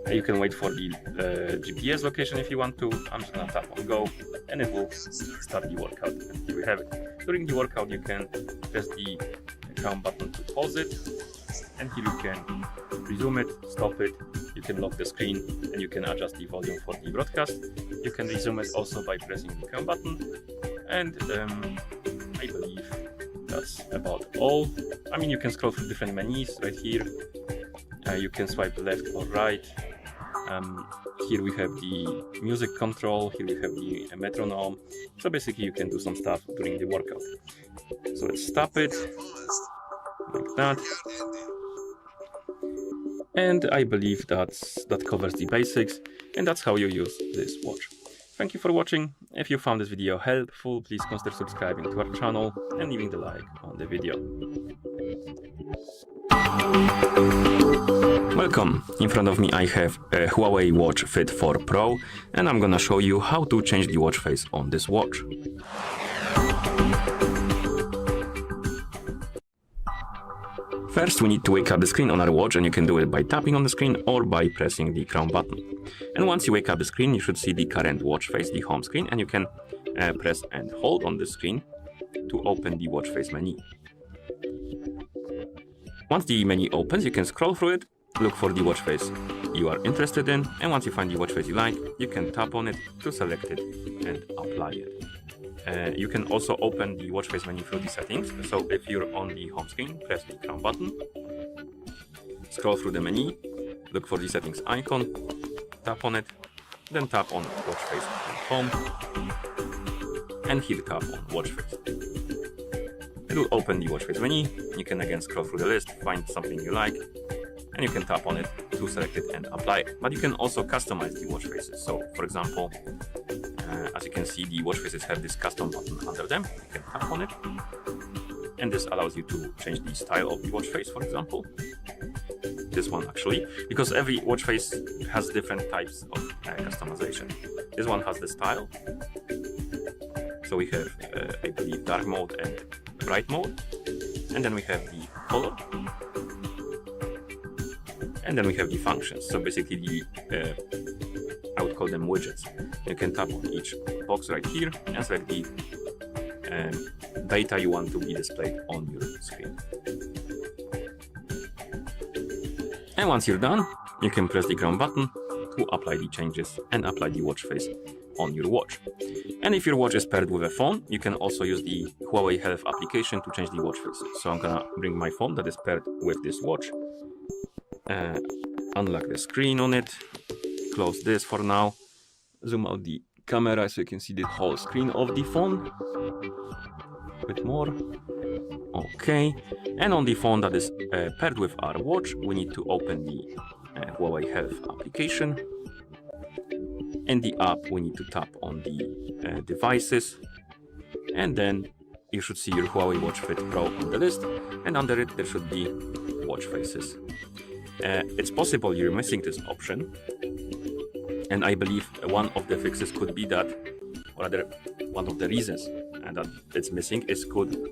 You can wait for the GPS location if you want to. I'm just gonna tap on go, and it will start the workout. And here we have it. During the workout, you can press the crown button to pause it, and here you can resume it, stop it. You can lock the screen, and you can adjust the volume for the broadcast. You can resume it also by pressing the crown button, and I believe that's about all. I mean, you can scroll through different menus right here. You can swipe left or right. Here we have the music control. Here we have the metronome. So basically, you can do some stuff during the workout. So let's stop it like that. And I believe that covers the basics, and that's how you use this watch. Thank you for watching. If you found this video helpful, please consider subscribing to our channel and leaving the like on the video. Welcome. In front of me I have a Huawei Watch Fit 4 Pro, and I'm gonna show you how to change the watch face on this watch. First, we need to wake up the screen on our watch, and you can do it by tapping on the screen or by pressing the crown button. And once you wake up the screen, you should see the current watch face, the home screen, and you can press and hold on the screen to open the watch face menu. Once the menu opens, you can scroll through it, look for the watch face you are interested in, and once you find the watch face you like, you can tap on it to select it and apply it. You can also open the watch face menu through the settings. So if you're on the home screen, press the crown button, scroll through the menu, look for the settings icon, tap on it, then tap on watch face and home, and here tap on watch face. It will open the watch face menu. You can again scroll through the list, find something you like, and you can tap on it to select it and apply it. But you can also customize the watch faces. So for example, as you can see, the watch faces have this custom button under them. You can tap on it, and this allows you to change the style of the watch face, for example. This one actually, because every watch face has different types of customization. This one has the style. So we have, I believe, dark mode and bright mode. And then we have the color. And then we have the functions. So basically I would call them widgets. You can tap on each box right here and select the data you want to be displayed on your screen. And once you're done, you can press the crown button to apply the changes and apply the watch face on your watch. And if your watch is paired with a phone, you can also use the Huawei Health application to change the watch face. So I'm gonna bring my phone that is paired with this watch, unlock the screen on it, close this for now, zoom out the camera so you can see the whole screen of the phone. A bit more. Okay. And on the phone that is paired with our watch, we need to open the Huawei Health application. In the app, we need to tap on the devices, and then you should see your Huawei Watch Fit Pro on the list, and under it there should be watch faces. It's possible you're missing this option, and I believe one of the fixes could be that, or rather one of the reasons that it's missing is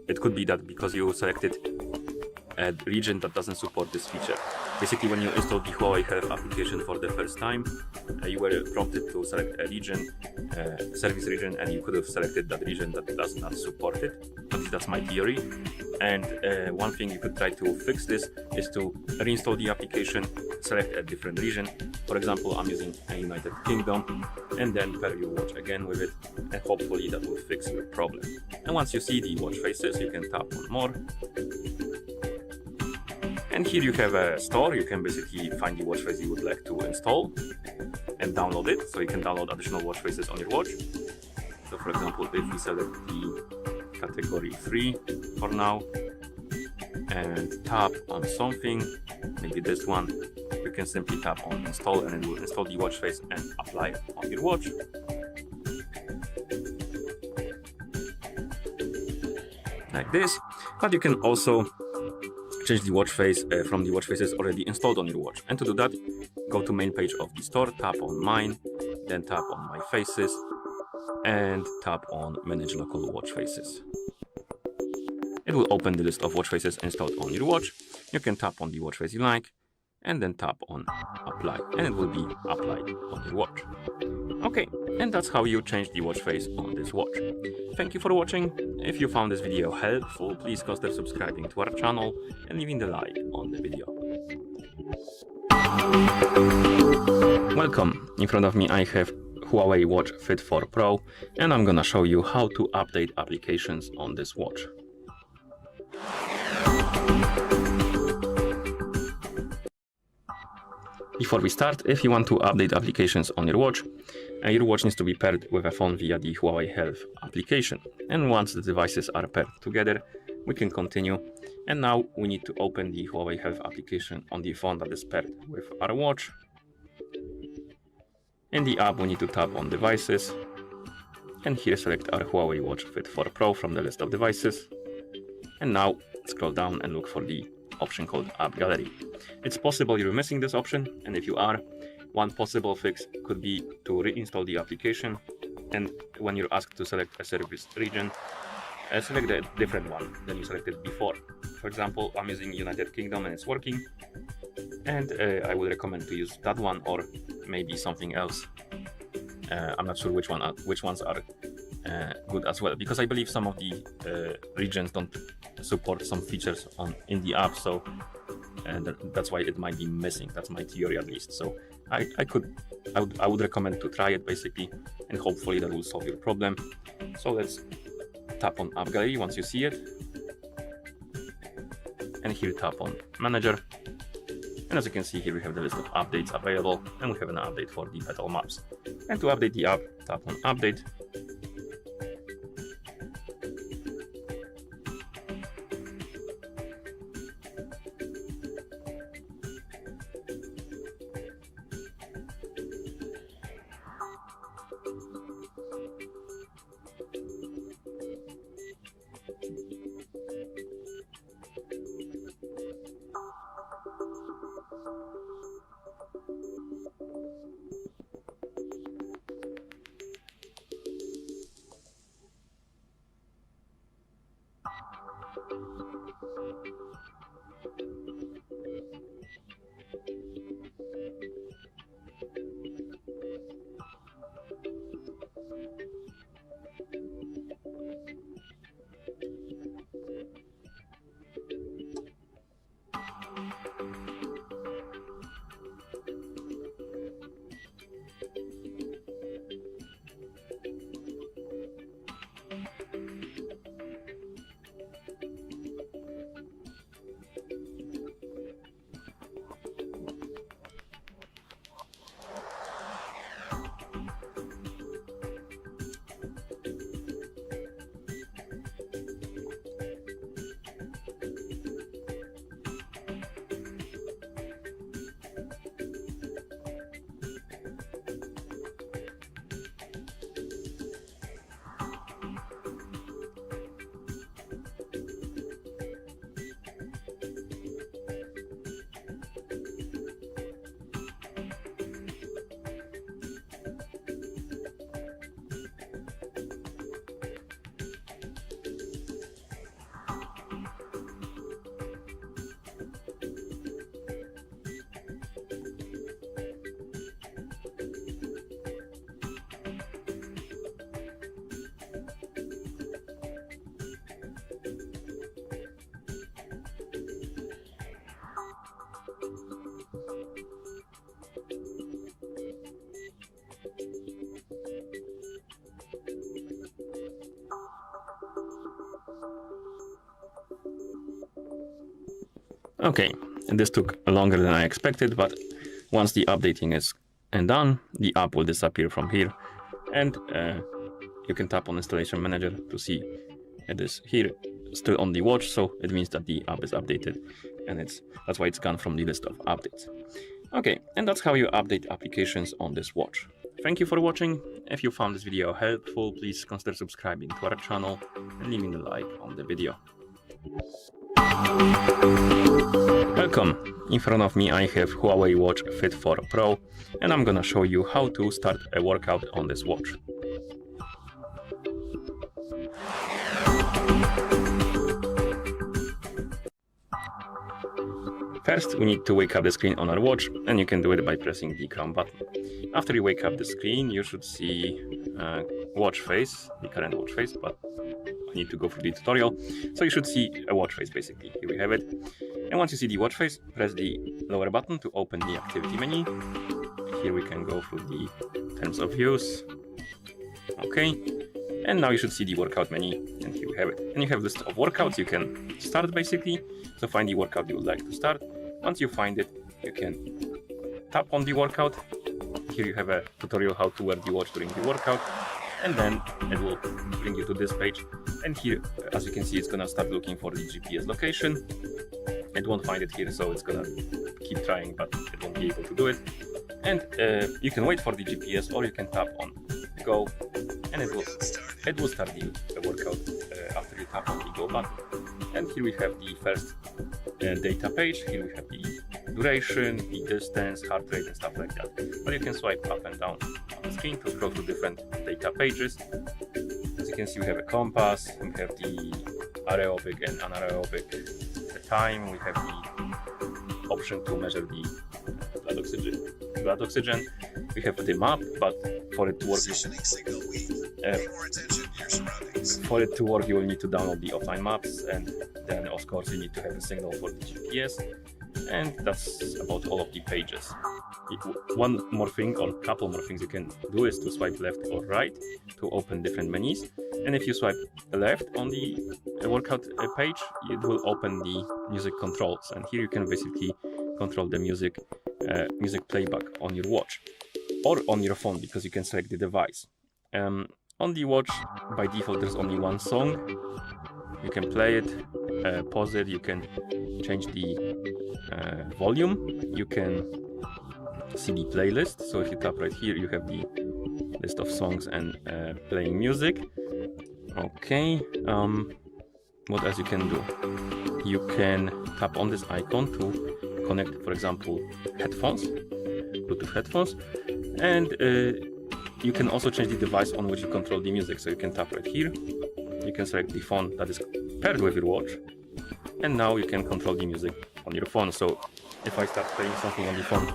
it could be that because you selected a region that doesn't support this feature. Basically, when you install the Huawei Health application for the first time, you were prompted to select a region, service region, and you could have selected that region that does not support it. At least that's my theory. And one thing you could try to fix this is to reinstall the application, select a different region. For example, I'm using a United Kingdom, and then pair your watch again with it, and hopefully that will fix your problem. And once you see the watch faces, you can tap on more. And here you have a store. You can basically find the watch face you would like to install and download it. So you can download additional watch faces on your watch. So for example, if we select the category 3 for now and tap on something, maybe this one, you can simply tap on install and it will install the watch face and apply it on your watch. Like this. But you can also change the watch face from the watch faces already installed on your watch. And to do that, go to main page of the store, tap on mine, then tap on my faces, and tap on manage local watch faces. It will open the list of watch faces installed on your watch. You can tap on the watch face you like, and then tap on apply, and it will be applied on your watch. Okay, and that's how you change the watch face on this watch. Thank you for watching. If you found this video helpful, please consider subscribing to our channel and leaving the like on the video. Welcome. In front of me I have Huawei Watch Fit 4 Pro, and I'm gonna show you how to update applications on this watch. Before we start, if you want to update applications on your watch needs to be paired with a phone via the Huawei Health application. And once the devices are paired together, we can continue. And now we need to open the Huawei Health application on the phone that is paired with our watch. In the app, we need to tap on devices. And here select our Huawei Watch Fit 4 Pro from the list of devices. And now scroll down and look for the option called AppGallery. It's possible you're missing this option, and if you are, one possible fix could be to reinstall the application, and when you're asked to select a service region, select a different one than you selected before. For example, I'm using United Kingdom and it's working, and I would recommend to use that one or maybe something else. I'm not sure which ones are good as well, because I believe some of the regions don't support some features in the app, so that's why it might be missing. That's my theory at least. So I would recommend to try it basically, and hopefully that will solve your problem. So let's tap on AppGallery once you see it, and here tap on Manager. And as you can see here, we have the list of updates available, and we have an update for the pedal maps. And to update the app, tap on Update. Okay, and this took longer than I expected, but once the updating is done, the app will disappear from here, and you can tap on Installation Manager to see it is here still on the watch, so it means that the app is updated, and that's why it's gone from the list of updates. Okay, and that's how you update applications on this watch. Thank you for watching. If you found this video helpful, please consider subscribing to our channel and leaving a like on the video. Welcome! In front of me I have Huawei Watch Fit 4 Pro, and I'm gonna show you how to start a workout on this watch. First, we need to wake up the screen on our watch, and you can do it by pressing the Chrome button. After you wake up the screen, you should see watch face, the current watch face, but I need to go through the tutorial. So you should see a watch face basically. Here we have it. And once you see the watch face, press the lower button to open the activity menu. Here we can go through the terms of use. Okay. And now you should see the workout menu, and here we have it. And you have a list of workouts you can start basically. So find the workout you would like to start. Once you find it, you can tap on the workout. Here you have a tutorial how to wear the watch during the workout, and then it will bring you to this page. And here, as you can see, it's gonna start looking for the GPS location. It won't find it here, so it's gonna keep trying, but it won't be able to do it. And you can wait for the GPS, or you can tap on go, and it will start the workout after you tap on the go button. And here we have the first data page. Here we have the duration, the distance, heart rate, and stuff like that. But you can swipe up and down on the screen to scroll to different data pages. As you can see, we have a compass, we have the aerobic and anaerobic time, we have the option to measure the blood oxygen. We have the map, but for it to work, you will need to download the offline maps, and then of course you need to have a signal for the GPS. And that's about all of the pages. One more thing, or couple more things you can do is to swipe left or right to open different menus. And if you swipe left on the workout page, it will open the music controls. And here you can basically control the music playback on your watch or on your phone, because you can select the device. On the watch, by default, there's only one song. You can play it, pause it, you can change the volume, you can see the playlist. So if you tap right here, you have the list of songs and playing music. Okay, what else you can do? You can tap on this icon to connect, for example, headphones, Bluetooth headphones, and you can also change the device on which you control the music. So you can tap right here, you can select the phone that is paired with your watch, and now you can control the music on your phone. So if I start playing something on the phone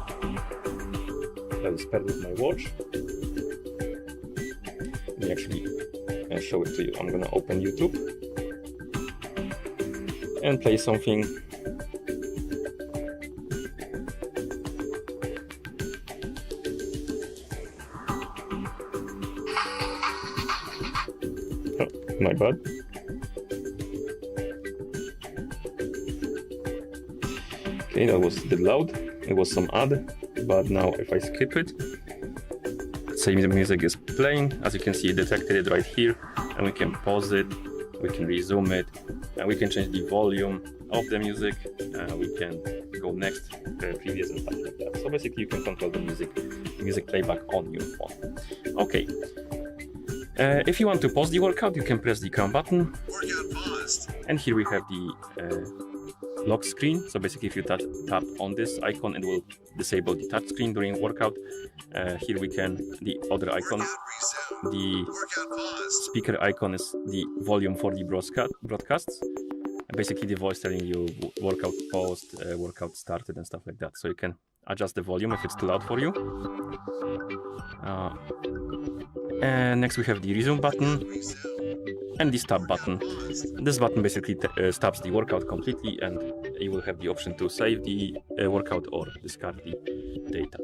that is paired with my watch, let me actually show it to you. I'm gonna open YouTube and play something. Oh, my bad. Okay, that was a bit loud. It was some ad, but now if I skip it, say the music is playing, as you can see, it detected it right here, and we can pause it, we can resume it, and we can change the volume of the music, we can go next, previous, and stuff like that. So basically you can control the music playback on your phone. Okay, if you want to pause the workout, you can press the crown button, and here we have the lock screen. So basically if you tap on this icon, it will disable the touch screen during workout. Here we can, the other icon, the speaker icon is the volume for the broadcasts. Basically the voice telling you workout paused, workout started, and stuff like that. So you can adjust the volume if it's too loud for you. And next we have the resume button and the stop button. This button basically stops the workout completely, and you will have the option to save the workout or discard the data.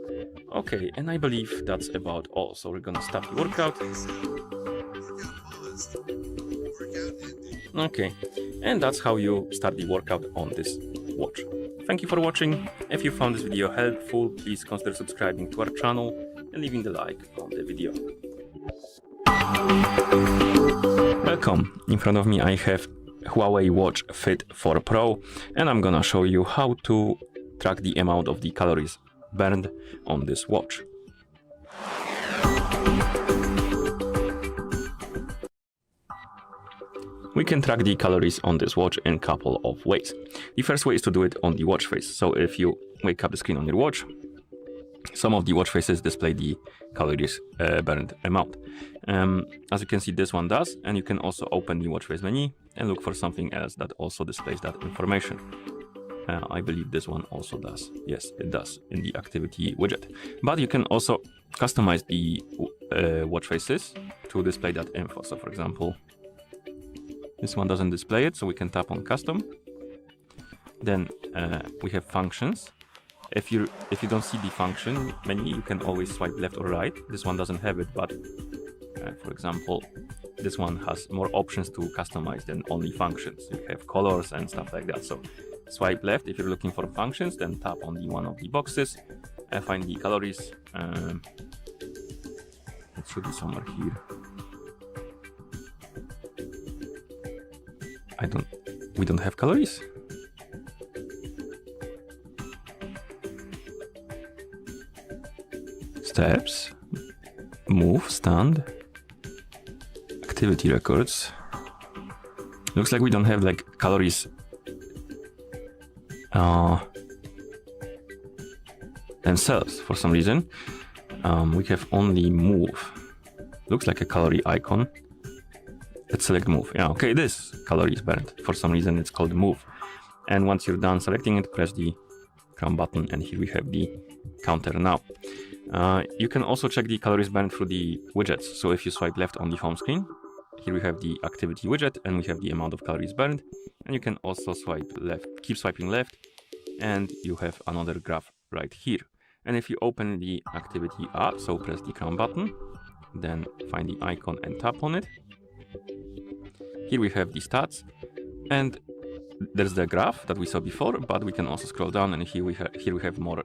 Okay, and I believe that's about all. So we're gonna stop the workout. Okay, and that's how you start the workout on this watch. Thank you for watching. If you found this video helpful, please consider subscribing to our channel and leaving the like on the video. Welcome. In front of me I have Huawei Watch Fit 4 Pro, and I'm gonna show you how to track the amount of the calories burned on this watch. We can track the calories on this watch in a couple of ways. The first way is to do it on the watch face. So if you wake up the screen on your watch, some of the watch faces display the calories burned amount. As you can see, this one does, and you can also open the watch face menu and look for something else that also displays that information. I believe this one also does. Yes, it does in the activity widget. But you can also customize the watch faces to display that info. So for example, this one doesn't display it, so we can tap on custom. Then we have functions. If you don't see the function menu, you can always swipe left or right. This one doesn't have it, but for example, this one has more options to customize than only functions. You have colors and stuff like that. So swipe left if you're looking for functions, then tap on the one of the boxes and find the calories. It should be somewhere here. We don't have calories. Steps, move, stand, activity records. Looks like we don't have like calories themselves for some reason. We have only move. Looks like a calorie icon. Let's select move. Yeah, okay, this calories burned. For some reason it's called move. And once you're done selecting it, press the crown button, and here we have the counter now. You can also check the calories burned through the widgets. So if you swipe left on the home screen, here we have the activity widget and we have the amount of calories burned. And you can also swipe left, keep swiping left, and you have another graph right here. And if you open the activity app, so press the crown button, then find the icon and tap on it. Here we have the stats, and there's the graph that we saw before, but we can also scroll down, and here we have more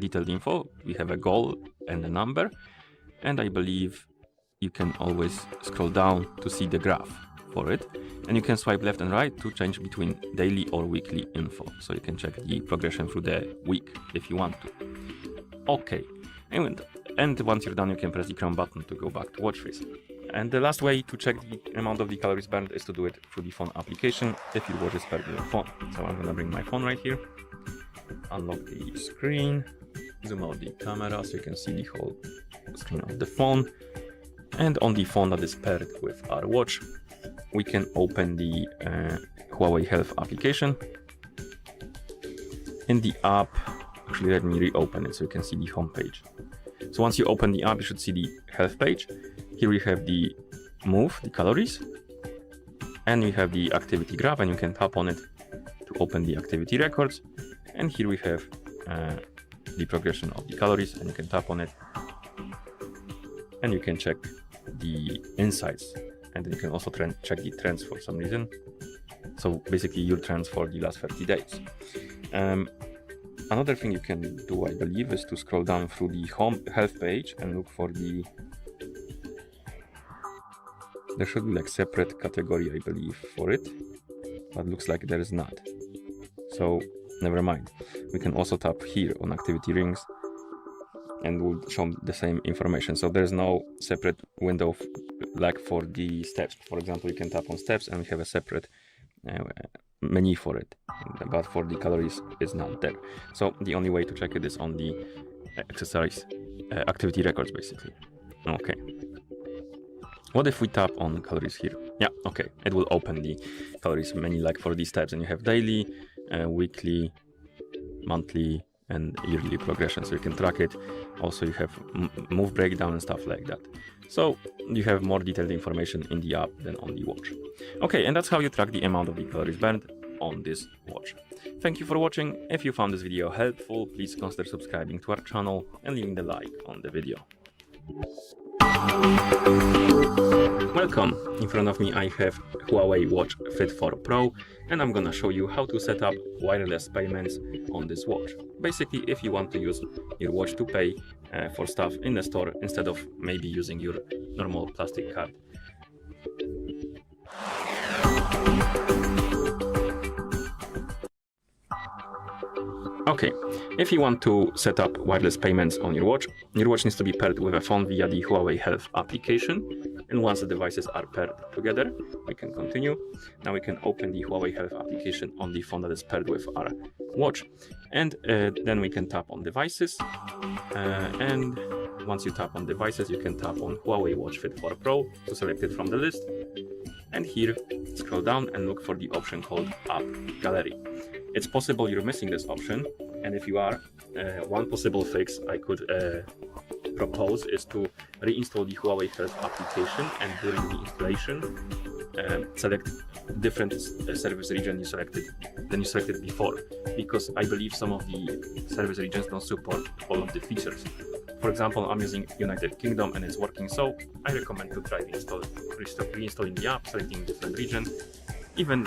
detailed info. We have a goal and a number, and I believe you can always scroll down to see the graph for it, and you can swipe left and right to change between daily or weekly info, so you can check the progression through the week if you want to. Okay, and once you're done, you can press the crown button to go back to watch face. And the last way to check the amount of the calories burned is to do it through the phone application if your watch is paired with your phone. So I'm gonna bring my phone right here, unlock the screen, zoom out the camera so you can see the whole screen of the phone. And on the phone that is paired with our watch, we can open the Huawei Health application. In the app, actually let me reopen it so you can see the home page. So once you open the app, you should see the health page. Here we have the move, the calories, and we have the activity graph, and you can tap on it to open the activity records. And here we have the progression of the calories, and you can tap on it, and you can check the insights, and then you can also check the trends for some reason. So basically your trends for the last 30 days. Another thing you can do, I believe, is to scroll down through the home health page and look for the... There should be like separate category, I believe, for it, but looks like there is not. So never mind. We can also tap here on activity rings and we'll show the same information. So there's no separate window like for the steps. For example, you can tap on steps and we have a separate menu for it, but for the calories it's not there. So the only way to check it is on the exercise activity records basically. Okay, what if we tap on calories here? Yeah, okay, it will open the calories menu like for these tabs, and you have daily, weekly, monthly and yearly progression, so you can track it. Also you have move breakdown and stuff like that. So you have more detailed information in the app than on the watch. Okay, and that's how you track the amount of the calories burned on this watch. Thank you for watching. If you found this video helpful, please consider subscribing to our channel and leaving the like on the video. Welcome! In front of me I have Huawei Watch Fit 4 Pro, and I'm gonna show you how to set up wireless payments on this watch. Basically, if you want to use your watch to pay for stuff in the store instead of maybe using your normal plastic card. Okay, if you want to set up wireless payments on your watch needs to be paired with a phone via the Huawei Health application. And once the devices are paired together, we can continue. Now we can open the Huawei Health application on the phone that is paired with our watch. And then we can tap on devices. And once you tap on devices, you can tap on Huawei Watch Fit 4 Pro to select it from the list. And here, scroll down and look for the option called AppGallery. It's possible you're missing this option, and if you are, one possible fix I could propose is to reinstall the Huawei Health application, and during the installation select different service region than you selected before, because I believe some of the service regions don't support all of the features. For example, I'm using United Kingdom and it's working, so I recommend to try reinstalling the app, selecting different region, even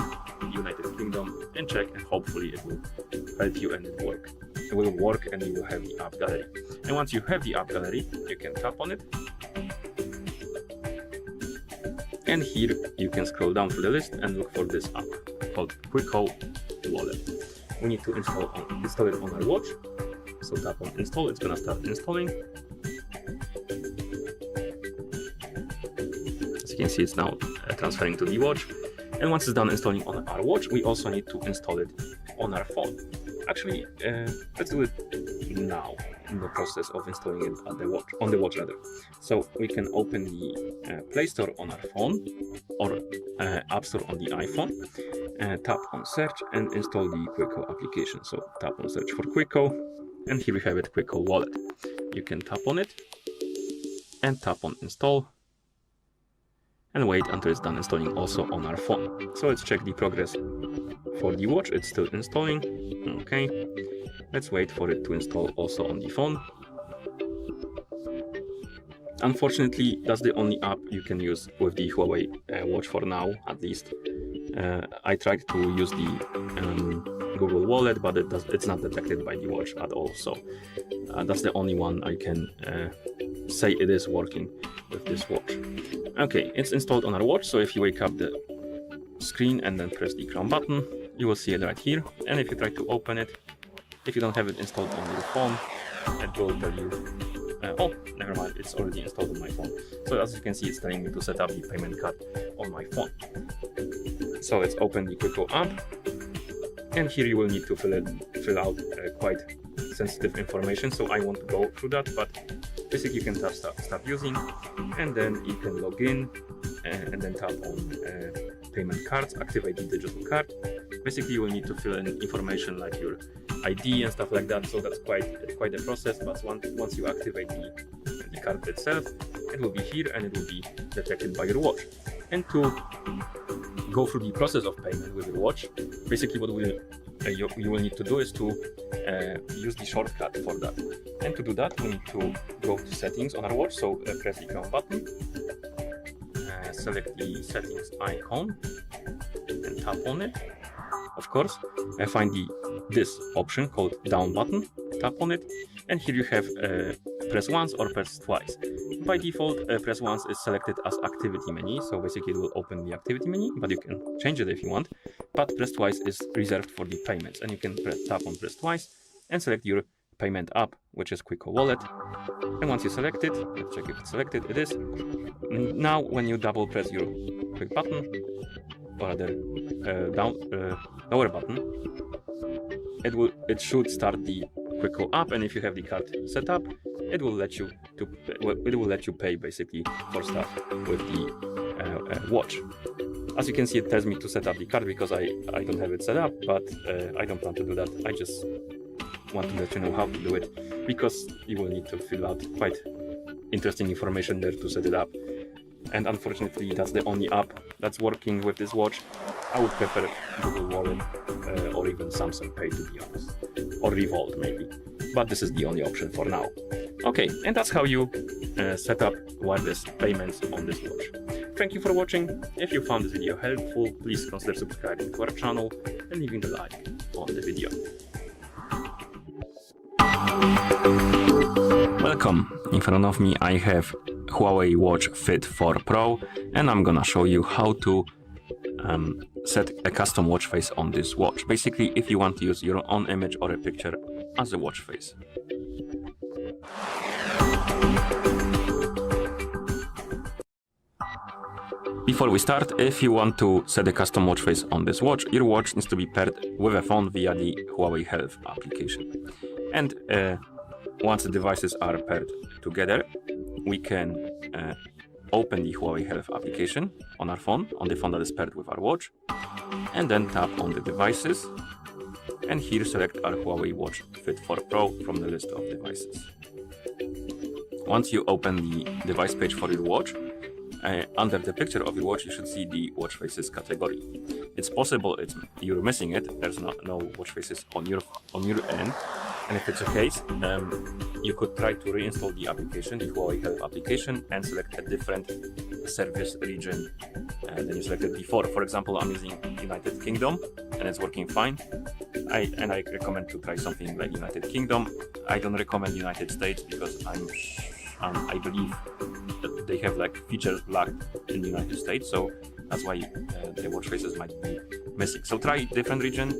United Kingdom, and check, and hopefully it will help you and it will work and you will have the app gallery. And once you have the app gallery, you can tap on it, and here you can scroll down through the list and look for this app called Quico Wallet. We need to install it on our watch, so tap on install. It's gonna start installing. As you can see, it's now transferring to the watch. And once it's done installing on our watch, we also need to install it on our phone. Actually, let's do it now in the process of installing it on the watch rather. So we can open the Play Store on our phone or App Store on the iPhone, tap on search and install the Quico application. So tap on search for Quico, and here we have it, Quico Wallet. You can tap on it and tap on install and wait until it's done installing also on our phone. So let's check the progress for the watch. It's still installing. Okay, let's wait for it to install also on the phone. Unfortunately, that's the only app you can use with the Huawei watch for now, at least. I tried to use the Google Wallet, but it's not detected by the watch at all. So that's the only one I can say it is working with this watch. Okay, it's installed on our watch. So if you wake up the screen and then press the Chrome button, you will see it right here. And if you try to open it, if you don't have it installed on your phone, it will tell you, oh, never mind, it's already installed on my phone. So as you can see, it's telling me to set up the payment card on my phone. So let's open the Quico app. And here you will need to fill out quite sensitive information. So I won't go through that, but basically you can tap start using, and then you can log in and then tap on payment cards, activate the digital card. Basically you will need to fill in information like your ID and stuff like that. So that's quite a process, but once you activate the card itself, it will be here and it will be detected by your watch. And to go through the process of payment with your watch, basically what you will need to do is to use the shortcut for that. And to do that, we need to go to settings on our watch. So press the Chrome button, select the settings icon and tap on it. Of course, find this option called down button, tap on it, and here you have press once or press twice. By default, press once is selected as activity menu, so basically it will open the activity menu, but you can change it if you want. But press twice is reserved for the payments, and you can tap on press twice and select your payment app, which is Quico Wallet. And once you select it, let's check if it's selected, it is. Now when you double press your quick button, or rather lower button, it should start the Quico app, and if you have the card set up, it will let you pay basically for stuff with the watch. As you can see, it tells me to set up the card because I don't have it set up, but I don't plan to do that. I just want to let you know how to do it, because you will need to fill out quite interesting information there to set it up. And unfortunately, that's the only app that's working with this watch. I would prefer Google Wallet or even Samsung Pay, to be honest, or Revolt maybe, but this is the only option for now. Okay, and that's how you set up wireless payments on this watch. Thank you for watching. If you found this video helpful, please consider subscribing to our channel and leaving a like on the video. Welcome. In front of me I have Huawei Watch Fit 4 Pro, and I'm gonna show you how to set a custom watch face on this watch. Basically, if you want to use your own image or a picture as a watch face. Before we start, if you want to set a custom watch face on this watch, your watch needs to be paired with a phone via the Huawei Health application. And once the devices are paired together, we can open the Huawei Health application on our phone, on the phone that is paired with our watch, and then tap on the devices, and here select our Huawei Watch Fit 4 Pro from the list of devices. Once you open the device page for your watch, under the picture of your watch, you should see the watch faces category. It's possible you're missing it. There's no watch faces on your end, and if it's the case, you could try to reinstall the application, the Huawei Health application, and select a different service region than you selected before. For example, I'm using United Kingdom, and it's working fine. I recommend to try something like United Kingdom. I don't recommend United States because I believe that they have like features blocked in the United States, so that's why the watch faces might be missing. So try different region.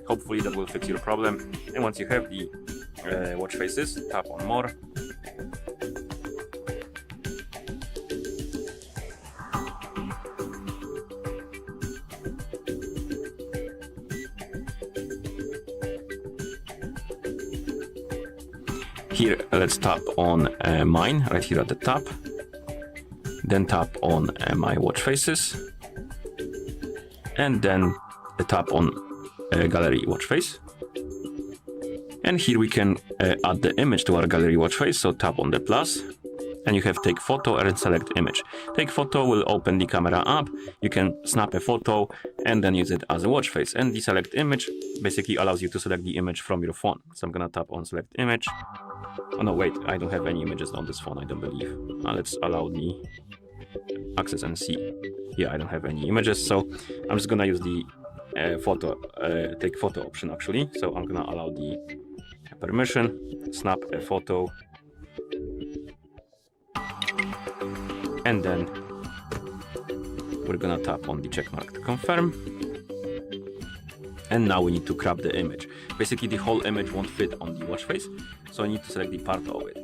Hopefully that will fix your problem. And once you have the watch faces, tap on more. Here, let's tap on mine, right here at the top. Then tap on my watch faces. And then tap on gallery watch face. And here we can add the image to our gallery watch face. So tap on the plus. And you have take photo and select image. Take photo will open the camera app. You can snap a photo and then use it as a watch face. And the select image basically allows you to select the image from your phone. So I'm gonna tap on select image. Oh no, wait, I don't have any images on this phone, I don't believe. Let's allow the access and see. Yeah, I don't have any images, so I'm just gonna use the take photo option actually. So I'm gonna allow the permission, snap a photo. And then we're gonna tap on the check mark to confirm. And now we need to crop the image. Basically, the whole image won't fit on the watch face, so I need to select the part of it.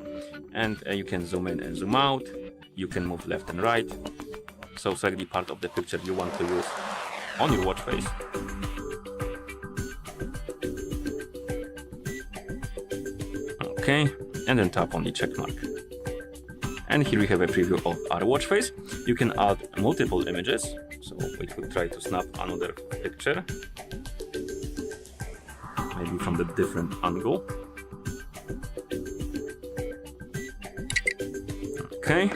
And you can zoom in and zoom out. You can move left and right. So select the part of the picture you want to use on your watch face. Okay, and then tap on the check mark. And here we have a preview of our watch face. You can add multiple images. So we could try to snap another picture. Maybe from the different angle. Okay.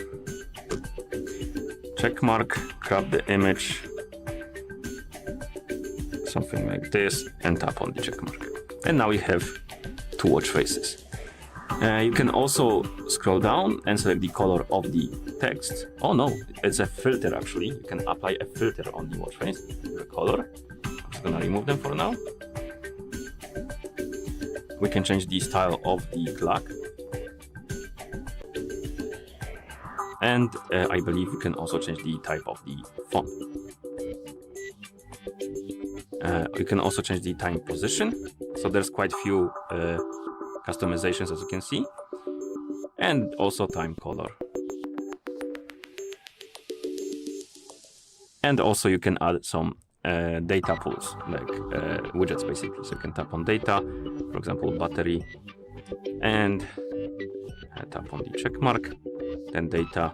Check mark, crop the image. Something like this, and tap on the check mark. And now we have two watch faces. You can also scroll down and select the color of the text. Oh no, it's a filter actually. You can apply a filter on the watch face, the color. I'm just gonna remove them for now. We can change the style of the clock. And I believe we can also change the type of the font. You can also change the time position. So there's quite a few customizations as you can see. And also time color. And also you can add some data pools, like widgets basically. So you can tap on data, for example, battery, and tap on the check mark, then data,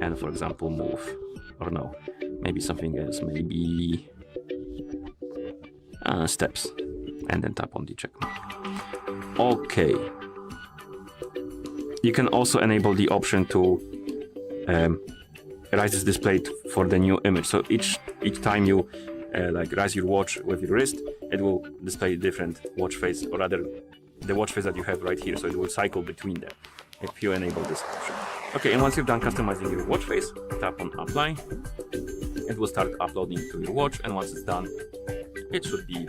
and for example, move, or no, maybe something else, maybe steps, and then tap on the check mark. Okay. You can also enable the option to raise this display for the new image. So each time you like raise your watch with your wrist, it will display different watch face, or rather the watch face that you have right here. So it will cycle between them if you enable this option. Okay, and once you've done customizing your watch face, tap on apply. It will start uploading to your watch, and once it's done, it should be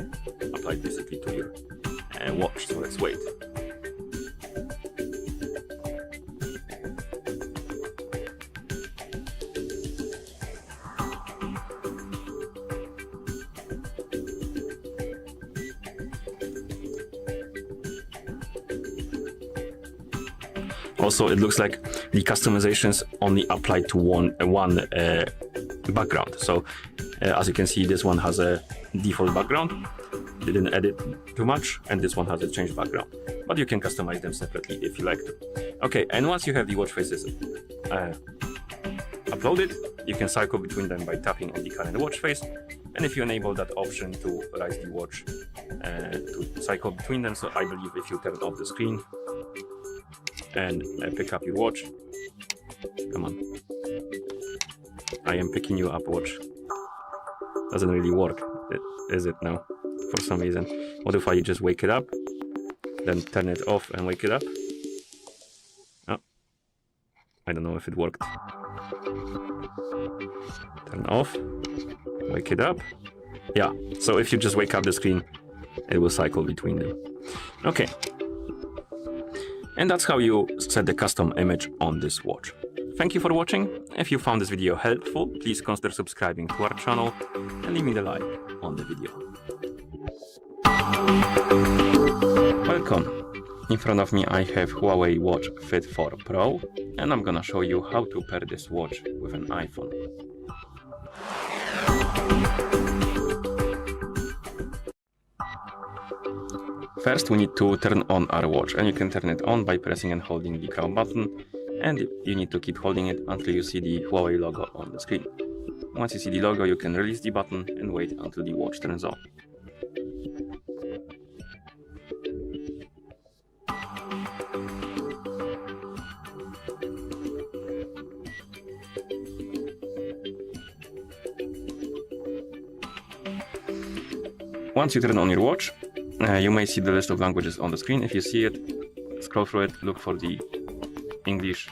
applied basically to your watch. So let's wait. Also, it looks like the customizations only apply to one background. So as you can see, this one has a default background. Didn't edit too much, and this one has a changed background. But you can customize them separately if you like to. Okay, and once you have the watch faces uploaded, you can cycle between them by tapping on the current watch face. And if you enable that option to raise the watch to cycle between them, so I believe if you turn off the screen and pick up your watch, come on, I am picking you up, watch. Doesn't really work, is it now? For some reason. What if I just wake it up, then turn it off and wake it up? Oh, I don't know if it worked. Turn off, wake it up. Yeah, so if you just wake up the screen, it will cycle between them. Okay. And that's how you set the custom image on this watch. Thank you for watching. If you found this video helpful, please consider subscribing to our channel and leave me a like on the video. Welcome. In front of me I have Huawei Watch Fit 4 Pro, and I'm gonna show you how to pair this watch with an iPhone. First, we need to turn on our watch, and you can turn it on by pressing and holding the crown button, and you need to keep holding it until you see the Huawei logo on the screen. Once you see the logo, you can release the button and wait until the watch turns on. Once you turn on your watch, you may see the list of languages on the screen. If you see it, scroll through it, look for the English,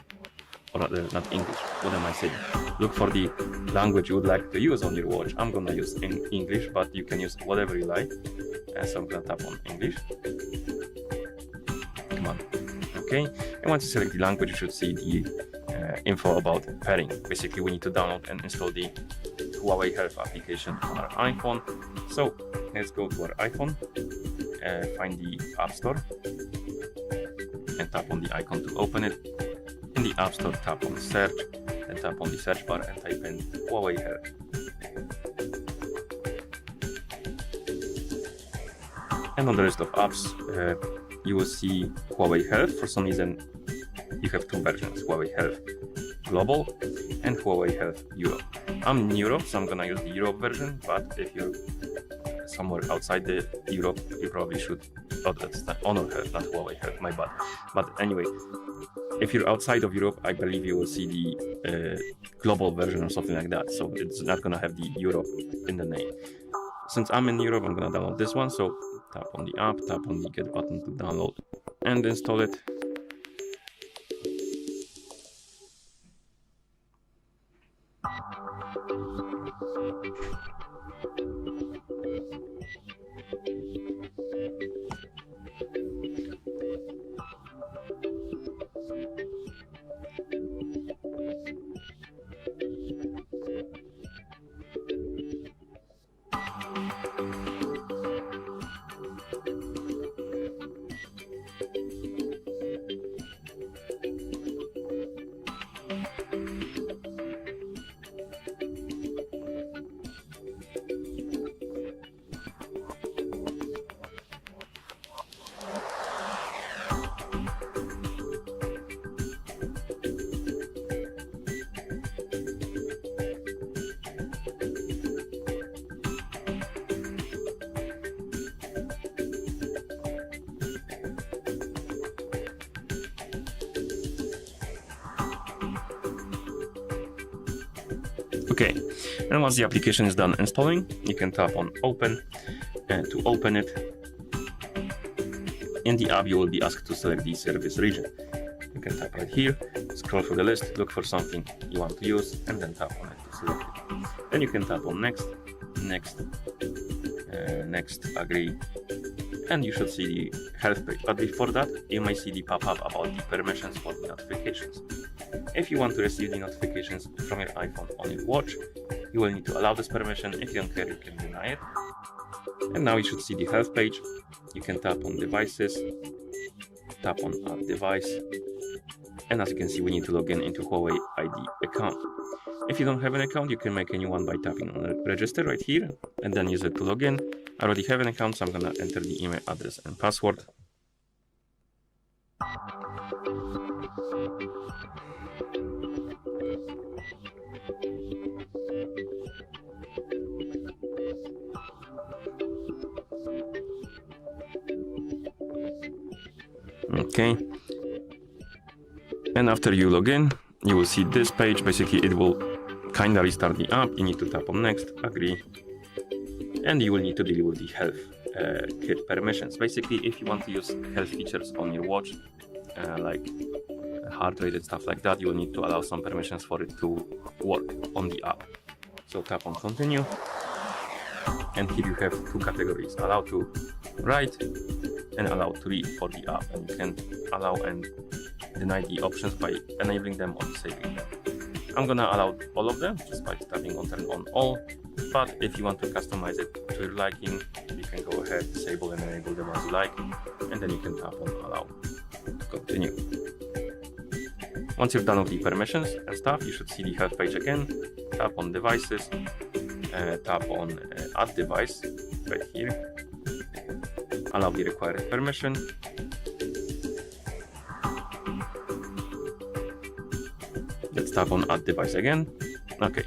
or not English, what am I saying? Look for the language you would like to use on your watch. I'm gonna use English, but you can use whatever you like. So I'm gonna tap on English. Come on. Okay, and once you select the language, you should see the info about pairing. Basically, we need to download and install the Huawei Health application on our iPhone. So let's go to our iPhone, find the App Store, and tap on the icon to open it. In the App Store, tap on Search, then tap on the search bar and type in Huawei Health. And on the list of apps, you will see Huawei Health. For some reason, you have two versions, Huawei Health Global and Huawei Health Europe. I'm in Europe, so I'm gonna use the Europe version, but if you're somewhere outside the Europe, you probably should, that's the Honor Health, not Huawei Health, my bad. But anyway, if you're outside of Europe, I believe you will see the global version or something like that, so it's not gonna have the Europe in the name. Since I'm in Europe, I'm gonna download this one, so tap on the app, tap on the get button to download and install it. Okay, and once the application is done installing, you can tap on open, and to open it, in the app you will be asked to select the service region. You can tap right here, scroll through the list, look for something you want to use, and then tap on it to select it. Then you can tap on next, next, agree, and you should see the health page. But before that, you may see the pop-up about the permissions for the notifications. If you want to receive the notifications from your iPhone on your watch, you will need to allow this permission. If you don't care, you can deny it. And now you should see the health page. You can tap on devices, tap on add device, and as you can see, we need to log in into Huawei ID account. If you don't have an account, you can make a new one by tapping on register right here and then use it to log in. I already have an account, so I'm gonna enter the email address and password. Okay, and after you log in, you will see this page. Basically, it will kinda restart the app. You need to tap on next, agree, and you will need to deal with the health kit permissions. Basically, if you want to use health features on your watch, like heart rate and stuff like that, you will need to allow some permissions for it to work on the app. So tap on continue, and here you have two categories: allow to write and allow to read for the app, and you can allow and deny the options by enabling them or disabling them. I'm gonna allow all of them just by tapping on turn on all, but if you want to customize it to your liking, you can go ahead, disable and enable them as you like, and then you can tap on allow to continue. Once you're done with the permissions and stuff, you should see the health page again. Tap on devices, tap on add device right here, allow the required permission. Let's tap on Add Device again. Okay,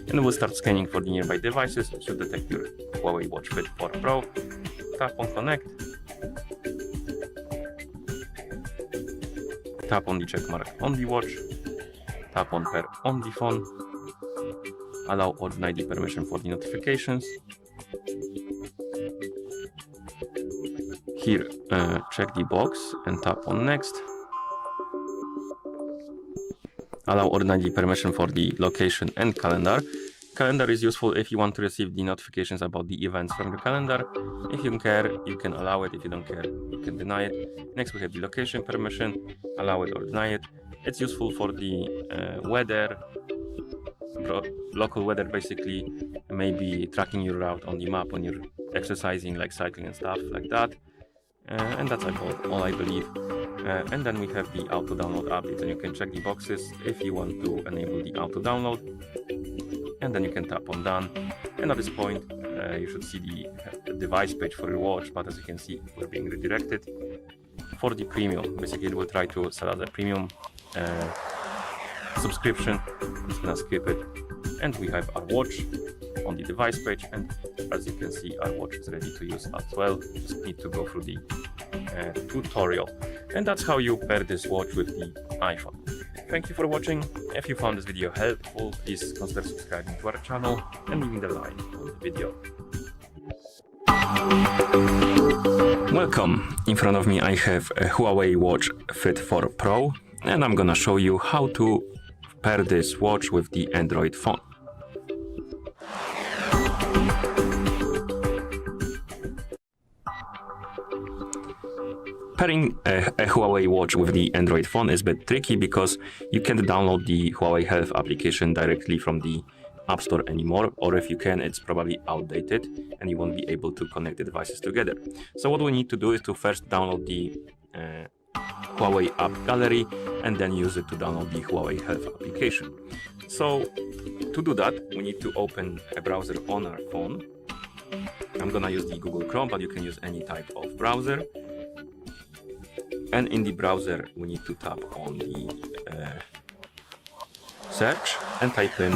and we'll start scanning for the nearby devices. It should detect your Huawei Watch Fit 4 Pro. Tap on Connect. Tap on the check mark on the watch. Tap on Pair on the phone. Allow or deny the permission for the notifications. Here, check the box and tap on Next. Allow or deny the permission for the location and calendar. Calendar is useful if you want to receive the notifications about the events from the calendar. If you care, you can allow it. If you don't care, you can deny it. Next, we have the location permission. Allow it or deny it. It's useful for the weather, local weather basically, maybe tracking your route on the map when you're exercising, like cycling and stuff like that. And that's all I believe. And then we have the auto download updates, and you can check the boxes if you want to enable the auto download. And then you can tap on done. And at this point, you should see the device page for your watch, but as you can see, we're being redirected for the premium. Basically, it will try to sell us a premium subscription. I'm just gonna skip it. And we have our watch on the device page, and as you can see, our watch is ready to use as well. Just need to go through the tutorial. And that's how you pair this watch with the iPhone. Thank you for watching. If you found this video helpful, please consider subscribing to our channel and leaving the like on the video. Welcome. In front of me I have a Huawei Watch Fit 4 Pro, and I'm gonna show you how to pair this watch with the Android phone. Pairing a Huawei Watch with the Android phone is a bit tricky because you can't download the Huawei Health application directly from the App Store anymore, or if you can, it's probably outdated and you won't be able to connect the devices together. So what we need to do is to first download the Huawei AppGallery and then use it to download the Huawei Health application. So to do that, we need to open a browser on our phone. I'm gonna use the Google Chrome, but you can use any type of browser. And in the browser, we need to tap on the search and type in,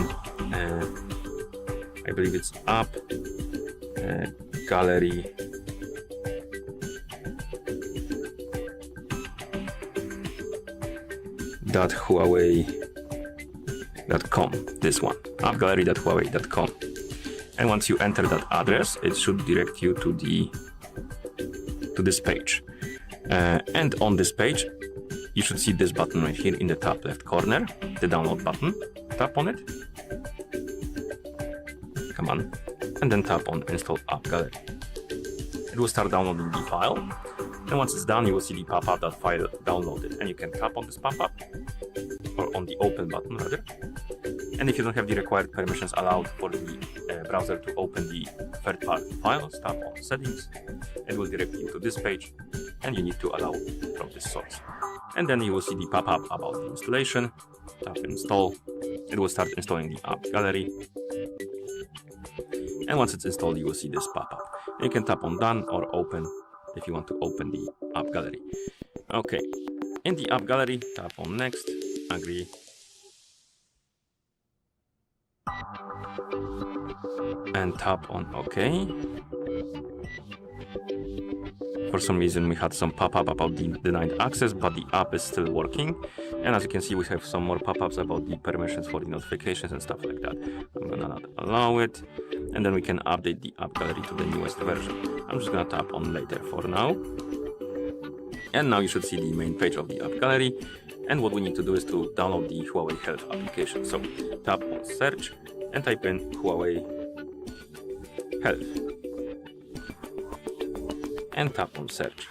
I believe it's AppGallery. .huawei.com, this one, appgallery.huawei.com. And once you enter that address, it should direct you to this page. And on this page, you should see this button right here in the top left corner, the download button. Tap on it. Come on. And then tap on Install AppGallery. It will start downloading the file. And once it's done, you will see the pop-up that file downloaded. And you can tap on this pop-up, or on the open button rather. And if you don't have the required permissions allowed for the browser to open the third-party files, tap on Settings. It will direct you to this page, and you need to allow from this source. And then you will see the pop-up about the installation. Tap Install. It will start installing the AppGallery. And once it's installed, you will see this pop-up. You can tap on Done or Open if you want to open the AppGallery. Okay, in the AppGallery, tap on Next, Agree. And tap on OK. For some reason we had some pop-up about the denied access, but the app is still working. And as you can see, we have some more pop-ups about the permissions for the notifications and stuff like that. I'm gonna not allow it. And then we can update the AppGallery to the newest version. I'm just gonna tap on Later for now. And now you should see the main page of the AppGallery. And what we need to do is to download the Huawei Health application. So tap on Search and type in Huawei Health. And tap on Search.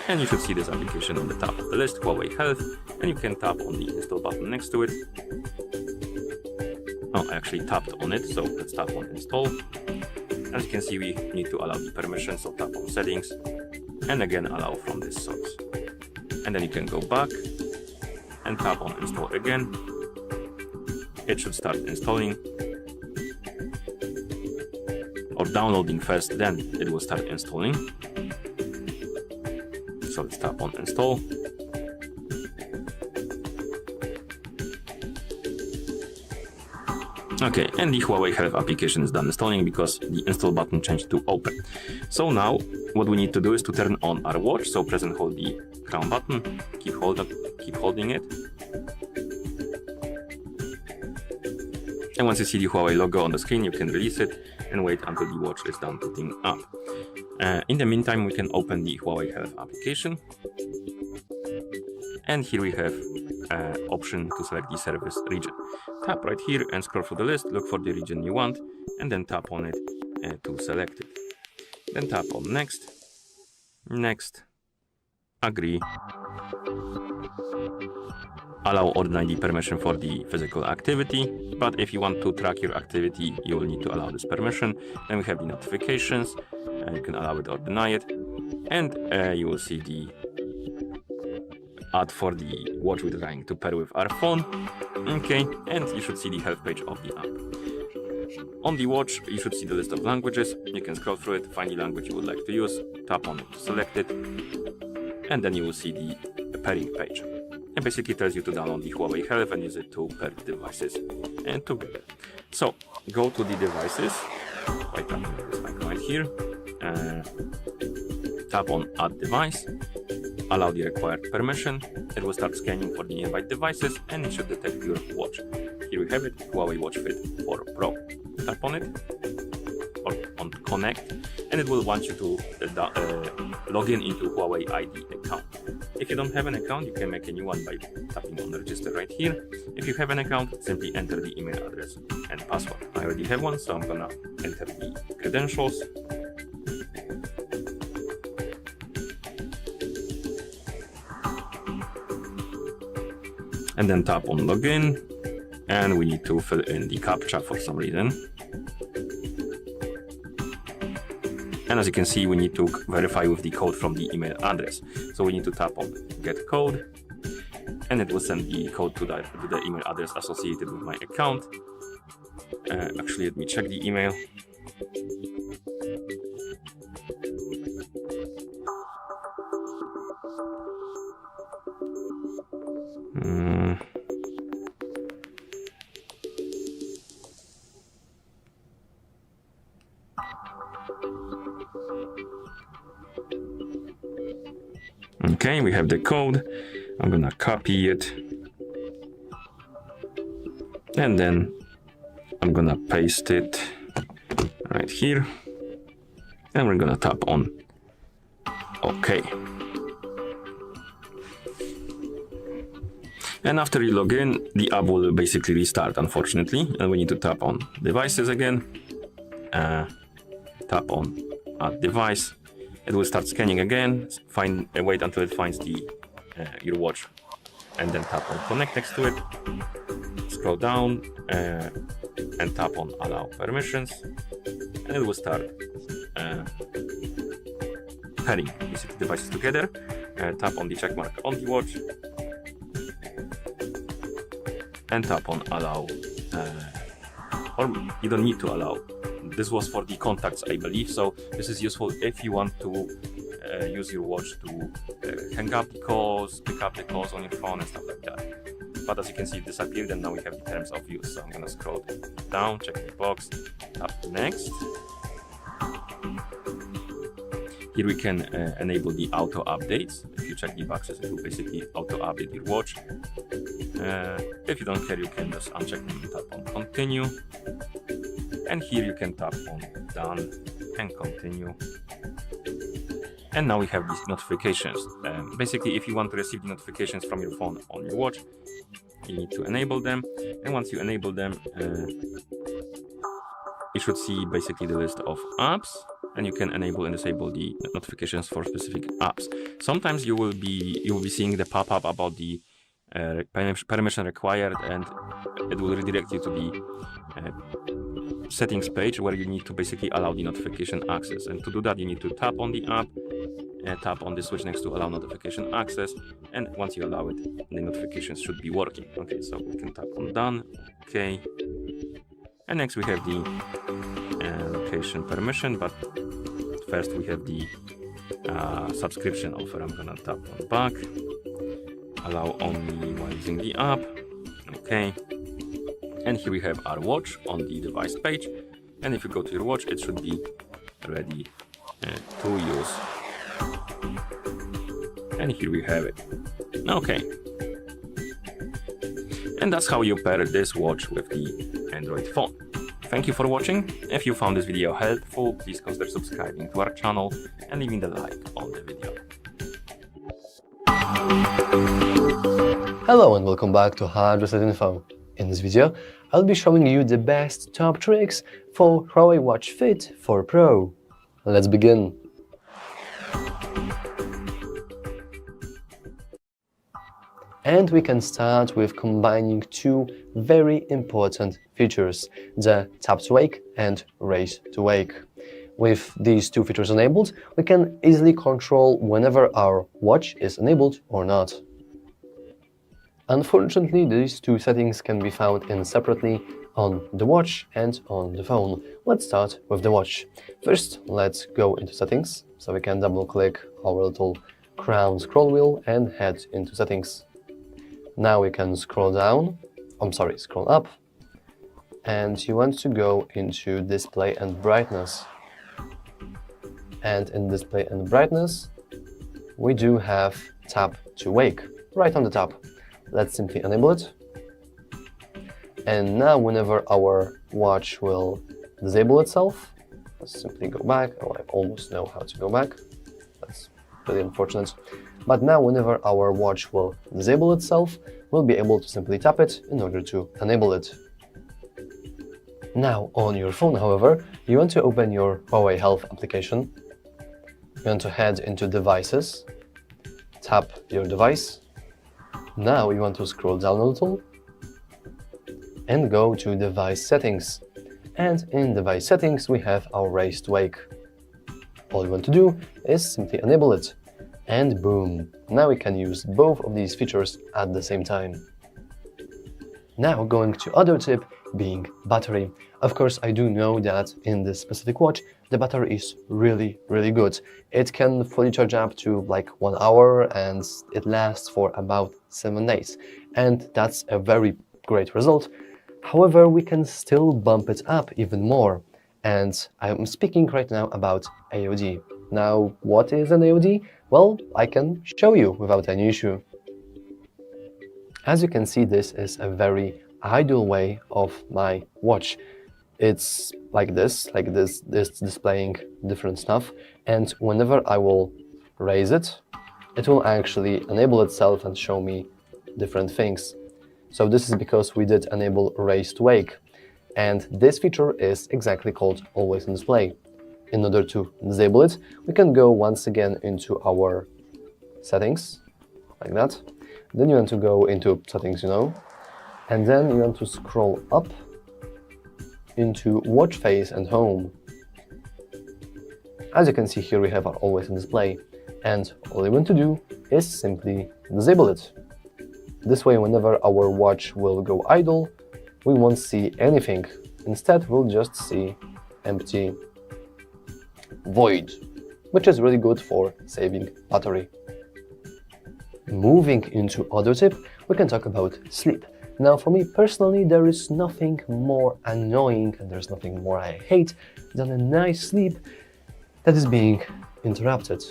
And you should see this application on the top of the list, Huawei Health, and you can tap on the install button next to it. Oh, I actually tapped on it, so let's tap on Install. As you can see, we need to allow the permission, so tap on Settings, and again allow from this source. And then you can go back and tap on Install again. It should start installing. or downloading first, then it will start installing. So let's tap on install. Okay, and the Huawei Health application is done installing because the install button changed to open. So now what we need to do is to turn on our watch. So press and hold the crown button, keep holding it. And once you see the Huawei logo on the screen, you can release it and wait until the watch is done booting up. In the meantime, we can open the Huawei Health application. And here we have option to select the service region. Tap right here and scroll through the list, look for the region you want, and then tap on it to select it. Then tap on next, next, agree, allow or deny the permission for the physical activity. But if you want to track your activity, you will need to allow this permission. Then we have the notifications, you can allow it or deny it, and you will see the ad for the watch we're trying to pair with our phone. Okay, and you should see the health page of the app. On the watch, you should see the list of languages. You can scroll through it, find the language you would like to use, tap on it to select it, and then you will see the pairing page. It basically tells you to download the Huawei Health and use it to pair the devices and together. So go to the devices, by tapping this icon right here, tap on add device, allow the required permission. It will start scanning for the nearby devices and it should detect your watch. Here we have it, Huawei Watch Fit 4 Pro. Tap on it or on connect, and it will want you to log in into Huawei ID account. If you don't have an account, you can make a new one by tapping on register right here. If you have an account, simply enter the email address and password. I already have one, so I'm gonna enter the credentials. And then tap on login, and we need to fill in the CAPTCHA for some reason. And as you can see, we need to verify with the code from the email address. So we need to tap on get code, and it will send the code to the email address associated with my account. Actually, let me check the email. Okay, we have the code. I'm gonna copy it. And then I'm gonna paste it right here. And we're gonna tap on OK. And after you log in, the app will basically restart, unfortunately. And we need to tap on devices again. Tap on add device. It will start scanning again. Wait until it finds your watch, and then tap on connect next to it. Scroll down and tap on allow permissions, and it will start pairing these devices together. Tap on the check mark on the watch and tap on allow, or you don't need to allow. This was for the contacts, I believe, so this is useful if you want to use your watch to hang up the calls, pick up the calls on your phone and stuff like that. But as you can see, it disappeared, and now we have the terms of use. So I'm gonna scroll down, check the box, tap next. Here we can enable the auto updates. If you check the boxes, it will basically auto update your watch. If you don't care, you can just uncheck them and tap on continue. And here you can tap on done and continue. And now we have these notifications. Basically, if you want to receive the notifications from your phone on your watch, you need to enable them. And once you enable them, you should see basically the list of apps, and you can enable and disable the notifications for specific apps. Sometimes you will be seeing the pop-up about the permission required, and it will redirect you to the settings page where you need to basically allow the notification access. And to do that, you need to tap on the app and tap on the switch next to allow notification access. And once you allow it, the notifications should be working. Okay, so we can tap on done. Okay. And next we have the application permission, but first we have the subscription offer. I'm gonna tap on back, allow only while using the app. Okay, and here we have our watch on the device page, and if you go to your watch, it should be ready to use. And here we have it. Okay, and that's how you pair this watch with the Android phone. Thank you for watching. If you found this video helpful, please consider subscribing to our channel and leaving the like on the video. Hello and welcome back to HardReset.Info. In this video, I'll be showing you the best top tricks for Huawei Watch Fit 4 Pro. Let's begin. And we can start with combining two very important features, the tap to wake and raise to wake. With these two features enabled, we can easily control whenever our watch is enabled or not. Unfortunately, these two settings can be found in separately on the watch and on the phone. Let's start with the watch. First, let's go into settings, so we can double click our little crown scroll wheel and head into settings. Now we can scroll up, and you want to go into display and brightness. And in display and brightness, we do have tap to wake right on the top. Let's simply enable it. And now whenever our watch will disable itself, let's simply go back. Oh, I almost know how to go back. That's really unfortunate. But now whenever our watch will disable itself, we'll be able to simply tap it in order to enable it. Now on your phone, however, you want to open your Huawei Health application. You want to head into devices, tap your device. Now you want to scroll down a little and go to device settings. And in device settings, we have our raise to wake. All you want to do is simply enable it. And boom, now we can use both of these features at the same time. Now going to other tip, being battery. Of course, I do know that in this specific watch, the battery is really good. It can fully charge up to like 1 hour and it lasts for about 7 days. And that's a very great result. However, we can still bump it up even more. And I'm speaking right now about AOD. Now, what is an AOD? Well, I can show you without any issue. As you can see, this is a very ideal way of my watch. It's like this displaying different stuff, and whenever I will raise it, it will actually enable itself and show me different things. So this is because we did enable raise to wake, and this feature is exactly called always on display. In order to disable it, we can go once again into our settings, like that. Then you want to go into settings, and then you want to scroll up into watch face and home. As you can see here, we have our always on display, and all you want to do is simply disable it. This way, whenever our watch will go idle, we won't see anything. Instead, we'll just see empty void, which is really good for saving battery. Moving into other tip, we can talk about sleep. Now, for me personally, there is nothing more annoying and there's nothing more I hate than a nice sleep that is being interrupted.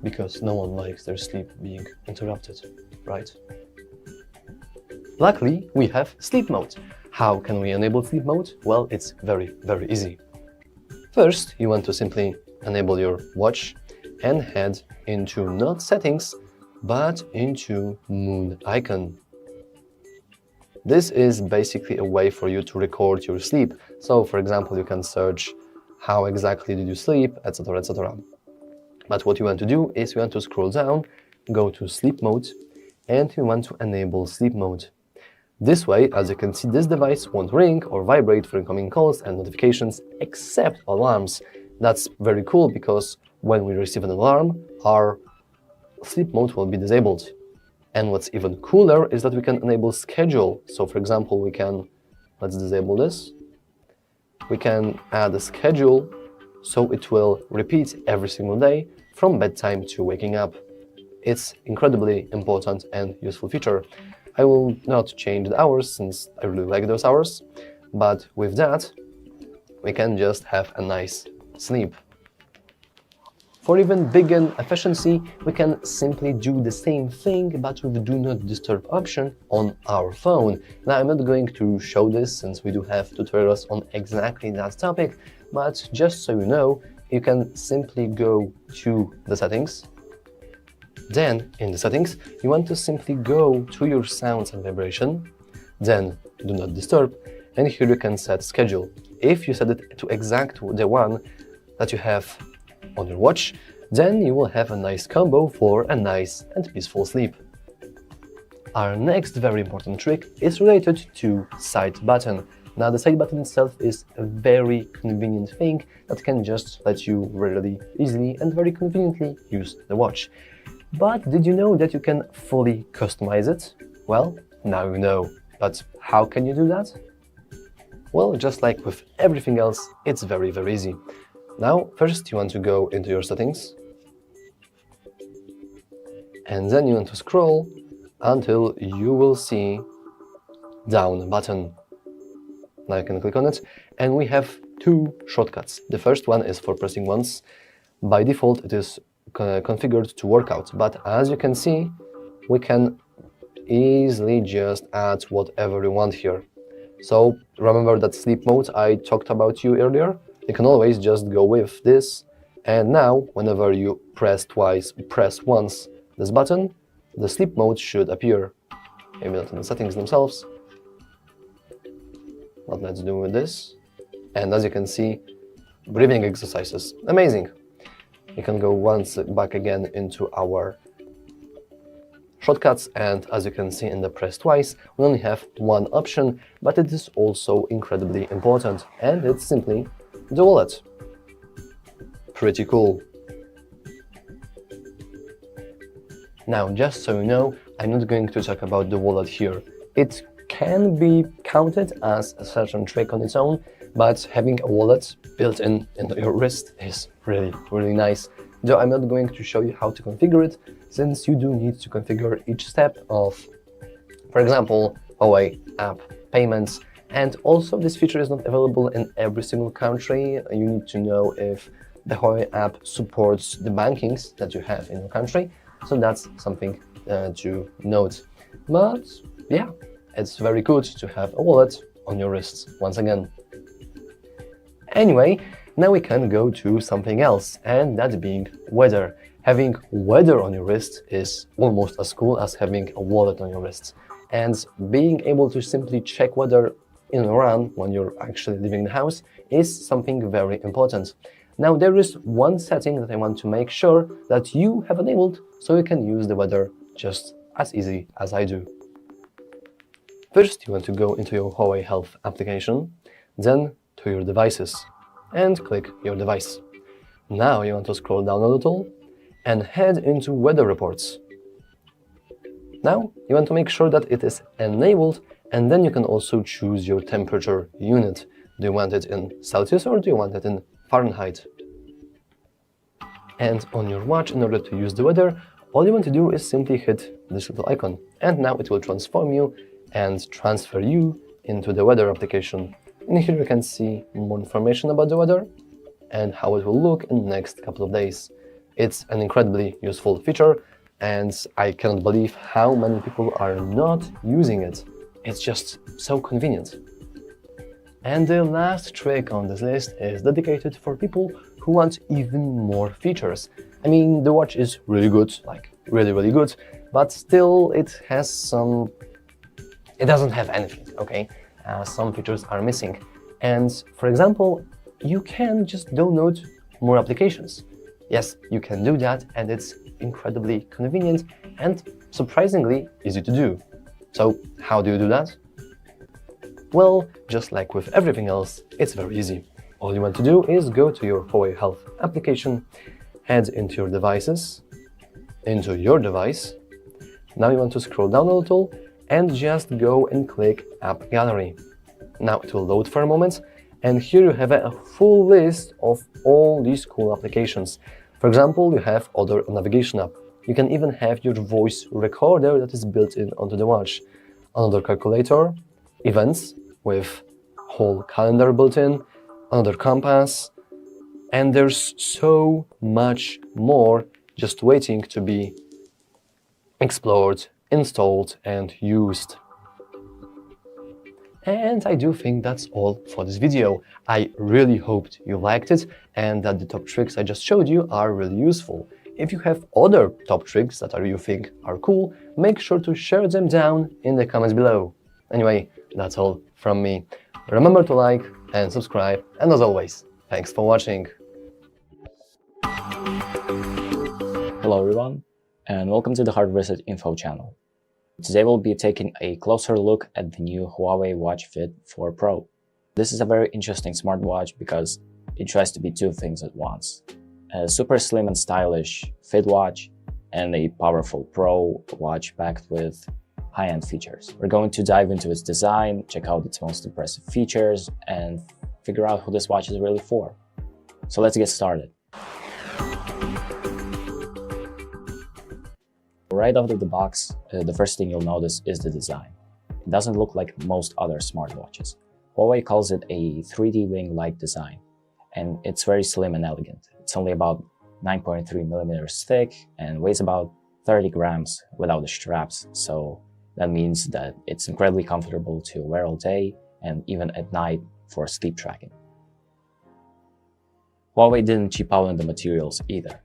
Because no one likes their sleep being interrupted, right? Luckily, we have sleep mode. How can we enable sleep mode? Well, it's very easy. First, you want to simply enable your watch and head into not settings, but into moon icon. This is basically a way for you to record your sleep. So, for example, you can search how exactly did you sleep, etc, etc. But what you want to do is you want to scroll down, go to sleep mode, and you want to enable sleep mode. This way, as you can see, this device won't ring or vibrate for incoming calls and notifications except alarms. That's very cool because when we receive an alarm, our sleep mode will be disabled. And what's even cooler is that we can enable schedule. So for example, let's disable this, we can add a schedule so it will repeat every single day from bedtime to waking up. It's incredibly important and useful feature. I will not change the hours since I really like those hours, but with that we can just have a nice sleep. For even bigger efficiency, we can simply do the same thing but with the Do Not Disturb option on our phone. Now, I'm not going to show this since we do have tutorials on exactly that topic, but just so you know, you can simply go to the settings. Then, in the settings, you want to simply go to your sounds and vibration, then Do Not Disturb, and here you can set schedule. If you set it to exact the one that you have on your watch, then you will have a nice combo for a nice and peaceful sleep. Our next very important trick is related to side button. Now, the side button itself is a very convenient thing that can just let you really easily and very conveniently use the watch. But did you know that you can fully customize it? Well, now you know. But how can you do that? Well, just like with everything else, it's very easy. Now, first you want to go into your settings, and then you want to scroll until you will see down button. Now you can click on it, and we have two shortcuts. The first one is for pressing once. By default, it is configured to workout, but as you can see, we can easily just add whatever we want here. So remember that sleep mode I talked about you earlier? You can always just go with this, and now whenever you press once this button, the sleep mode should appear. Maybe not in the settings themselves, but let's do this. And as you can see, breathing exercises, amazing. You can go once back again into our shortcuts, and as you can see in the press twice, we only have one option, but it is also incredibly important, and it's simply the wallet. Pretty cool. Now, just so you know, I'm not going to talk about the wallet here. It can be counted as a certain trick on its own, but having a wallet built in into your wrist is really nice. Though I'm not going to show you how to configure it, since you do need to configure each step of, for example, Huawei app payments. And also, this feature is not available in every single country. You need to know if the Huawei app supports the bankings that you have in your country. So that's something to note. But yeah, it's very good to have a wallet on your wrists once again. Anyway, now we can go to something else, and that being weather. Having weather on your wrist is almost as cool as having a wallet on your wrist. And being able to simply check weather in and around when you're actually leaving the house is something very important. Now, there is one setting that I want to make sure that you have enabled so you can use the weather just as easy as I do. First, you want to go into your Huawei Health application, then to your devices, and click your device. Now you want to scroll down a little and head into weather reports. Now you want to make sure that it is enabled, and then you can also choose your temperature unit. Do you want it in Celsius or do you want it in Fahrenheit? And on your watch, in order to use the weather, all you want to do is simply hit this little icon, and now it will transform you and transfer you into the weather application. And here you can see more information about the weather and how it will look in the next couple of days. It's an incredibly useful feature, and I cannot believe how many people are not using it. It's just so convenient. And the last trick on this list is dedicated for people who want even more features. I mean, the watch is really good, like really good, but still it doesn't have anything, okay? Some features are missing. And for example, you can just download more applications. Yes, you can do that, and it's incredibly convenient and surprisingly easy to do. So how do you do that? Well, just like with everything else, it's very easy. All you want to do is go to your Huawei Health application, head into your devices, into your device. Now you want to scroll down a little and just go and click AppGallery. Now it will load for a moment, And here you have a full list of all these cool applications. For example, you have other navigation app. You can even have your voice recorder that is built in onto the watch. Another calculator, events with whole calendar built in, another compass, and there's so much more just waiting to be explored, installed, and used. And I do think that's all for this video. I really hoped you liked it and that the top tricks I just showed you are really useful. If you have other top tricks that you think are cool, make sure to share them down in the comments below. Anyway, that's all from me. Remember to like and subscribe, and as always, thanks for watching. Hello everyone, and welcome to the HardReset.Info channel. Today we'll be taking a closer look at the new Huawei Watch Fit 4 Pro. This is a very interesting smartwatch because it tries to be two things at once. A super slim and stylish fit watch and a powerful Pro watch packed with high-end features. We're going to dive into its design, check out its most impressive features, and figure out who this watch is really for. So let's get started. Right out of the box, the first thing you'll notice is the design. It doesn't look like most other smartwatches. Huawei calls it a 3D ring-like design, and it's very slim and elegant. It's only about 9.3 millimeters thick and weighs about 30 grams without the straps, so that means that it's incredibly comfortable to wear all day and even at night for sleep tracking. Huawei didn't cheap out on the materials either.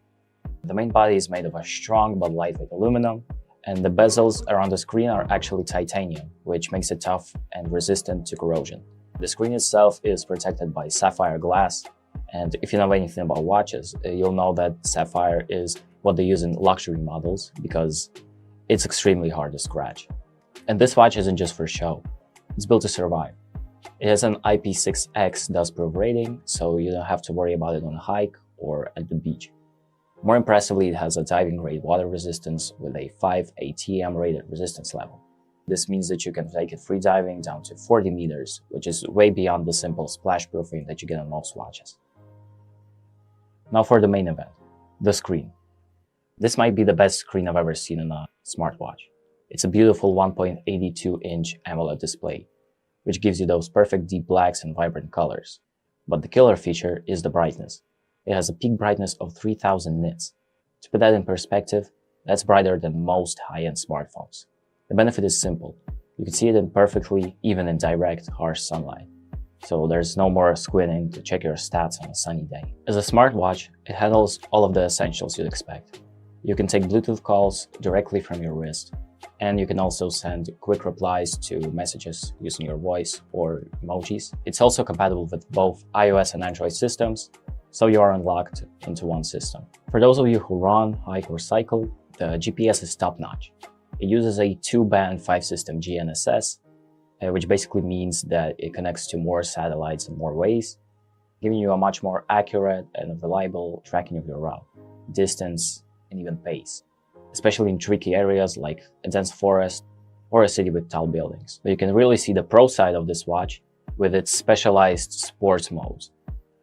The main body is made of a strong but lightweight aluminum, and the bezels around the screen are actually titanium, which makes it tough and resistant to corrosion. The screen itself is protected by sapphire glass, and if you know anything about watches, you'll know that sapphire is what they use in luxury models because it's extremely hard to scratch. And this watch isn't just for show, it's built to survive. It has an IP6X dustproof rating, so you don't have to worry about it on a hike or at the beach. More impressively, it has a diving-grade water resistance with a 5 ATM rated resistance level. This means that you can take it free diving down to 40 meters, which is way beyond the simple splash proofing that you get on most watches. Now for the main event, the screen. This might be the best screen I've ever seen in a smartwatch. It's a beautiful 1.82-inch AMOLED display, which gives you those perfect deep blacks and vibrant colors. But the killer feature is the brightness. It has a peak brightness of 3000 nits. To put that in perspective, that's brighter than most high-end smartphones. The benefit is simple. You can see it perfectly even in direct, harsh sunlight. So there's no more squinting to check your stats on a sunny day. As a smartwatch, it handles all of the essentials you'd expect. You can take Bluetooth calls directly from your wrist, and you can also send quick replies to messages using your voice or emojis. It's also compatible with both iOS and Android systems, so you are unlocked into one system. For those of you who run, hike, or cycle, the GPS is top-notch. It uses a 2-band 5-system GNSS, which basically means that it connects to more satellites in more ways, giving you a much more accurate and reliable tracking of your route, distance, and even pace, especially in tricky areas like a dense forest or a city with tall buildings. But you can really see the pro side of this watch with its specialized sports modes.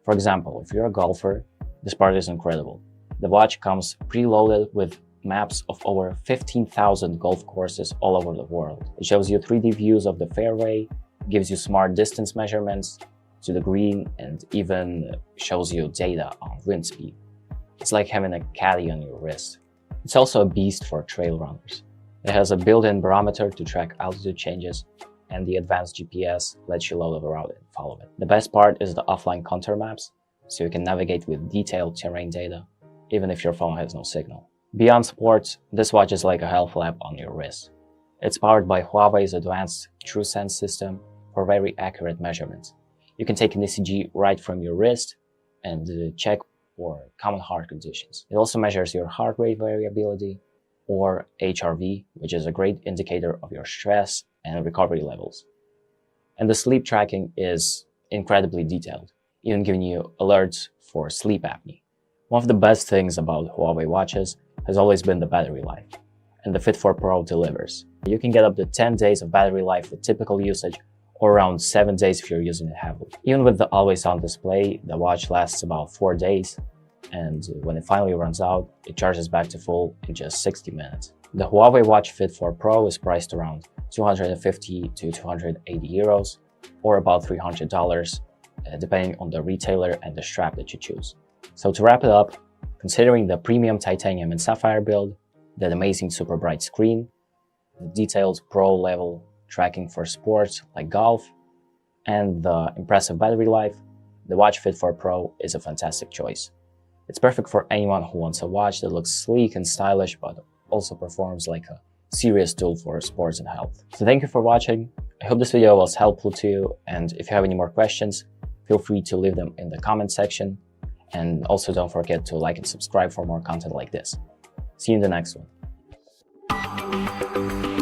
For example, if you're a golfer, this part is incredible. The watch comes preloaded with maps of over 15,000 golf courses all over the world. It shows you 3D views of the fairway, gives you smart distance measurements to the green, and even shows you data on wind speed. It's like having a caddy on your wrist. It's also a beast for trail runners. It has a built-in barometer to track altitude changes, and the advanced GPS lets you load up a route and follow it. The best part is the offline contour maps, so you can navigate with detailed terrain data, even if your phone has no signal. Beyond sports, this watch is like a health lab on your wrist. It's powered by Huawei's advanced TrueSense system for very accurate measurements. You can take an ECG right from your wrist and check for common heart conditions. It also measures your heart rate variability, or HRV, which is a great indicator of your stress and recovery levels. And the sleep tracking is incredibly detailed, even giving you alerts for sleep apnea. One of the best things about Huawei watches has always been the battery life, and the Fit 4 Pro delivers. You can get up to 10 days of battery life with typical usage, or around 7 days if you're using it heavily. Even with the always-on display, the watch lasts about 4 days, and when it finally runs out, it charges back to full in just 60 minutes. The Huawei Watch Fit 4 Pro is priced around 250 to 280 euros, or about $300, depending on the retailer and the strap that you choose. So to wrap it up, considering the premium titanium and sapphire build, that amazing super bright screen, the detailed pro level tracking for sports like golf, and the impressive battery life, the Watch Fit 4 Pro is a fantastic choice. It's perfect for anyone who wants a watch that looks sleek and stylish, but also performs like a serious tool for sports and health. So thank you for watching. I hope this video was helpful to you, and if you have any more questions, feel free to leave them in the comment section. And also don't forget to like and subscribe for more content like this. See you in the next one.